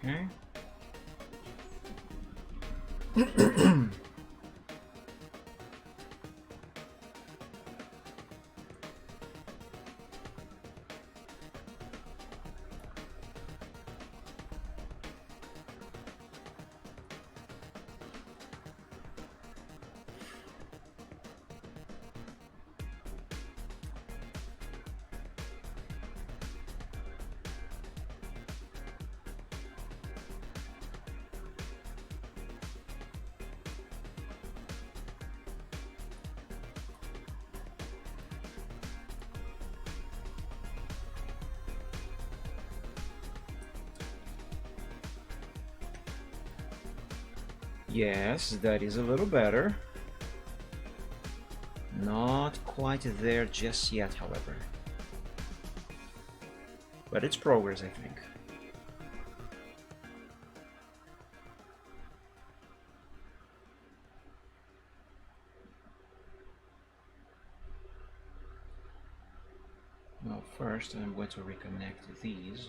Okay. Yes, that is a little better. Not quite there just yet, however. But it's progress, I think. Well, first I'm going to reconnect these.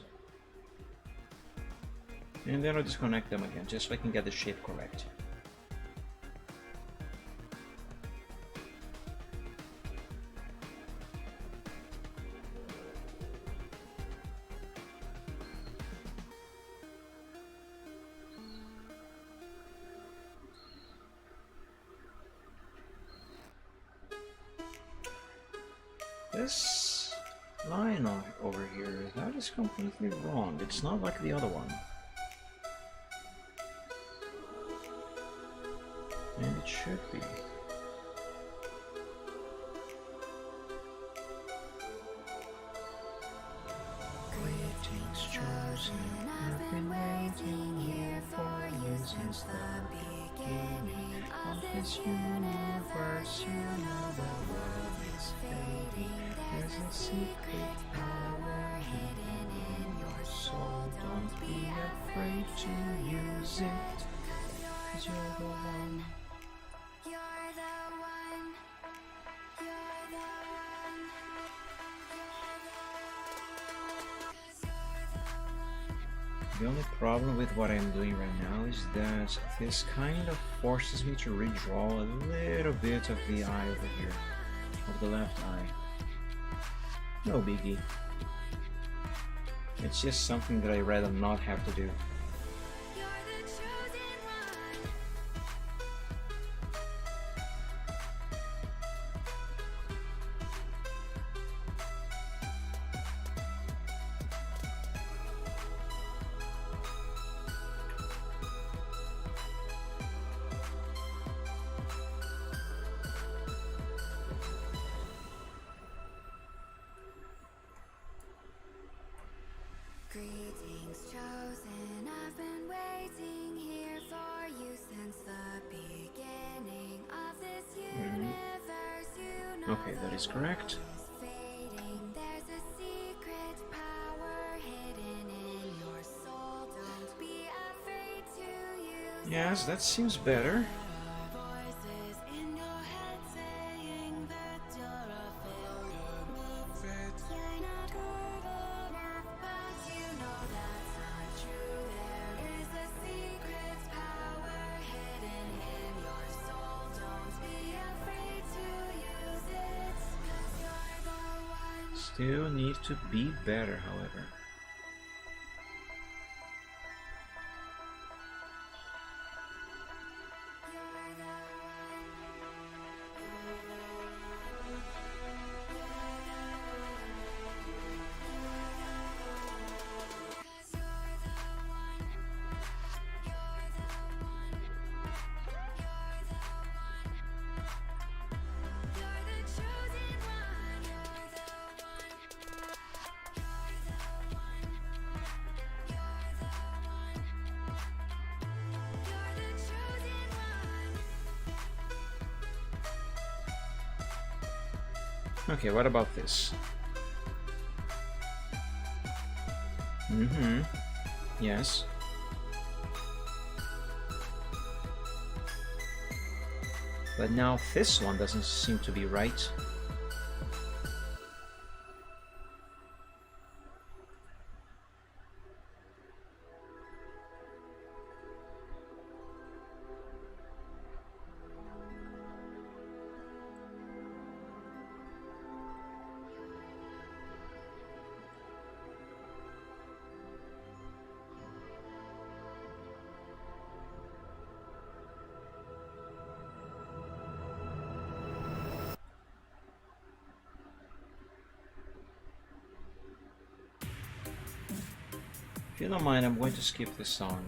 And then I'll disconnect them again, just so I can get the shape correct. This line over here, that is completely wrong. It's not like the other one. And it should be. Greetings, chosen. I've been waiting here for you since the beginning of this universe. You know the world is fading. There's a secret power hidden in your soul. Don't be afraid to use it. 'Cause you're the one. You're the one. You're the one. The only problem with what I'm doing right now is that this kind of forces me to redraw a little bit of the eye over here, of the left eye. No biggie. It's just something that I'd rather not have to do. You're the chosen one. Greetings, chosen. I've been waiting here for you since the beginning of this universe. You know Okay, that is correct. is fading. There's a secret power hidden in your soul. Don't be afraid to use Yes, that seems better. voices in your head saying that you're a failure. You're not good enough, but you know that's not true. There is a secret power hidden in your soul. Don't be afraid to use it. 'Cause you're the one. Still need to be better, however. You're the Okay, what about this? Yes. But now this one doesn't seem to be right. If you don't mind, I'm going to skip this song.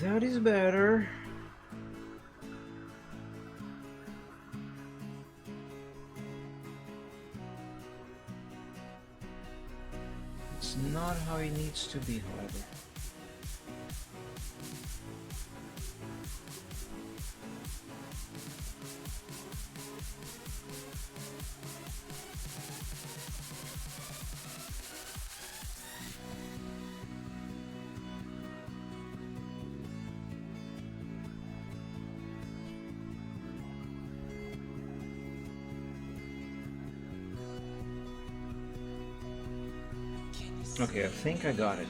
That is better. It's not how it needs to be, however. Okay, I think I got it.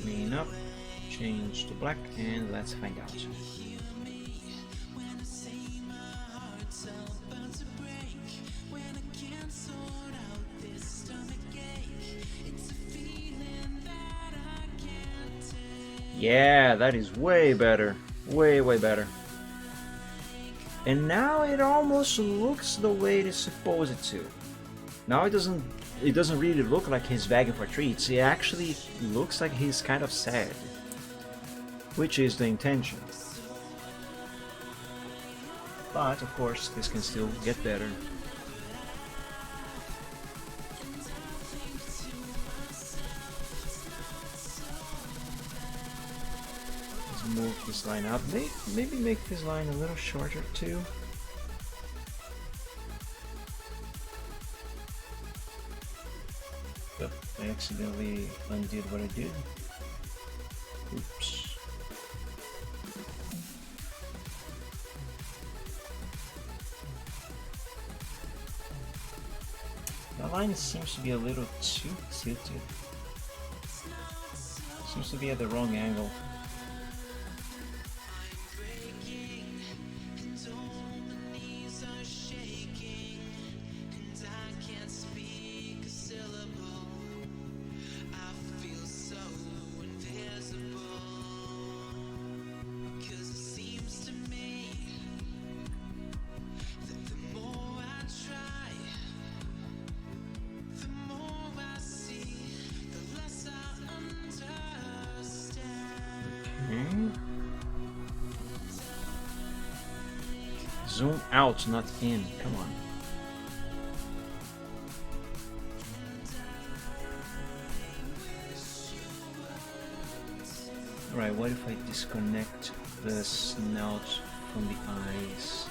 Clean up, change to black, and let's find out. Yeah, that is way better. Way better. And now it almost looks the way it is supposed to. Now it doesn't really look like he's begging for treats. It actually looks like he's kind of sad. Which is the intention. But of course this can still get better. Move this line up. Maybe make this line a little shorter too. But I accidentally undid what I did. Oops. The line seems to be a little too tilted. Seems to be at the wrong angle. Zoom out, not in. Come on. Alright, what if I disconnect the snout from the eyes?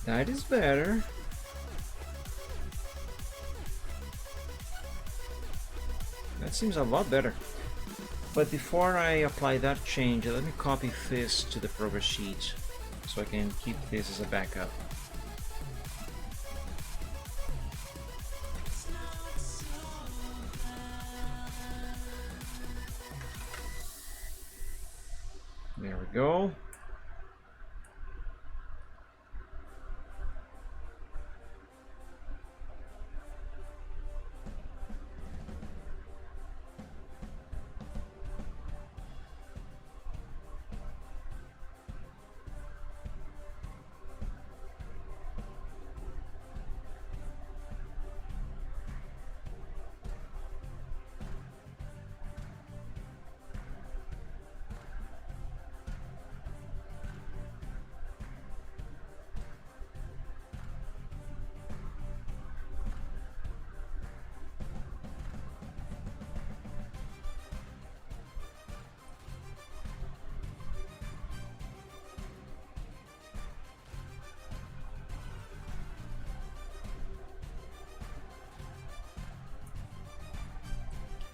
That is better. That seems a lot better. But before I apply that change, let me copy this to the progress sheet so I can keep this as a backup. There we go.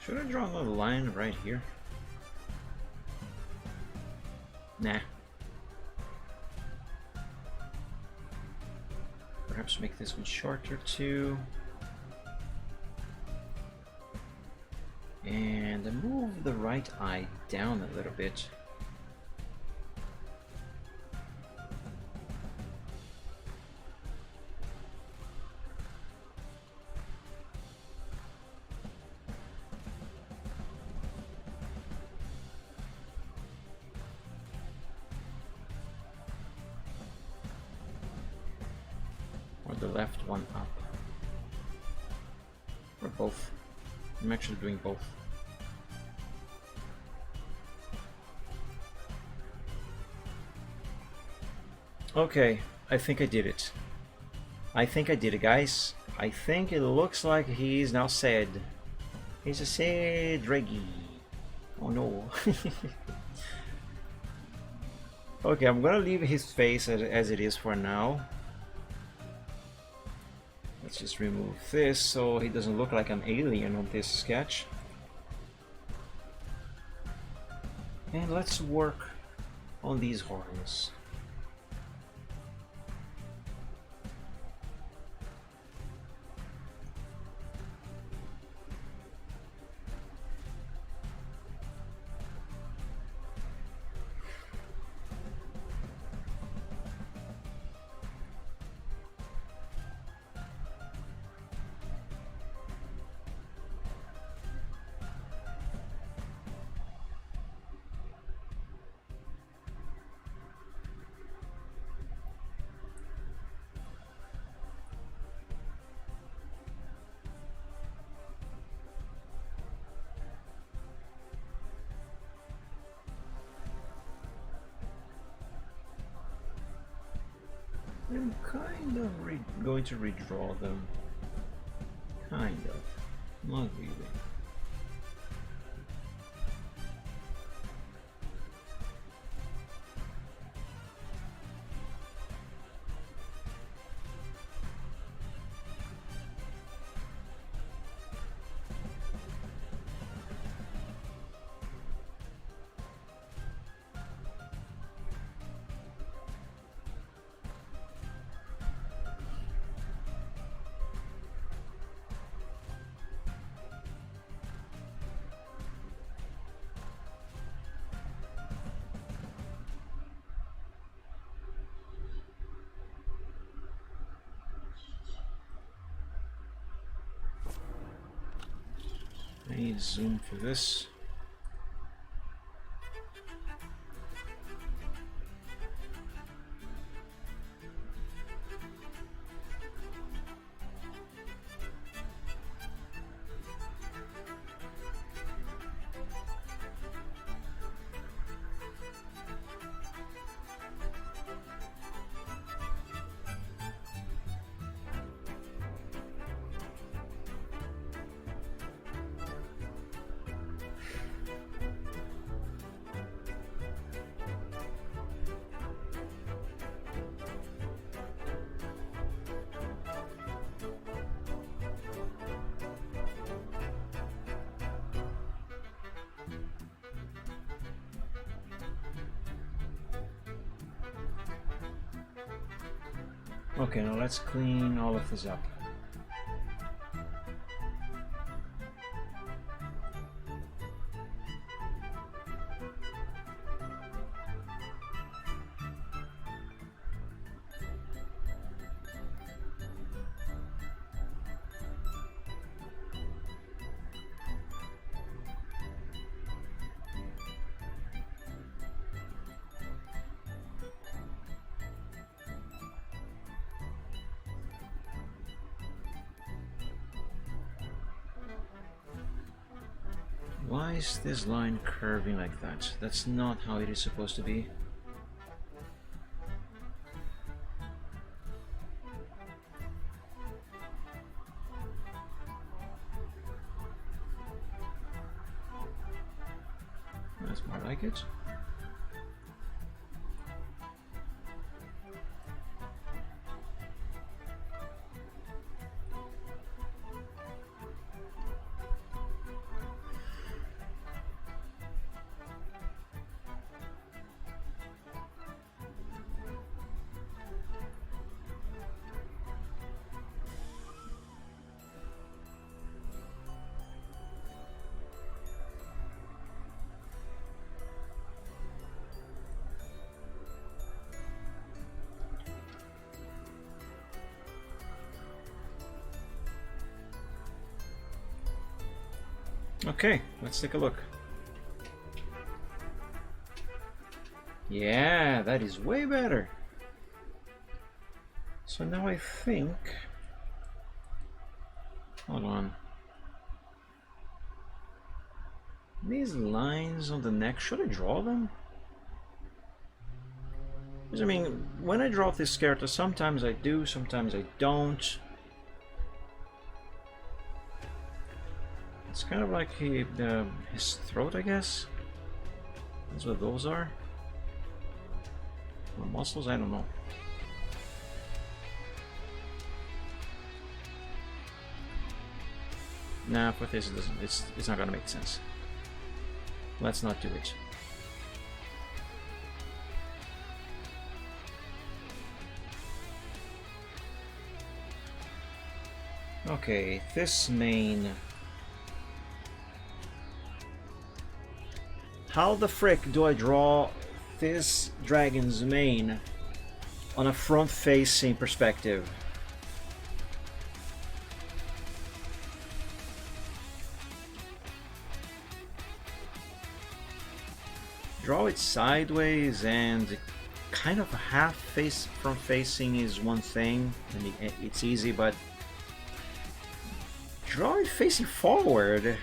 Should I draw another line right here? Nah. Perhaps make this one shorter too. And move the right eye down a little bit. The left one up, or both. I'm actually doing both. Okay, I think I did it. I think I did it, guys. I think it looks like he's now sad. He's a sad draggy. Oh no. Okay, I'm gonna leave his face as it is for now. Let's just remove this so he doesn't look like an alien on this sketch. And let's work on these horns. I'm kind of going to redraw them. Kind of. Not really. I need zoom for this. Okay, now let's clean all of this up. Why is this line curving like that? That's not how it is supposed to be. That's more like it. Okay, let's take a look. Yeah, that is way better. So now I think... Hold on. These lines on the neck, should I draw them? Because I mean, when I draw this character, sometimes I do, sometimes I don't. It's kind of like his throat, I guess. That's what those are? Or muscles? I don't know. Nah, for this it doesn't. It's not gonna make sense. Let's not do it. Okay, this main. How the frick do I draw this dragon's mane on a front-facing perspective? Draw it sideways and kind of a half face front facing is one thing, and it's easy, but draw it facing forward.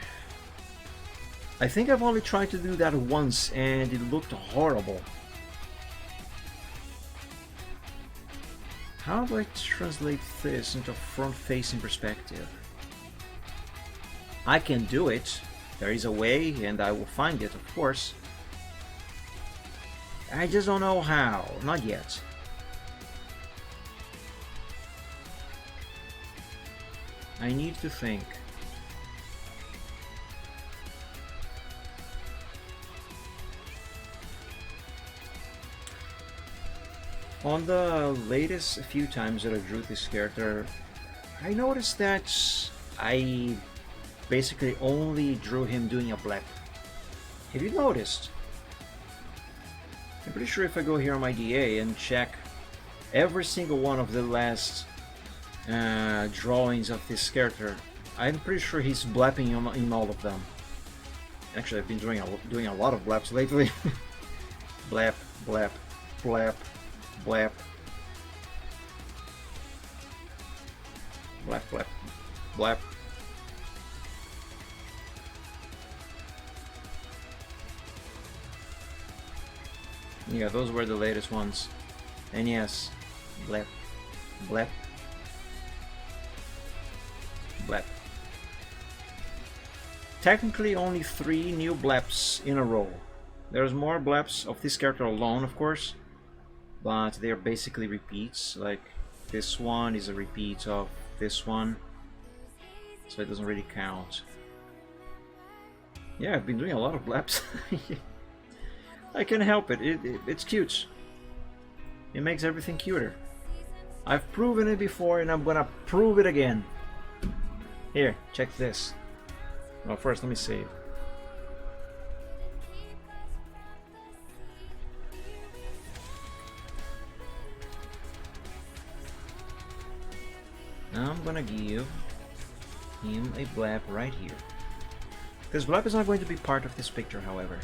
I think I've only tried to do that once and it looked horrible. How do I translate this into a front-facing perspective? I can do it. There is a way and I will find it, of course. I just don't know how. Not yet. I need to think. On the latest few times that I drew this character, I noticed that I basically only drew him doing a blep. Have you noticed? I'm pretty sure if I go here on my DA and check every single one of the last drawings of this character, I'm pretty sure he's blepping in all of them. Actually, I've been doing a lot of bleps lately. Blep, blep, blep, blep, blep, blep, blep. Yeah, those were the latest ones. And yes, blep, blep, blep. Technically only 3 new bleps in a row. There's more bleps of this character alone, of course, but they're basically repeats. Like this one is a repeat of this one, so it doesn't really count. Yeah, I've been doing a lot of bleps. I can't help it. It's cute. It makes everything cuter. I've proven it before and I'm gonna prove it again. Here, check this. Well, first let me save. Now I'm gonna give him a blap right here. This blap is not going to be part of this picture, however.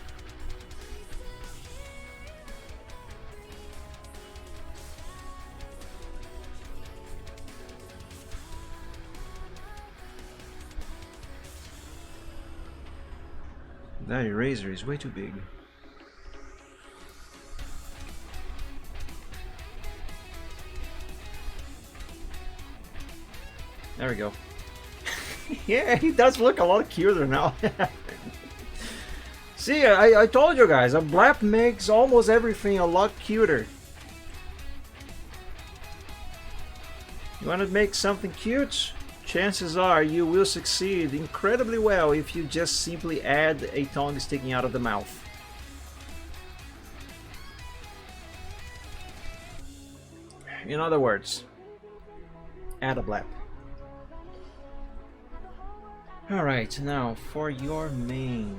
That eraser is way too big. There we go. Yeah, he does look a lot cuter now. See, I told you guys, a blap makes almost everything a lot cuter. You want to make something cute? Chances are you will succeed incredibly well if you just simply add a tongue sticking out of the mouth. In other words, add a blap. Alright, now for your main.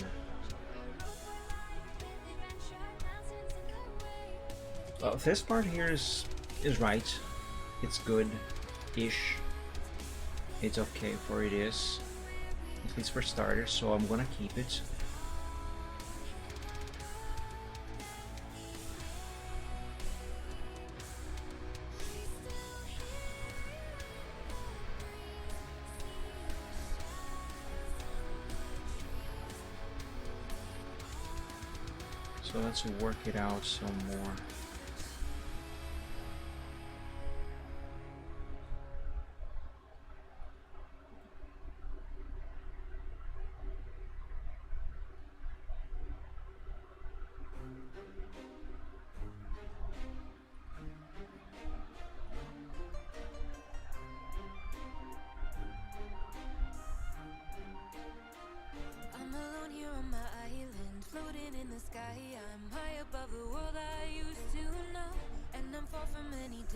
Well, this part here is right. It's good-ish. It's okay for it is, at least for starters, so I'm gonna keep it. So let's work it out some more.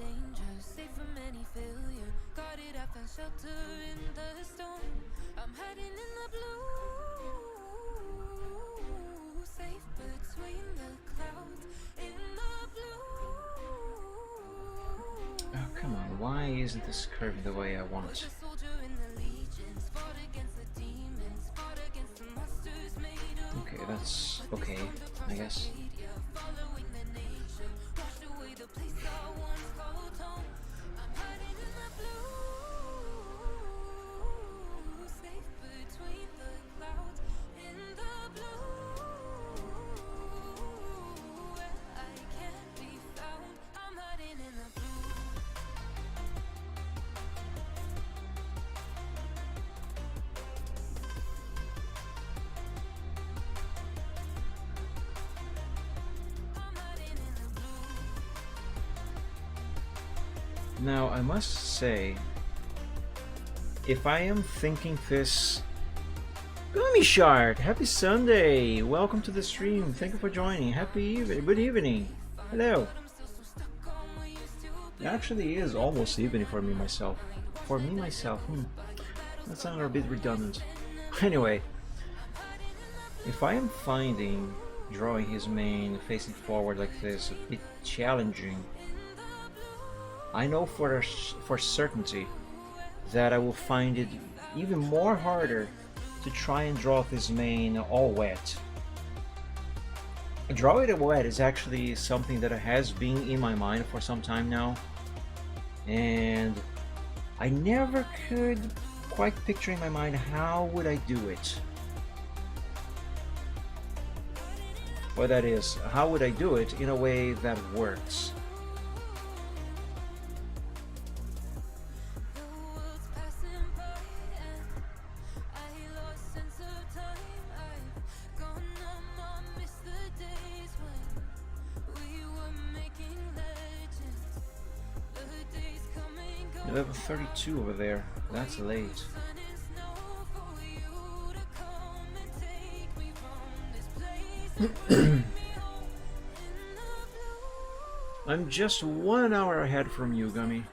danger, safe from any failure. Guarded, I found shelter in the storm. I'm hiding in the blue, safe between the clouds. In the blue. Oh, come on, why isn't this curving the way I want it? Okay, that's okay, I guess. Now, I must say, if I am thinking this... Gummy Shark! Happy Sunday! Welcome to the stream. Thank you for joining. Happy evening. Good evening. Hello. It actually is almost evening for me myself. For me myself. That sounded a bit redundant. Anyway, if I am finding drawing his mane facing forward like this a bit challenging, I know for certainty that I will find it even more harder to try and draw this mane all wet. Draw it wet is actually something that has been in my mind for some time now, and I never could quite picture in my mind how would I do it. Well, that is, how would I do it in a way that works? Level 32 over there. That's late. I'm just 1 hour ahead from you, Gummy.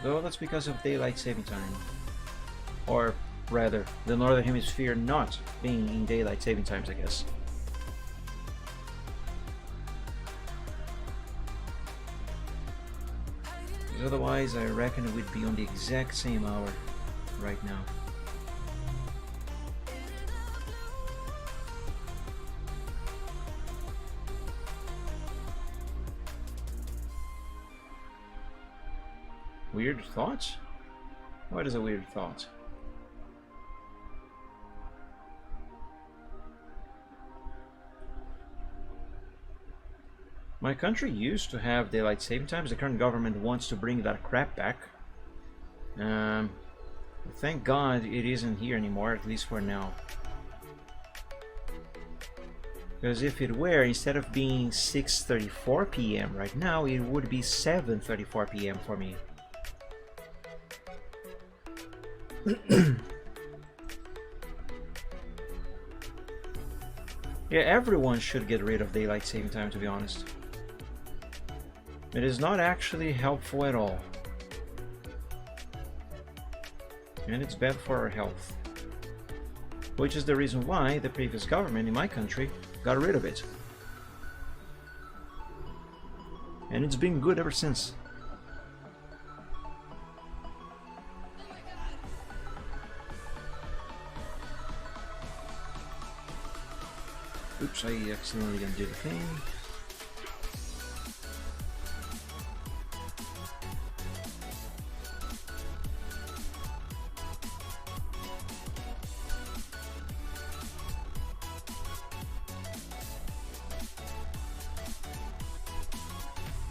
Though that's because of daylight saving time. Or rather, the Northern Hemisphere not being in daylight saving times, I guess. Otherwise, I reckon it would be on the exact same hour right now. Weird thought? What is a weird thought? My country used to have daylight saving times. The current government wants to bring that crap back. Thank God it isn't here anymore, at least for now. Because if it were, instead of being 6:34 p.m. right now, it would be 7:34 p.m. for me. Yeah, everyone should get rid of daylight saving time, to be honest. It is not actually helpful at all. And it's bad for our health. Which is the reason why the previous government in my country got rid of it. And it's been good ever since. Oops, I accidentally undid the thing.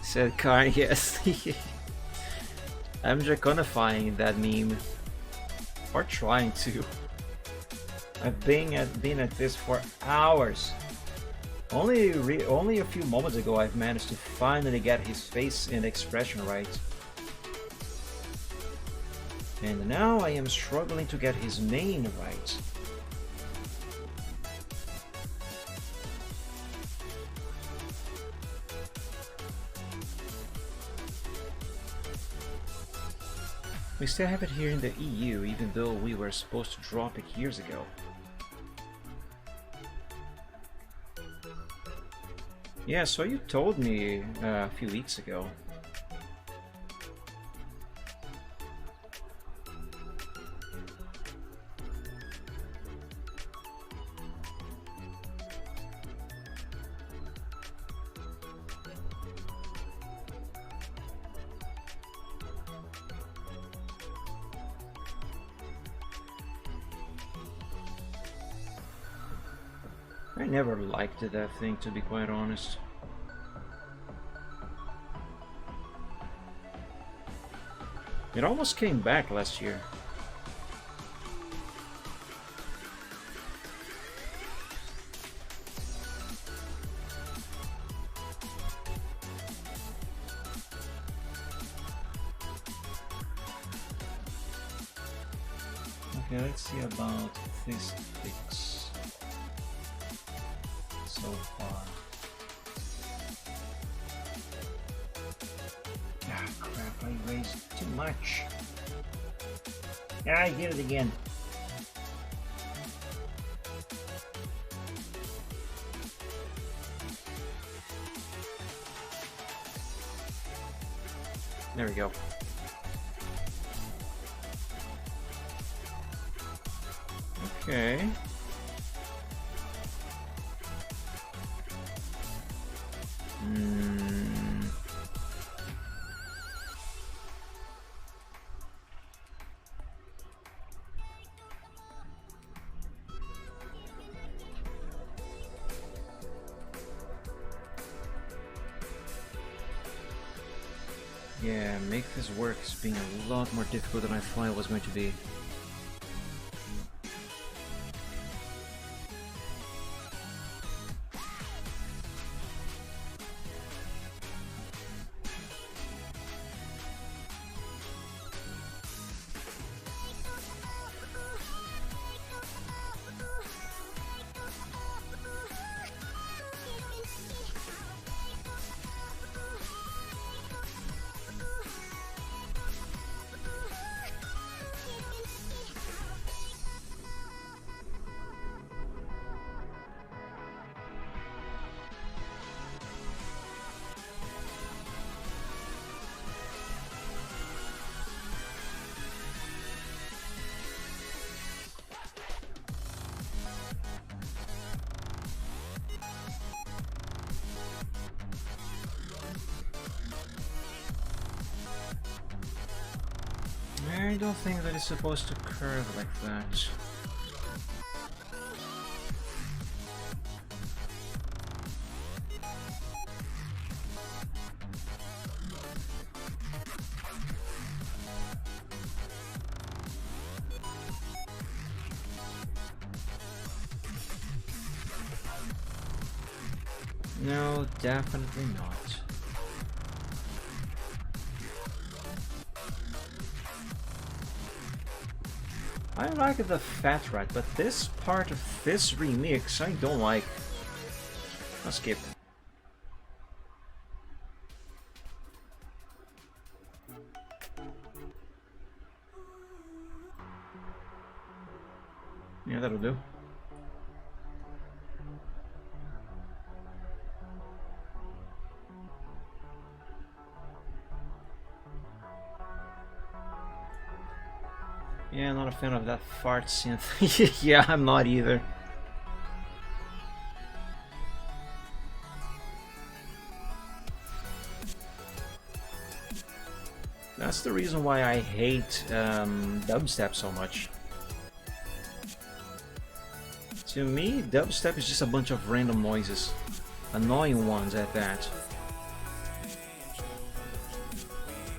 Said Karn, yes. I'm Draconifying that meme. Or trying to. I've been at this for hours. Only a few moments ago I've managed to finally get his face and expression right. And now I am struggling to get his mane right. We still have it here in the EU, even though we were supposed to drop it years ago. Yeah, so you told me a few weeks ago. I never liked that thing, to be quite honest. It almost came back last year. Okay, let's see about this fix so far. Ah, crap, I raised too much. Ah, I did it again. There we go. Okay. Yeah, make this work is being a lot more difficult than I thought it was going to be. I don't think that it's supposed to curve like that. No, definitely not. I like the fat rat, but this part of this remix I don't like. I'll skip. Yeah, that'll do. Yeah, not a fan of that fart synth. Yeah, I'm not either. That's the reason why I hate dubstep so much. To me, dubstep is just a bunch of random noises. Annoying ones at that.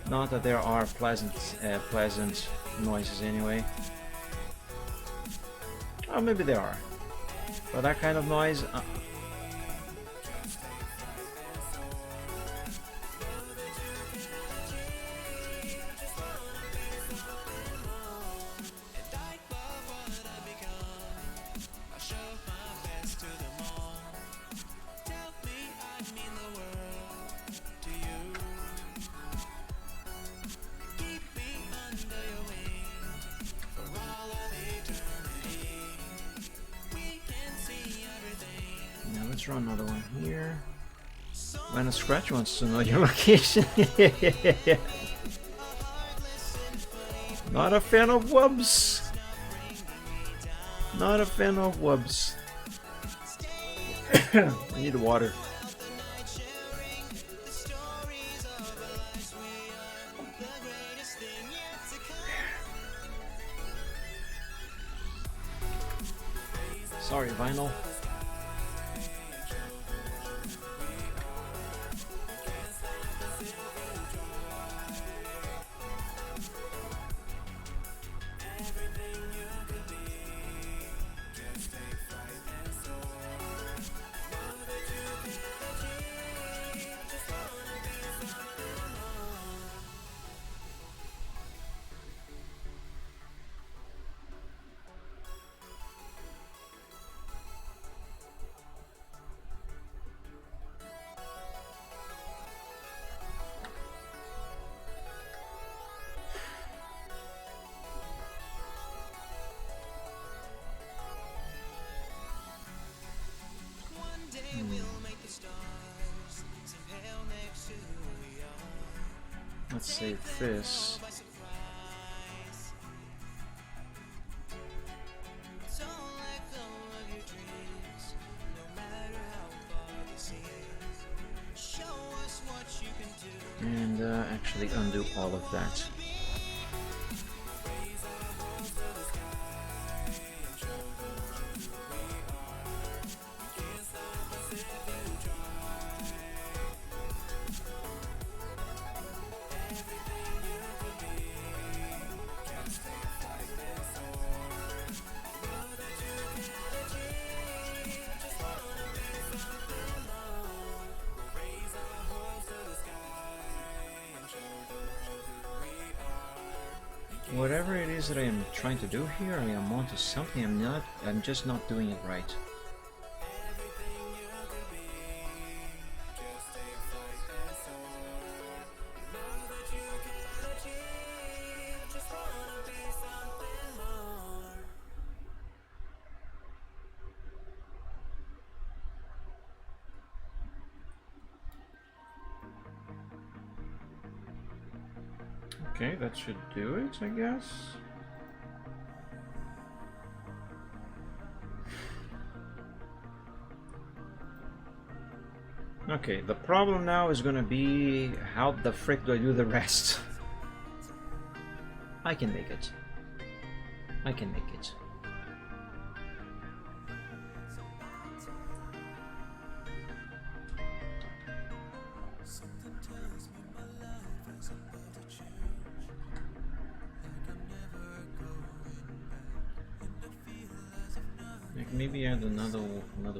Not that there are pleasant noises anyway. Oh, maybe there are. But that kind of noise... Let's draw another one here. When a scratch wants to know your location. Not a fan of wubs. Not a fan of wubs. I need water. Sorry, vinyl. Let's save this. And actually undo all of that. Whatever it is that I am trying to do here, I am onto something. I'm just not doing it right. Okay, that should do it, I guess. Okay, the problem now is gonna be how the frick do I do the rest? I can make it. I can make it. Maybe add another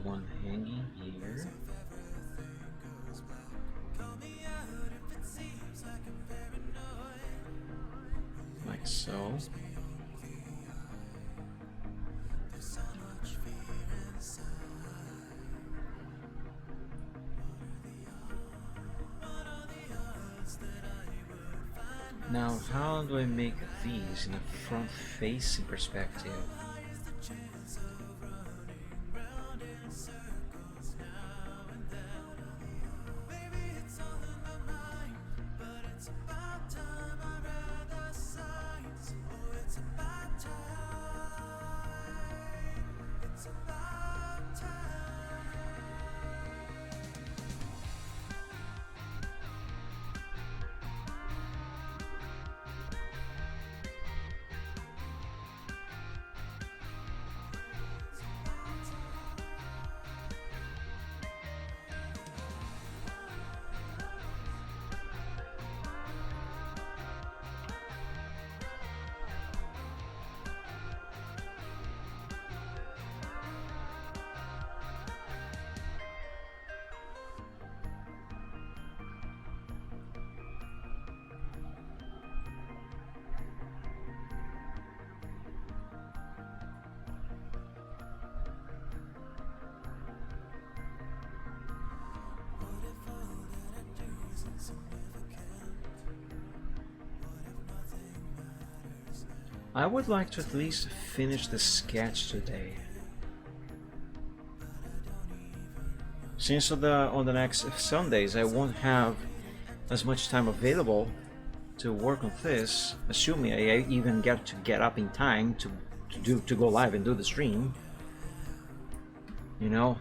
one hanging here. Like so. Now, how do I make these in a front-facing perspective? I would like to at least finish the sketch today. since on the next Sundays I won't have as much time available to work on this, assuming I even get to get up in time to go live and do the stream, you know.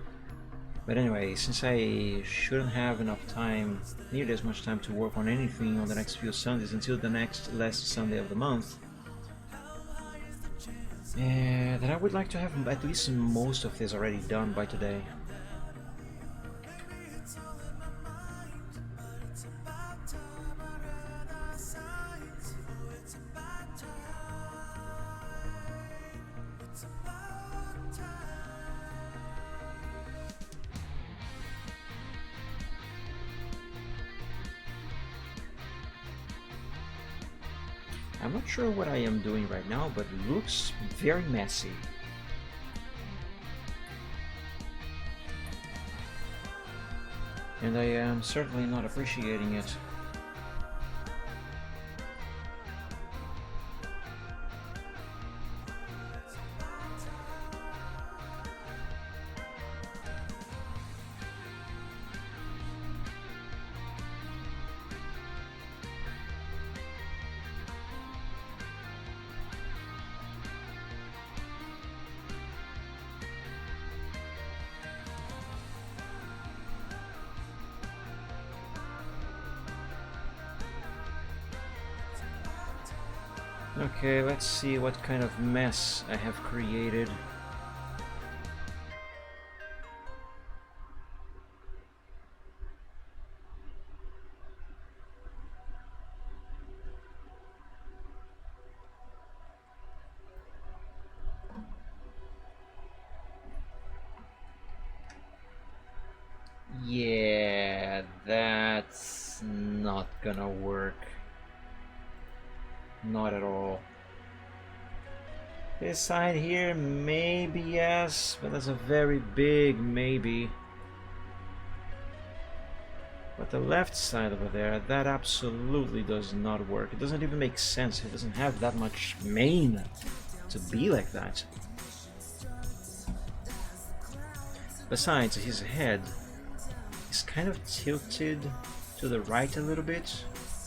But anyway, since I shouldn't have enough time, nearly as much time to work on anything on the next few Sundays until the next last Sunday of the month, then I would like to have at least most of this already done by today. I'm not sure what I am doing right now, but it looks very messy. And I am certainly not appreciating it. Okay, let's see what kind of mess I have created. Yeah, that's not gonna work. Not at all. This side here, maybe yes, but that's a very big maybe. But the left side over there, that absolutely does not work. It doesn't even make sense. It doesn't have that much mane to be like that. Besides, his head is kind of tilted to the right a little bit.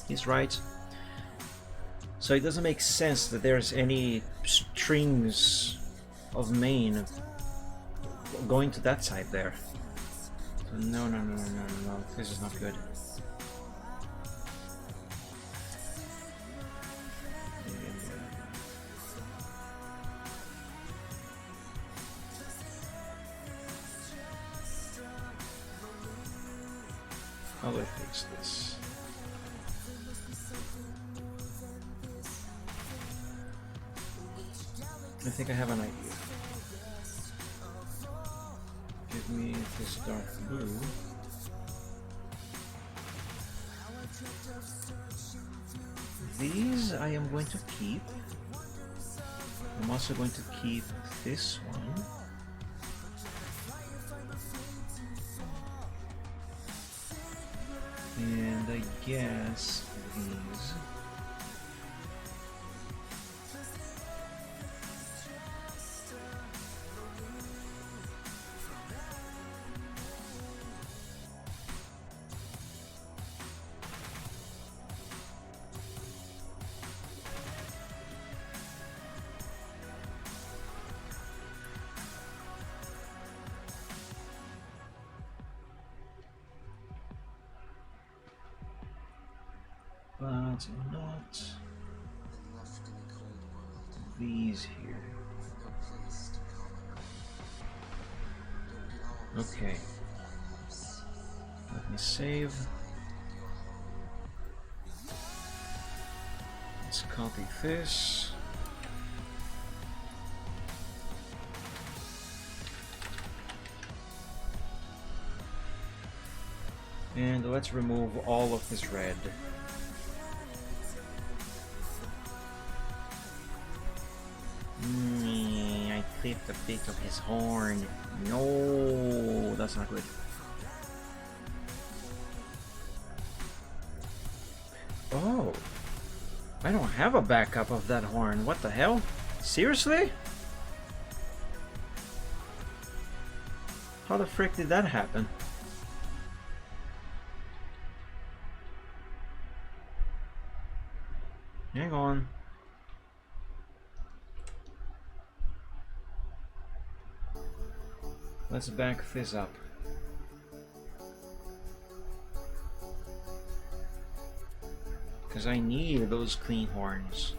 He's right. So it doesn't make sense that there's any strings of mane going to that side there. So no, this is not good. How do I fix this? I think I have an idea. Give me this dark blue. These I am going to keep. I'm also going to keep this one. And I guess these. But not these here. Okay. Let me save. Let's copy this. And let's remove all of this red. I clipped a bit of his horn. No, that's not good. Oh, I don't have a backup of that horn. What the hell? Seriously? How the frick did that happen? Hang on. Let's back this up. Because I need those clean horns.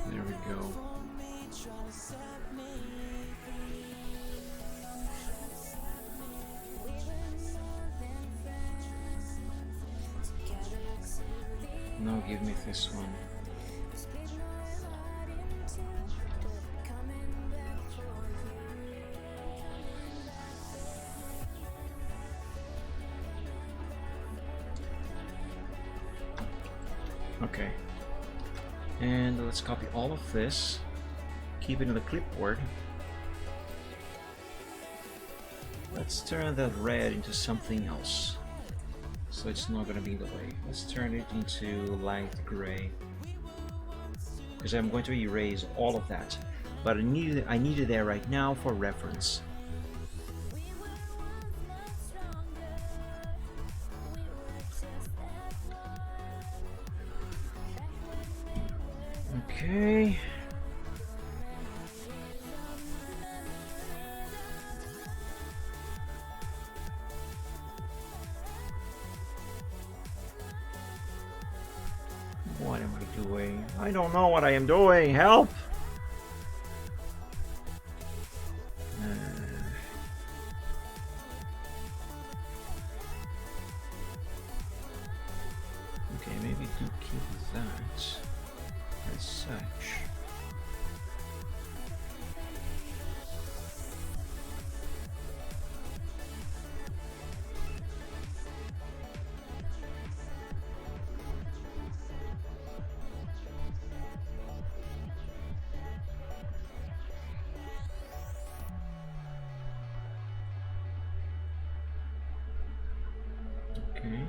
There we go. Now give me this one. Okay. And let's copy all of this. Keep it in the clipboard. Let's turn that red into something else. So it's not gonna be in the way. Let's turn it into light gray. Because I'm going to erase all of that. But I need it there right now for reference. Okay. What am I doing? I don't know what I am doing. Help! Okay, maybe do keep that as such. Okay.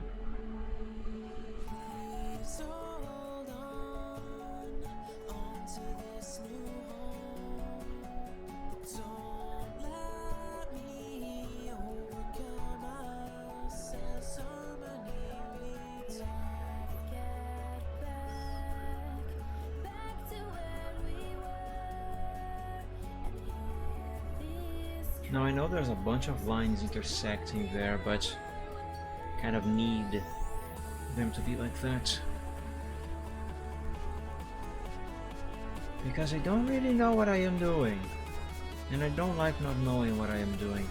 Now I know there's a bunch of lines intersecting there, but kind of need them to be like that. Because I don't really know what I am doing. And I don't like not knowing what I am doing.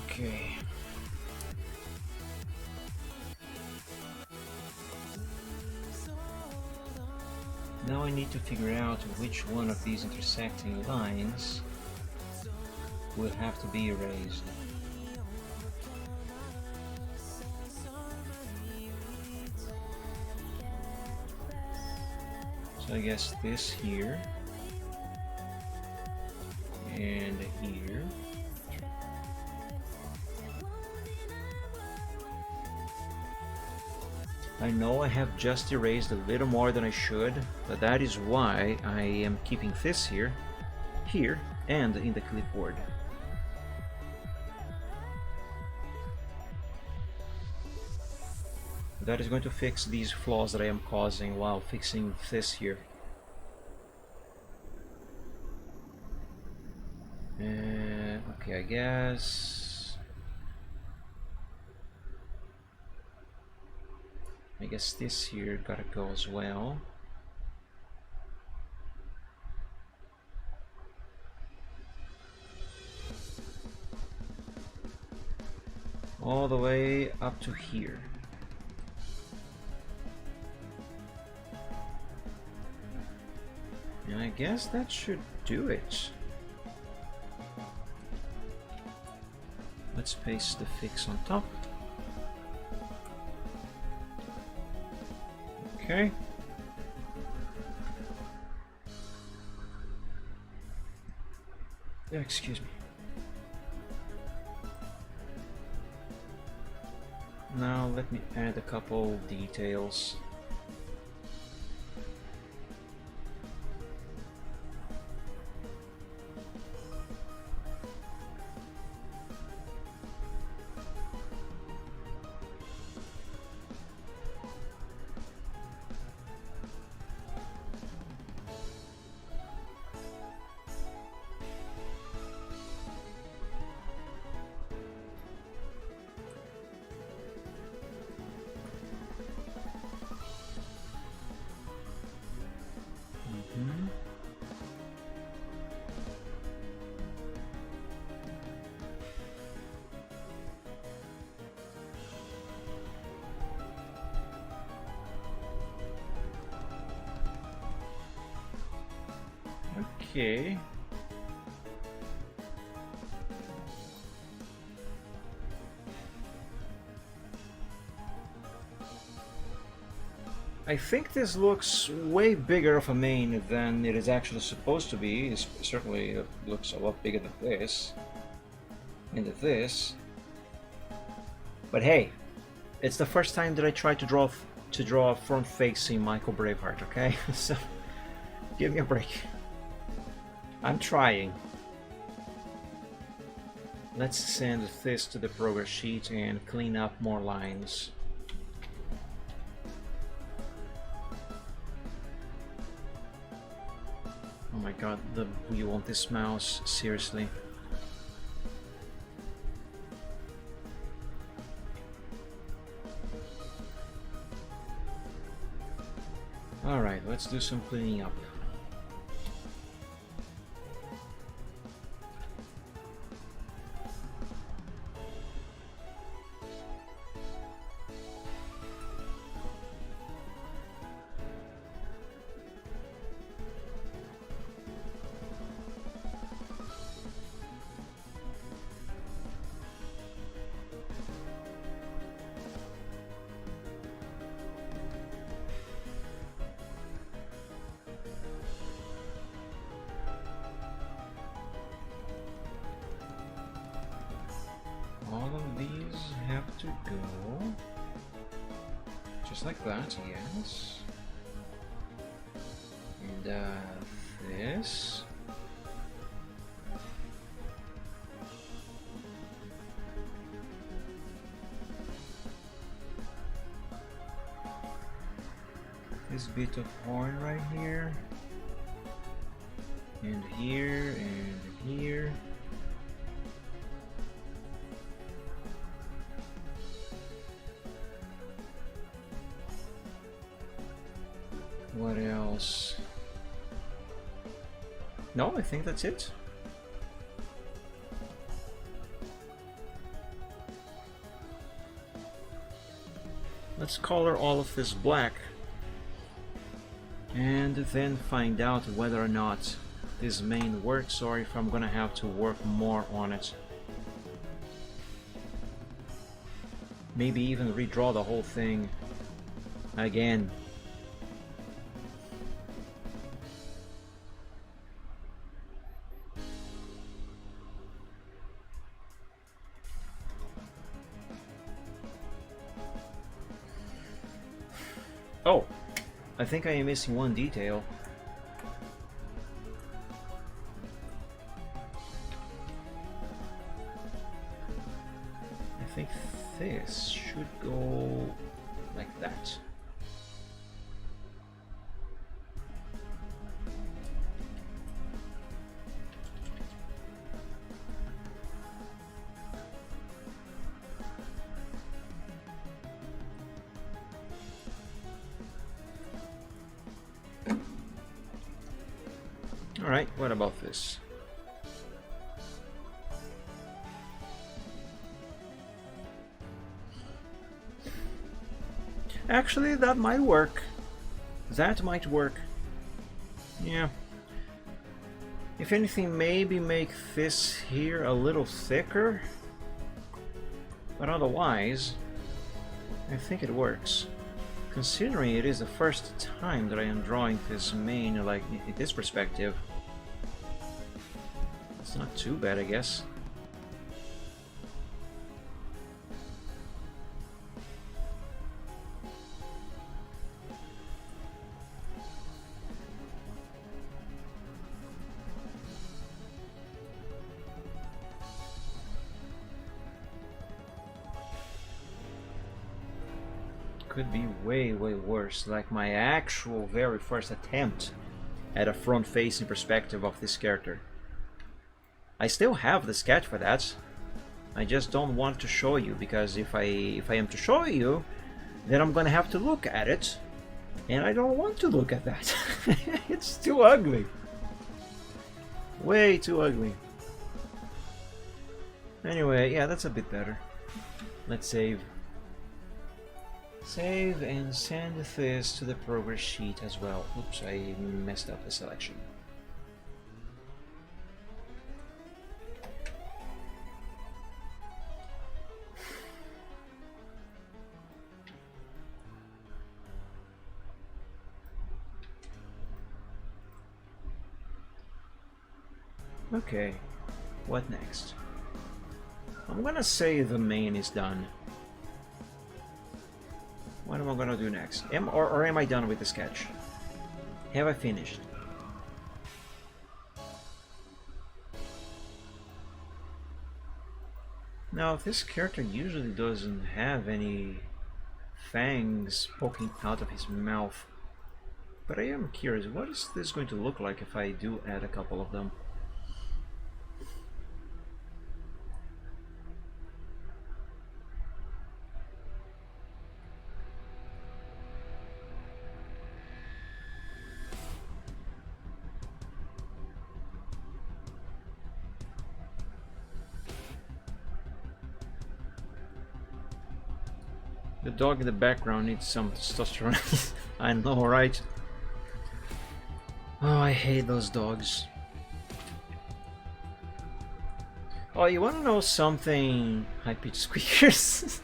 Okay. Now I need to figure out which one of these intersecting lines will have to be erased. So I guess this here and here. I know I have just erased a little more than I should, but that is why I am keeping this here, and in the clipboard. That is going to fix these flaws that I am causing while fixing this here. Okay, I guess this here gotta go as well. All the way up to here. And I guess that should do it. Let's paste the fix on top. Okay. Yeah, excuse me. Now let me add a couple details. Okay. I think this looks way bigger of a main than it is actually supposed to be. It certainly looks a lot bigger than this. And this. But hey, it's the first time that I tried to draw a front-facing Michael Braveheart. Okay, so give me a break. I'm trying. Let's send this to the progress sheet and clean up more lines. Oh my god, the wheel on this mouse, seriously. Alright, let's do some cleaning up. All of these have to go just like that, yes. And this. This bit of horn right here, and here, and here. What else? No, I think that's it. Let's color all of this black and then find out whether or not this main works or if I'm gonna have to work more on it. Maybe even redraw the whole thing again. Oh, I think I am missing one detail. I think this should go like that. Alright, what about this? Actually, that might work. That might work. Yeah. If anything, maybe make this here a little thicker. But otherwise, I think it works. Considering it is the first time that I am drawing this main, like, in this perspective, it's not too bad, I guess. Could be way worse, like my actual very first attempt at a front-facing perspective of this character. I still have the sketch for that. I just don't want to show you, because if I am to show you, then I'm gonna have to look at it, and I don't want to look at that. It's too ugly. Way too ugly. Anyway, yeah, that's a bit better. Let's save. Save and send this to the progress sheet as well. Oops, I messed up the selection. Okay, what next? I'm gonna say the main is done. What am I gonna do next? Or am I done with the sketch? Have I finished? Now, this character usually doesn't have any fangs poking out of his mouth. But I am curious, what is this going to look like if I do add a couple of them? The dog in the background needs some testosterone. I know, right? Oh, I hate those dogs. Oh, you wanna know something? High-pitched squeakers.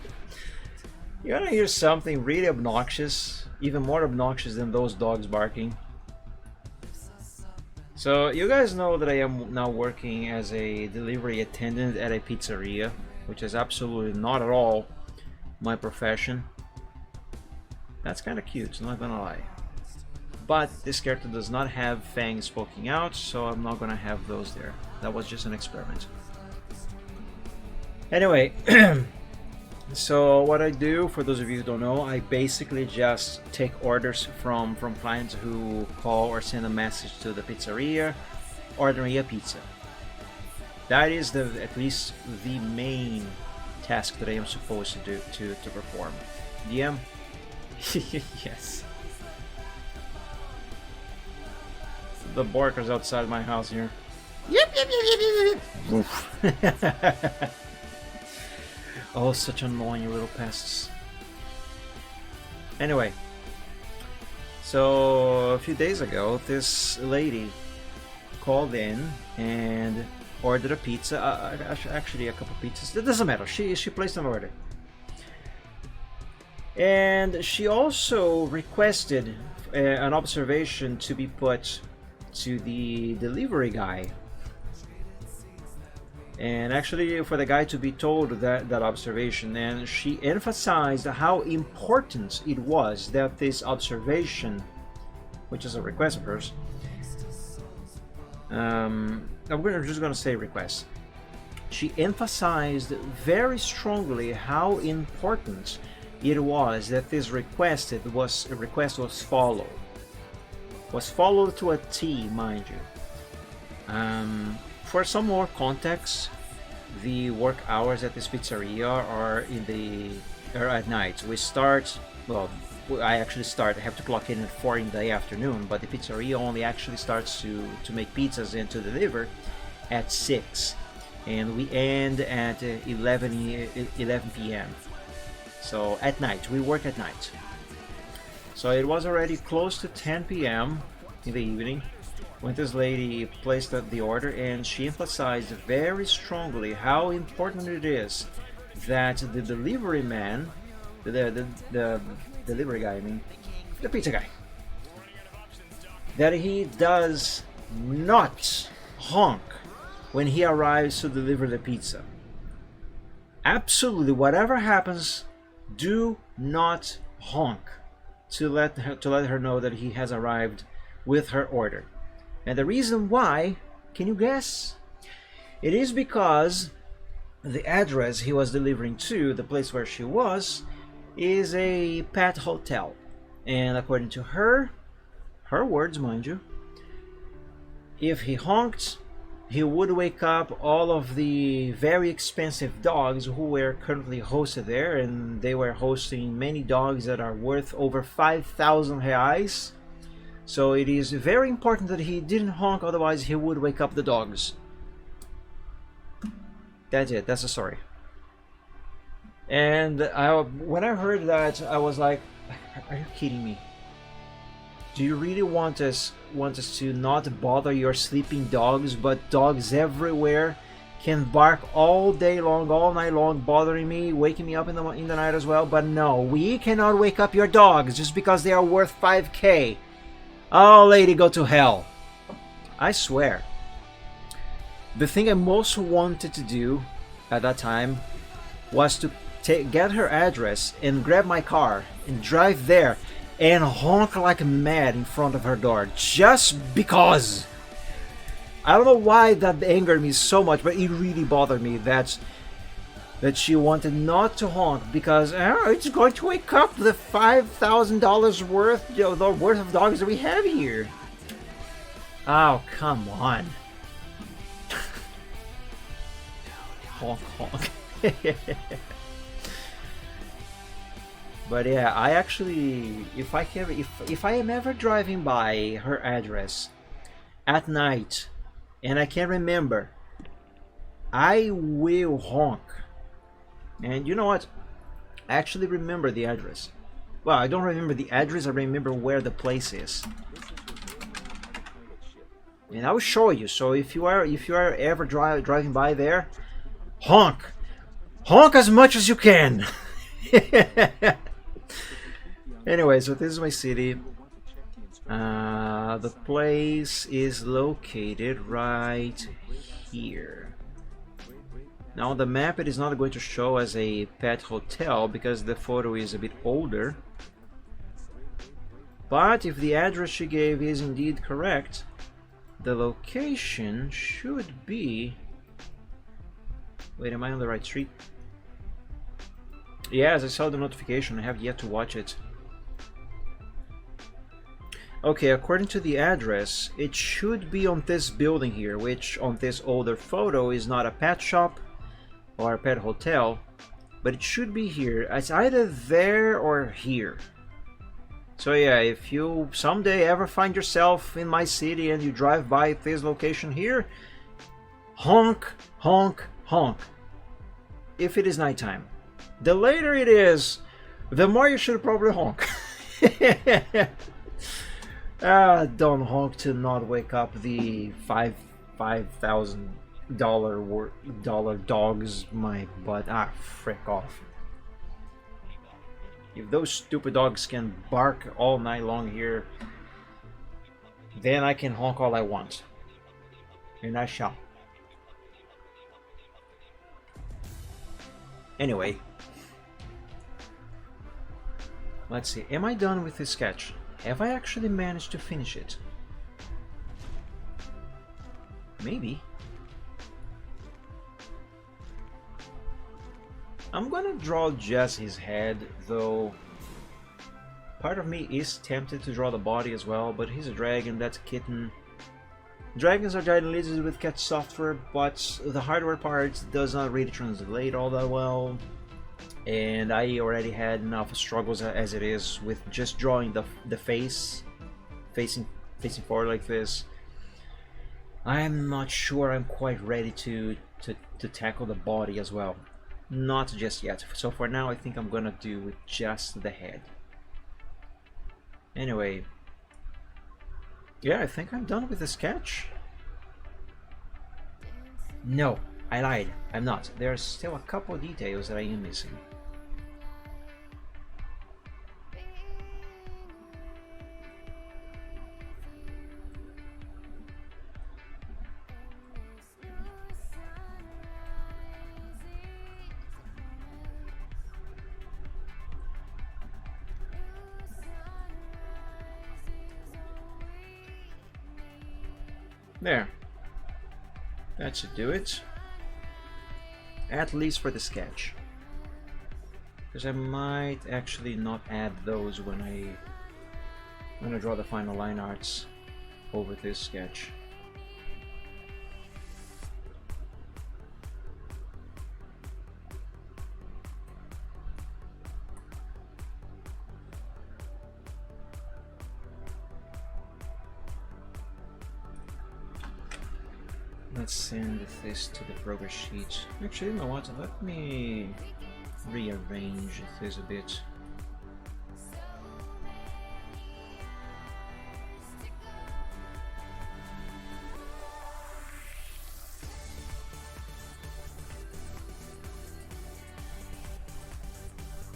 You wanna hear something really obnoxious? Even more obnoxious than those dogs barking? So, you guys know that I am now working as a delivery attendant at a pizzeria, which is absolutely not at all my profession. That's kind of cute, not gonna lie. But this character does not have fangs poking out, so I'm not gonna have those there. That was just an experiment. Anyway, so what I do, for those of you who don't know, I basically just take orders from clients who call or send a message to the pizzeria ordering a pizza. That is at least the main task that I am supposed to do to perform. DM? Yes. The barkers outside my house here. Yep, yep, yep, yep, yep. Oh, such annoying little pests. Anyway, so a few days ago, this lady called in and ordered a pizza. Actually, a couple pizzas. It doesn't matter. She placed an order, and she also requested an observation to be put to the delivery guy. And actually, for the guy to be told that observation, and she emphasized how important it was that this observation, which is a request of hers, I'm just gonna say request. She emphasized very strongly how important it was that this request was followed. Was followed to a T, mind you. For some more context, the work hours at this pizzeria are at night. We start, well, I actually start, I have to clock in at 4 in the afternoon, but the pizzeria only actually starts to make pizzas and to deliver at 6. And we end at 11 p.m. So at night, we work at night. So it was already close to 10 p.m. in the evening when this lady placed the order, and she emphasized very strongly how important it is that the delivery man, the delivery guy, I mean, the pizza guy, that he does not honk when he arrives to deliver the pizza. Absolutely, whatever happens, do not honk to let her know that he has arrived with her order. And the reason why, can you guess? It is because the address he was delivering to, the place where she was, is a pet hotel. And according to her words, mind you, if he honked, he would wake up all of the very expensive dogs who were currently hosted there, and they were hosting many dogs that are worth over 5,000 reais. So it is very important that he didn't honk, otherwise he would wake up the dogs. That's it, that's the story. And when I heard that, I was like, are you kidding me? Do you really want us to not bother your sleeping dogs, but dogs everywhere can bark all day long, all night long, bothering me, waking me up in the night as well? But no, we cannot wake up your dogs just because they are worth 5K. Oh, lady, go to hell. I swear. The thing I most wanted to do at that time was to get her address and grab my car and drive there and honk like mad in front of her door, just because. I don't know why that angered me so much, but it really bothered me that she wanted not to honk because it's going to wake up the $5,000 worth, the worth of dogs that we have here. Oh, come on. Honk, honk. But yeah, I actually, if I am ever driving by her address at night and I can't remember, I will honk. And you know what? I actually remember the address. Well, I don't remember the address, I remember where the place is. And I will show you. So if you are ever driving by there, honk. Honk as much as you can. Anyway, so this is my city. The place is located right here. Now on the map it is not going to show as a pet hotel because the photo is a bit older. But if the address she gave is indeed correct, the location should be... Wait, am I on the right street? Yes, I saw the notification. I have yet to watch it. Okay, according to the address, it should be on this building here, which on this older photo is not a pet shop or a pet hotel, but it should be here. It's either there or here. So yeah, if you someday ever find yourself in my city and you drive by this location here, honk, honk, honk. If it is nighttime. The later it is, the more you should probably honk. Don't honk to not wake up the $5,000 dogs. My butt. Frick off. If those stupid dogs can bark all night long here, then I can honk all I want. And I shall. Anyway. Let's see. Am I done with this sketch? Have I actually managed to finish it? Maybe. I'm gonna draw just his head, though part of me is tempted to draw the body as well, but he's a dragon, that's a kitten. Dragons are giant lizards with cat software, but the hardware part does not really translate all that well. And I already had enough struggles as it is with just drawing the face facing forward like this. I'm not sure I'm quite ready to tackle the body as well. Not just yet. So for now I think I'm gonna do just the head. Anyway, yeah, I think I'm done with the sketch. No, I lied. I'm not. There's still a couple details that I am missing. There. That should do it. At least for the sketch. Because I might actually not add those when I draw the final line arts over this sketch. Let's send this to the progress sheet. Actually, you know what? Let me rearrange this a bit.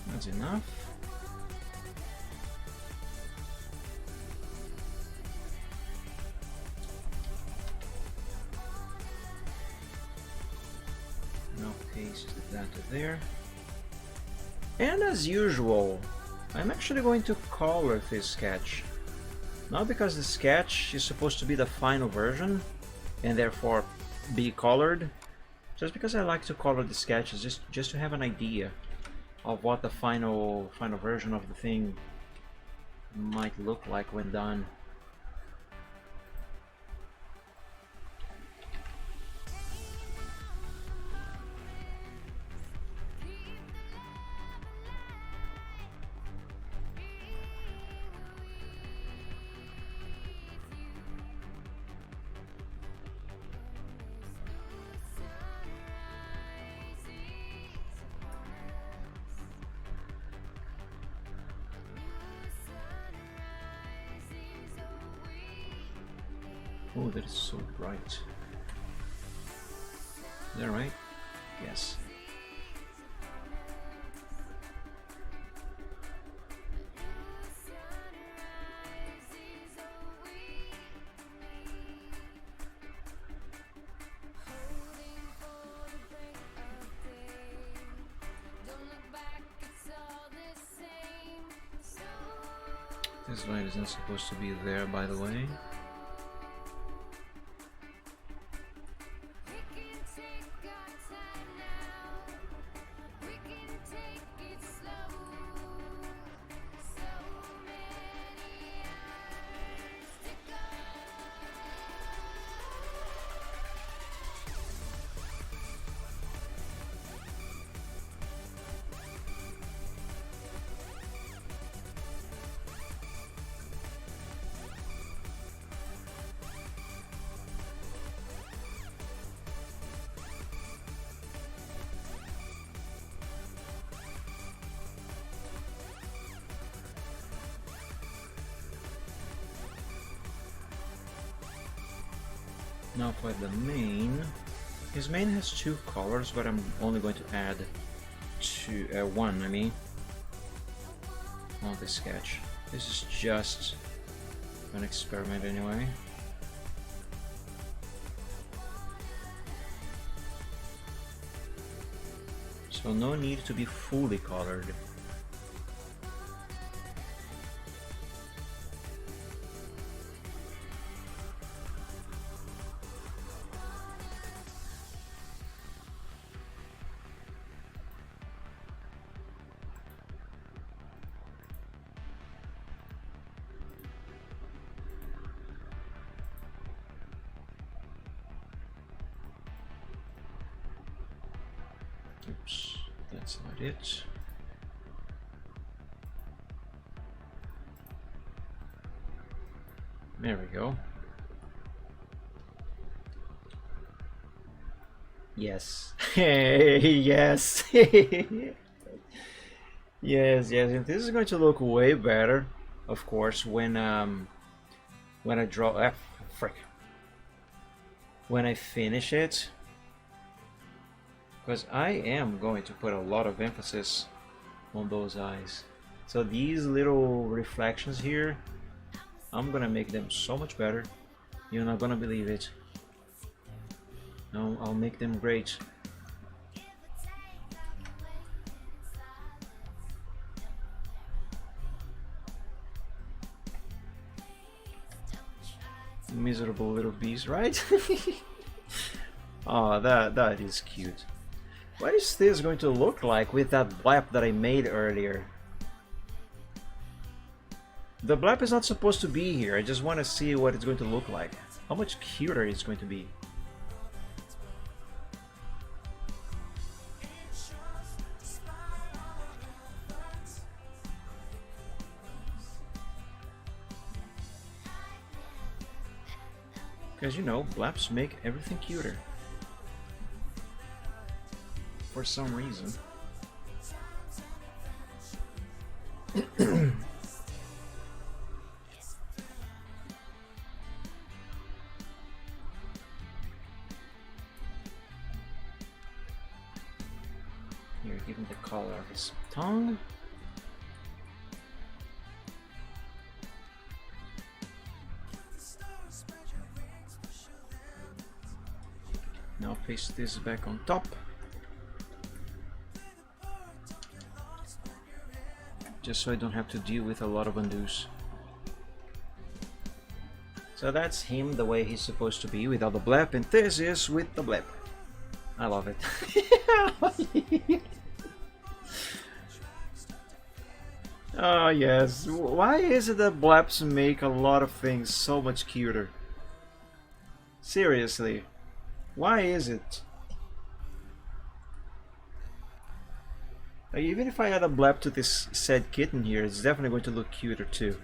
That's enough. Paste that there. And as usual, I'm actually going to color this sketch. Not because the sketch is supposed to be the final version and therefore be colored, just because I like to color the sketches just to have an idea of what the final version of the thing might look like when done. Oh, that is so bright. Is that right? Yes. This line is not supposed to be there, by the way. Now for the main, his main has two colors, but I'm only going to add one, I mean, on the sketch. This is just an experiment anyway. So no need to be fully colored. Oops, that's not it. There we go. Yes. Yes. Yes, and this is going to look way better, of course, when I draw. Frick. When I finish it. because I am going to put a lot of emphasis on those eyes. So these little reflections here, I'm gonna make them so much better. You're not gonna believe it. No, I'll make them great. Miserable little beast, right? Oh, that is cute. What is this going to look like with that blap that I made earlier? The blap is not supposed to be here. I just want to see what it's going to look like. How much cuter it's going to be. Because you know, blaps make everything cuter. For some reason. Here, give him the color of his tongue. Now paste this back on top. Just so I don't have to deal with a lot of undos. So that's him the way he's supposed to be without the blep, and this is with the blep. I love it. Oh yes, why is it that bleps make a lot of things so much cuter? Seriously, why is it? Like, even if I add a blep to this said kitten here, it's definitely going to look cuter too.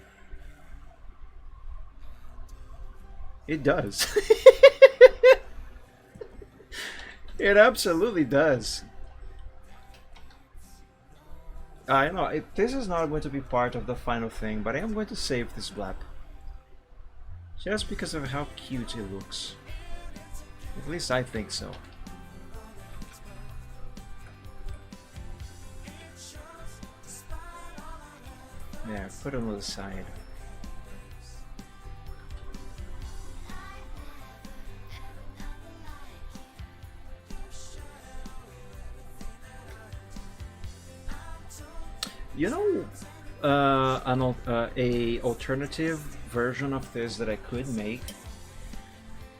It does. It absolutely does. I know, this is not going to be part of the final thing, but I am going to save this blap. Just because of how cute it looks. At least I think so. Yeah, put him on the side. You know, a alternative version of this that I could make,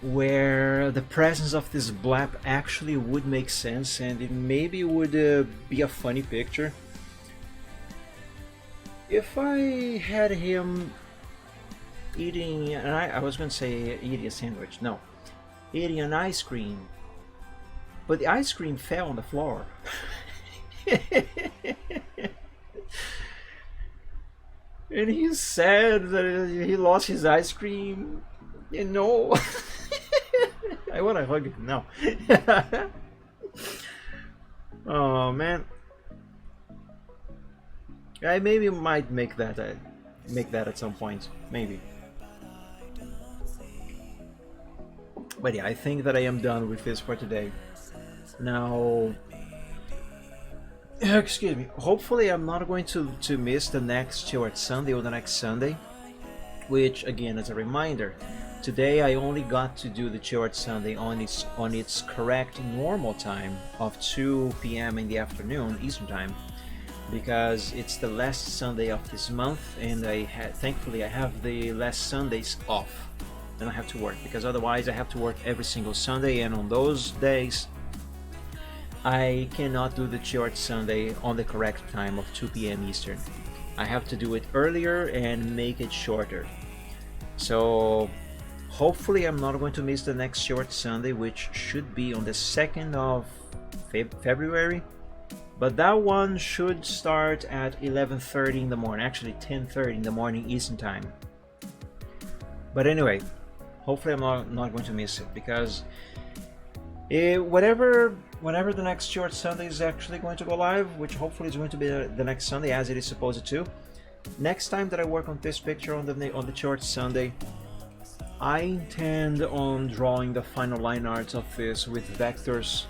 where the presence of this blap actually would make sense and it maybe would be a funny picture. If I had him eating, and I was going to say eating a sandwich, no, eating an ice cream, but the ice cream fell on the floor. And he's sad that he lost his ice cream. You know, I want to hug him now. Oh man, I maybe might make that at some point, maybe. But yeah, I think that I am done with this for today. Now, excuse me, hopefully I'm not going to miss the next Stewart Sunday or the next Sunday, which again, as a reminder, today I only got to do the Stewart Sunday on its correct normal time of 2 p.m. in the afternoon Eastern time, because it's the last Sunday of this month, and thankfully I have the last Sundays off. Then I have to work, because otherwise I have to work every single Sunday, and on those days I cannot do the short Sunday on the correct time of 2 p.m. Eastern. I have to do it earlier and make it shorter. So hopefully I'm not going to miss the next short Sunday, which should be on the 2nd of February. But that one should start at 11:30 in the morning, actually 10:30 in the morning Eastern time. But anyway, hopefully I'm not going to miss it, because whenever the next short Sunday is actually going to go live, which hopefully is going to be the next Sunday as it is supposed to. Next time that I work on this picture on the short Sunday, I intend on drawing the final line art of this with vectors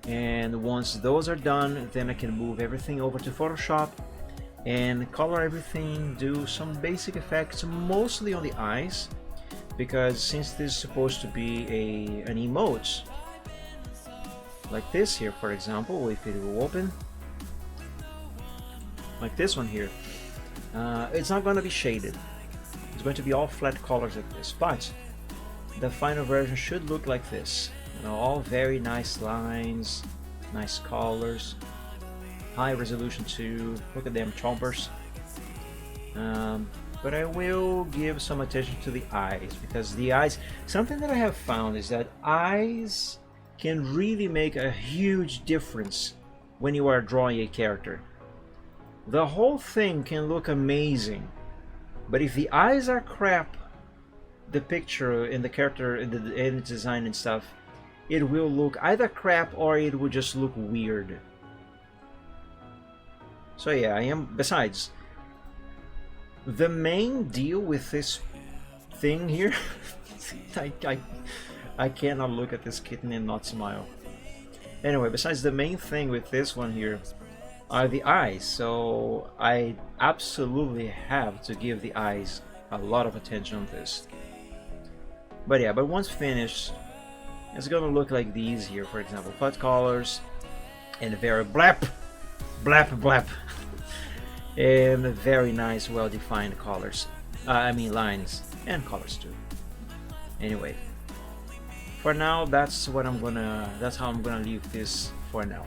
And once those are done, then I can move everything over to Photoshop and color everything, do some basic effects, mostly on the eyes, because since this is supposed to be an emote, like this here, for example, if it will open, like this one here, it's not going to be shaded. It's going to be all flat colors like this, but the final version should look like this. You know, all very nice lines, nice colors, high resolution too. Look at them chompers. But I will give some attention to the eyes, because the eyes, something that I have found is that eyes can really make a huge difference when you are drawing a character. The whole thing can look amazing, but if the eyes are crap, the picture and the character and the design and stuff, it will look either crap or it will just look weird. So yeah, besides, the main deal with this thing here, I cannot look at this kitten and not smile. Anyway, besides, the main thing with this one here are the eyes, so I absolutely have to give the eyes a lot of attention on this. But yeah, but once finished, it's gonna look like these here, for example, flat colors and very blap, blap, blap, and very nice, well-defined colors. I mean lines and colors too. Anyway, for now, that's how I'm gonna leave this for now.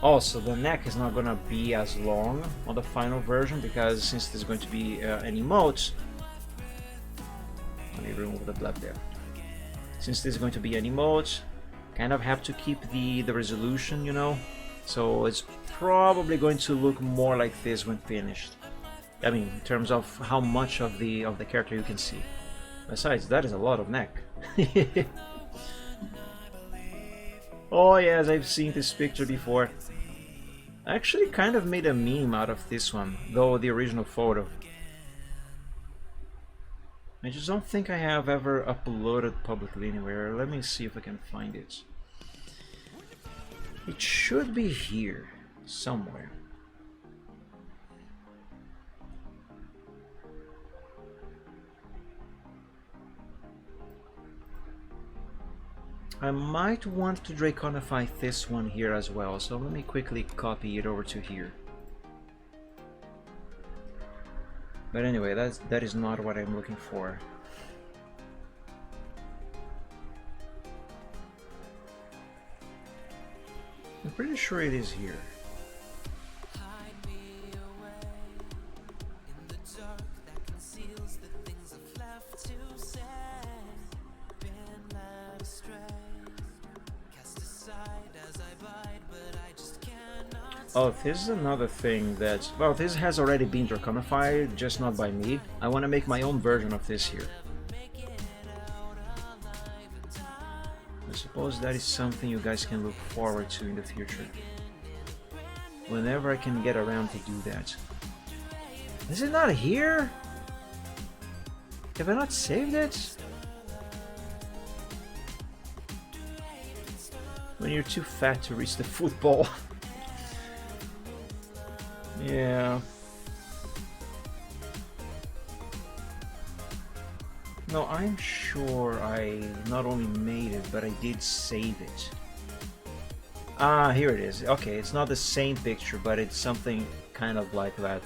Also, the neck is not gonna be as long on the final version, because since there's going to be an emote, let me remove the blab there. Since this is going to be an emote, kind of have to keep the resolution, you know. So it's probably going to look more like this when finished. I mean, in terms of how much of the character you can see. Besides, that is a lot of neck. Oh yes, I've seen this picture before. I actually kind of made a meme out of this one, though the original photo. I just don't think I have ever uploaded publicly anywhere. Let me see if I can find it. It should be here, somewhere. I might want to Draconify this one here as well, so let me quickly copy it over to here. But anyway, that is not what I'm looking for. I'm pretty sure it is here. Oh, this is another thing that... Well, this has already been Draconified, just not by me. I want to make my own version of this here. I suppose that is something you guys can look forward to in the future. Whenever I can get around to do that. Is it not here? Have I not saved it? When you're too fat to reach the football. Yeah. No, I'm sure I not only made it, but I did save it. Ah, here it is. Okay, it's not the same picture, but it's something kind of like that.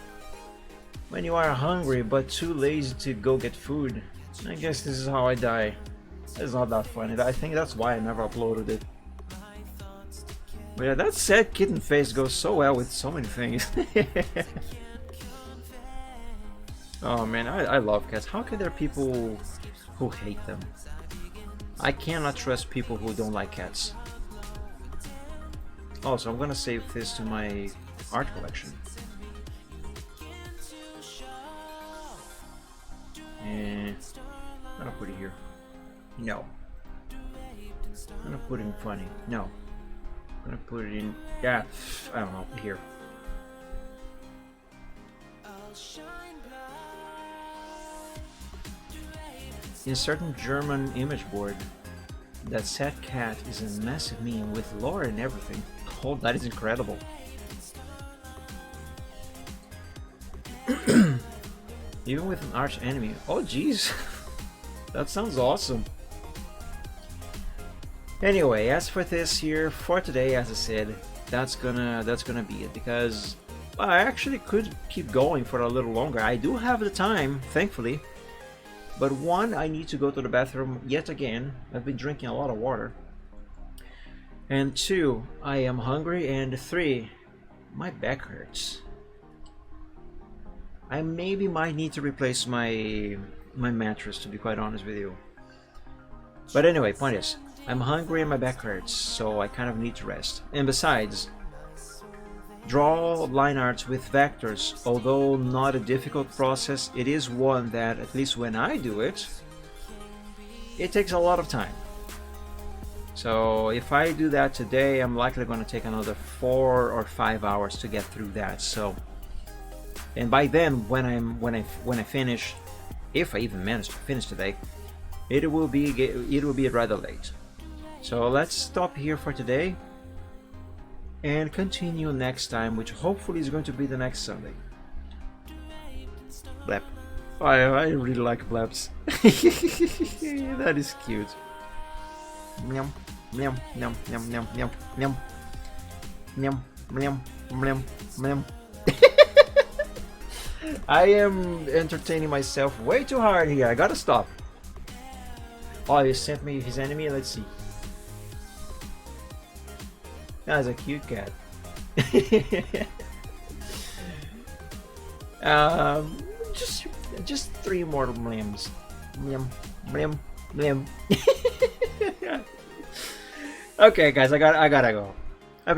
When you are hungry, but too lazy to go get food. I guess this is how I die. It's not that funny. I think that's why I never uploaded it. But yeah, that sad kitten face goes so well with so many things. Oh man, I love cats. How can there be people who hate them? I cannot trust people who don't like cats. Also, I'm gonna save this to my art collection. And I'm gonna put it here. No. I'm gonna put it in funny. No. I'm gonna put it in, yeah, I don't know, here. In a certain German image board, That sad cat is a massive meme with lore and everything. Oh, that is incredible. Even with an arch enemy. Oh jeez. That sounds awesome. Anyway, as for this here, for today, as I said, that's gonna be it, because I actually could keep going for a little longer. I do have the time, thankfully. But one, I need to go to the bathroom yet again. I've been drinking a lot of water. And two, I am hungry. And three, my back hurts. I maybe might need to replace my mattress, to be quite honest with you. But anyway, point is, I'm hungry and my back hurts, so I kind of need to rest. And besides, draw line arts with vectors, although not a difficult process, it is one that, at least when I do it, it takes a lot of time. So if I do that today, I'm likely going to take another 4 or 5 hours to get through that. So, and by then, when I finish, if I even manage to finish today, it will be rather late. So let's stop here for today and continue next time, which hopefully is going to be the next Sunday. Blep. I really like bleps. That is cute. Meow, meow, meow, meow, meow, meow, meow, meow, meow, meow, meow. I am entertaining myself way too hard here. I gotta stop. Oh, he sent me his enemy. Let's see. That's a cute cat. Just 3 more limbs. Blim, blim, blim. Okay, guys, I gotta go. I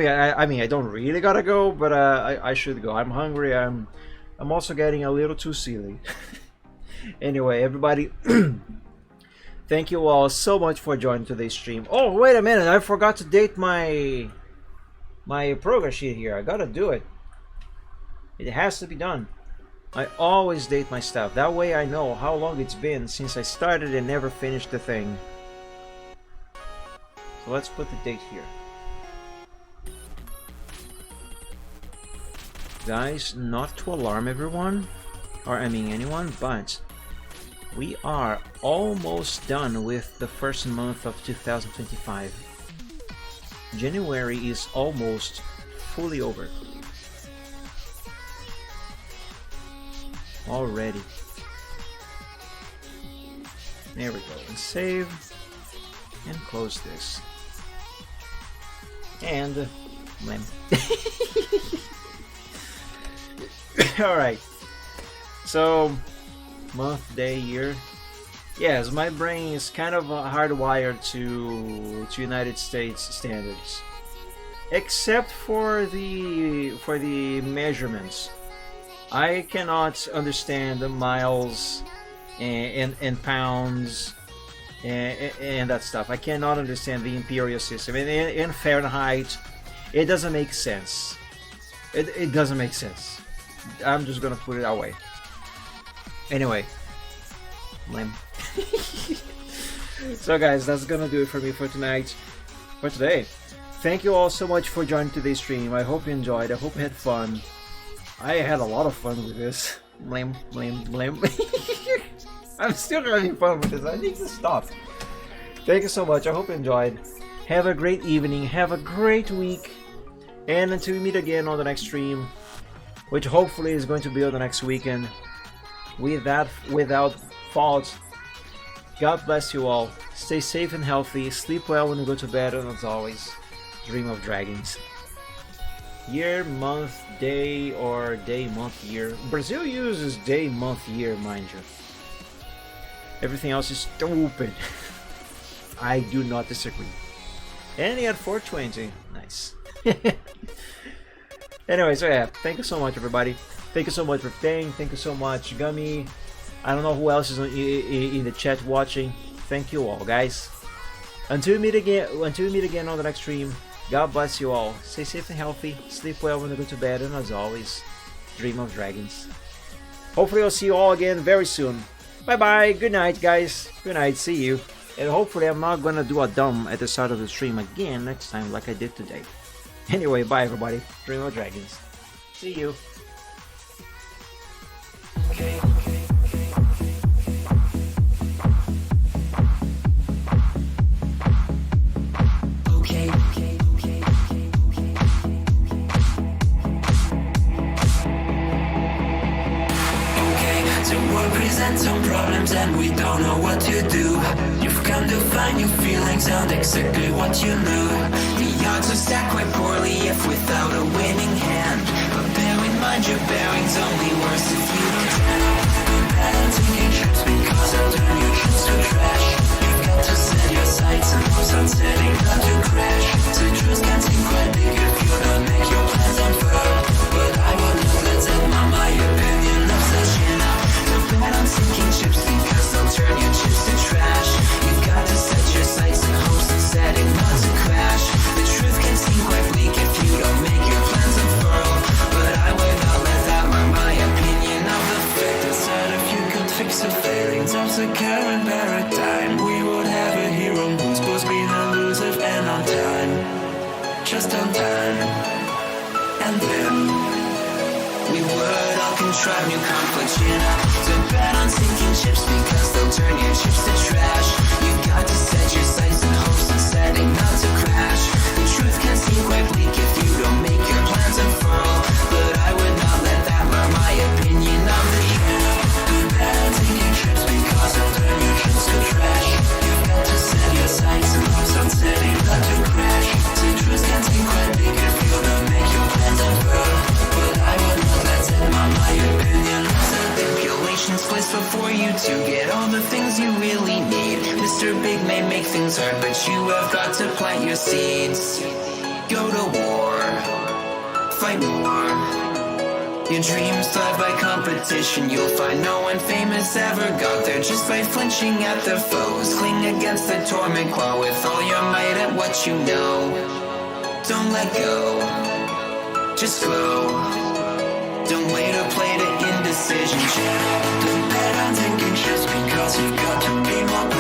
mean, I don't really gotta go, but I should go. I'm hungry. I'm also getting a little too silly. Anyway, everybody, thank you all so much for joining today's stream. Oh, wait a minute, I forgot to date my progress sheet here. I gotta do it. It has to be done. I always date my stuff. That way I know how long it's been since I started and never finished the thing. So let's put the date here. Guys, not to alarm everyone, or I mean anyone, but we are almost done with the first month of 2025. January is almost fully over. Already. There we go. And save. And close this. And limb. Alright. So, month, day, year. Yes, my brain is kind of hardwired to United States standards. Except for the measurements. I cannot understand the miles and pounds and that stuff. I cannot understand the imperial system. In Fahrenheit, it doesn't make sense. It doesn't make sense. I'm just gonna put it that way. Anyway, lame. So guys, that's gonna do it for me for tonight. For today. Thank you all so much for joining today's stream. I hope you enjoyed. I hope you had fun. I had a lot of fun with this. Lame, lame, lame. I'm still having fun with this. I need to stop. Thank you so much. I hope you enjoyed. Have a great evening. Have a great week. And until we meet again on the next stream, which hopefully is going to be on the next weekend, without fault, God bless you all. Stay safe and healthy. Sleep well when you go to bed, and as always, dream of dragons. Year, month, day, or day, month, year. Brazil uses day, month, year, mind you. Everything else is stupid. I do not disagree. And he had 420. Nice. Anyway, so yeah, thank you so much, everybody. Thank you so much for playing. Thank you so much, Gummy. I don't know who else is in the chat watching. Thank you all, guys. Until we meet again on the next stream. God bless you all. Stay safe and healthy. Sleep well when you go to bed, and as always, dream of dragons. Hopefully I'll see you all again very soon. Bye bye. Good night, guys. Good night. See you. And hopefully I'm not gonna do a dumb at the start of the stream again next time like I did today. Anyway, bye everybody. Dream of Dragons. See you. Present some problems and we don't know what to do. You've come to find your feelings and exactly what you knew. The odds are stacked quite poorly if without a winning hand. But bear in mind your bearing's only worse if you don't turn bad on taking trips because I'll turn your trips to trash. You've got to set your sights and hope on setting not to crash. So truth can seem quite big if you don't make your plans unfurl. But I will not let them on my opinion of such bad on sinking ships because they'll turn your chips to trash. You've got to set your sights and hopes on setting not to crash. The truth can seem quite bleak if you don't make your plans unfurl. But I would not let that mark my opinion of the fact that if you could fix the failings of the current paradigm, we would have a hero who's both been elusive and on time. Just on time. And then we would all contrive new conflicts, you know. So bet on sinking ships because they'll turn your chips to trash. You've got to set your sights and hopes on setting not to crash. The truth can seem quite bleak if you don't make your plans unfurl. But I would not let that mark my opinion of the year. Bet on sinking ships because they'll turn your chips to trash. You've got to set your sights and hopes on setting not to crash. The truth can seem quite bleak if you don't make your plans unfurl. But I would not let them on my opinion. Stipulations placed before you to get all the things you really need. Mr. Big may make things hard, but you have got to plant your seeds. Go to war, fight more. Your dreams thrive by competition. You'll find no one famous ever got there just by flinching at their foes. Cling against the torment claw with all your might at what you know. Don't let go, just go. Don't wait or play to indecision. Don't bet on taking trips because you've got to be more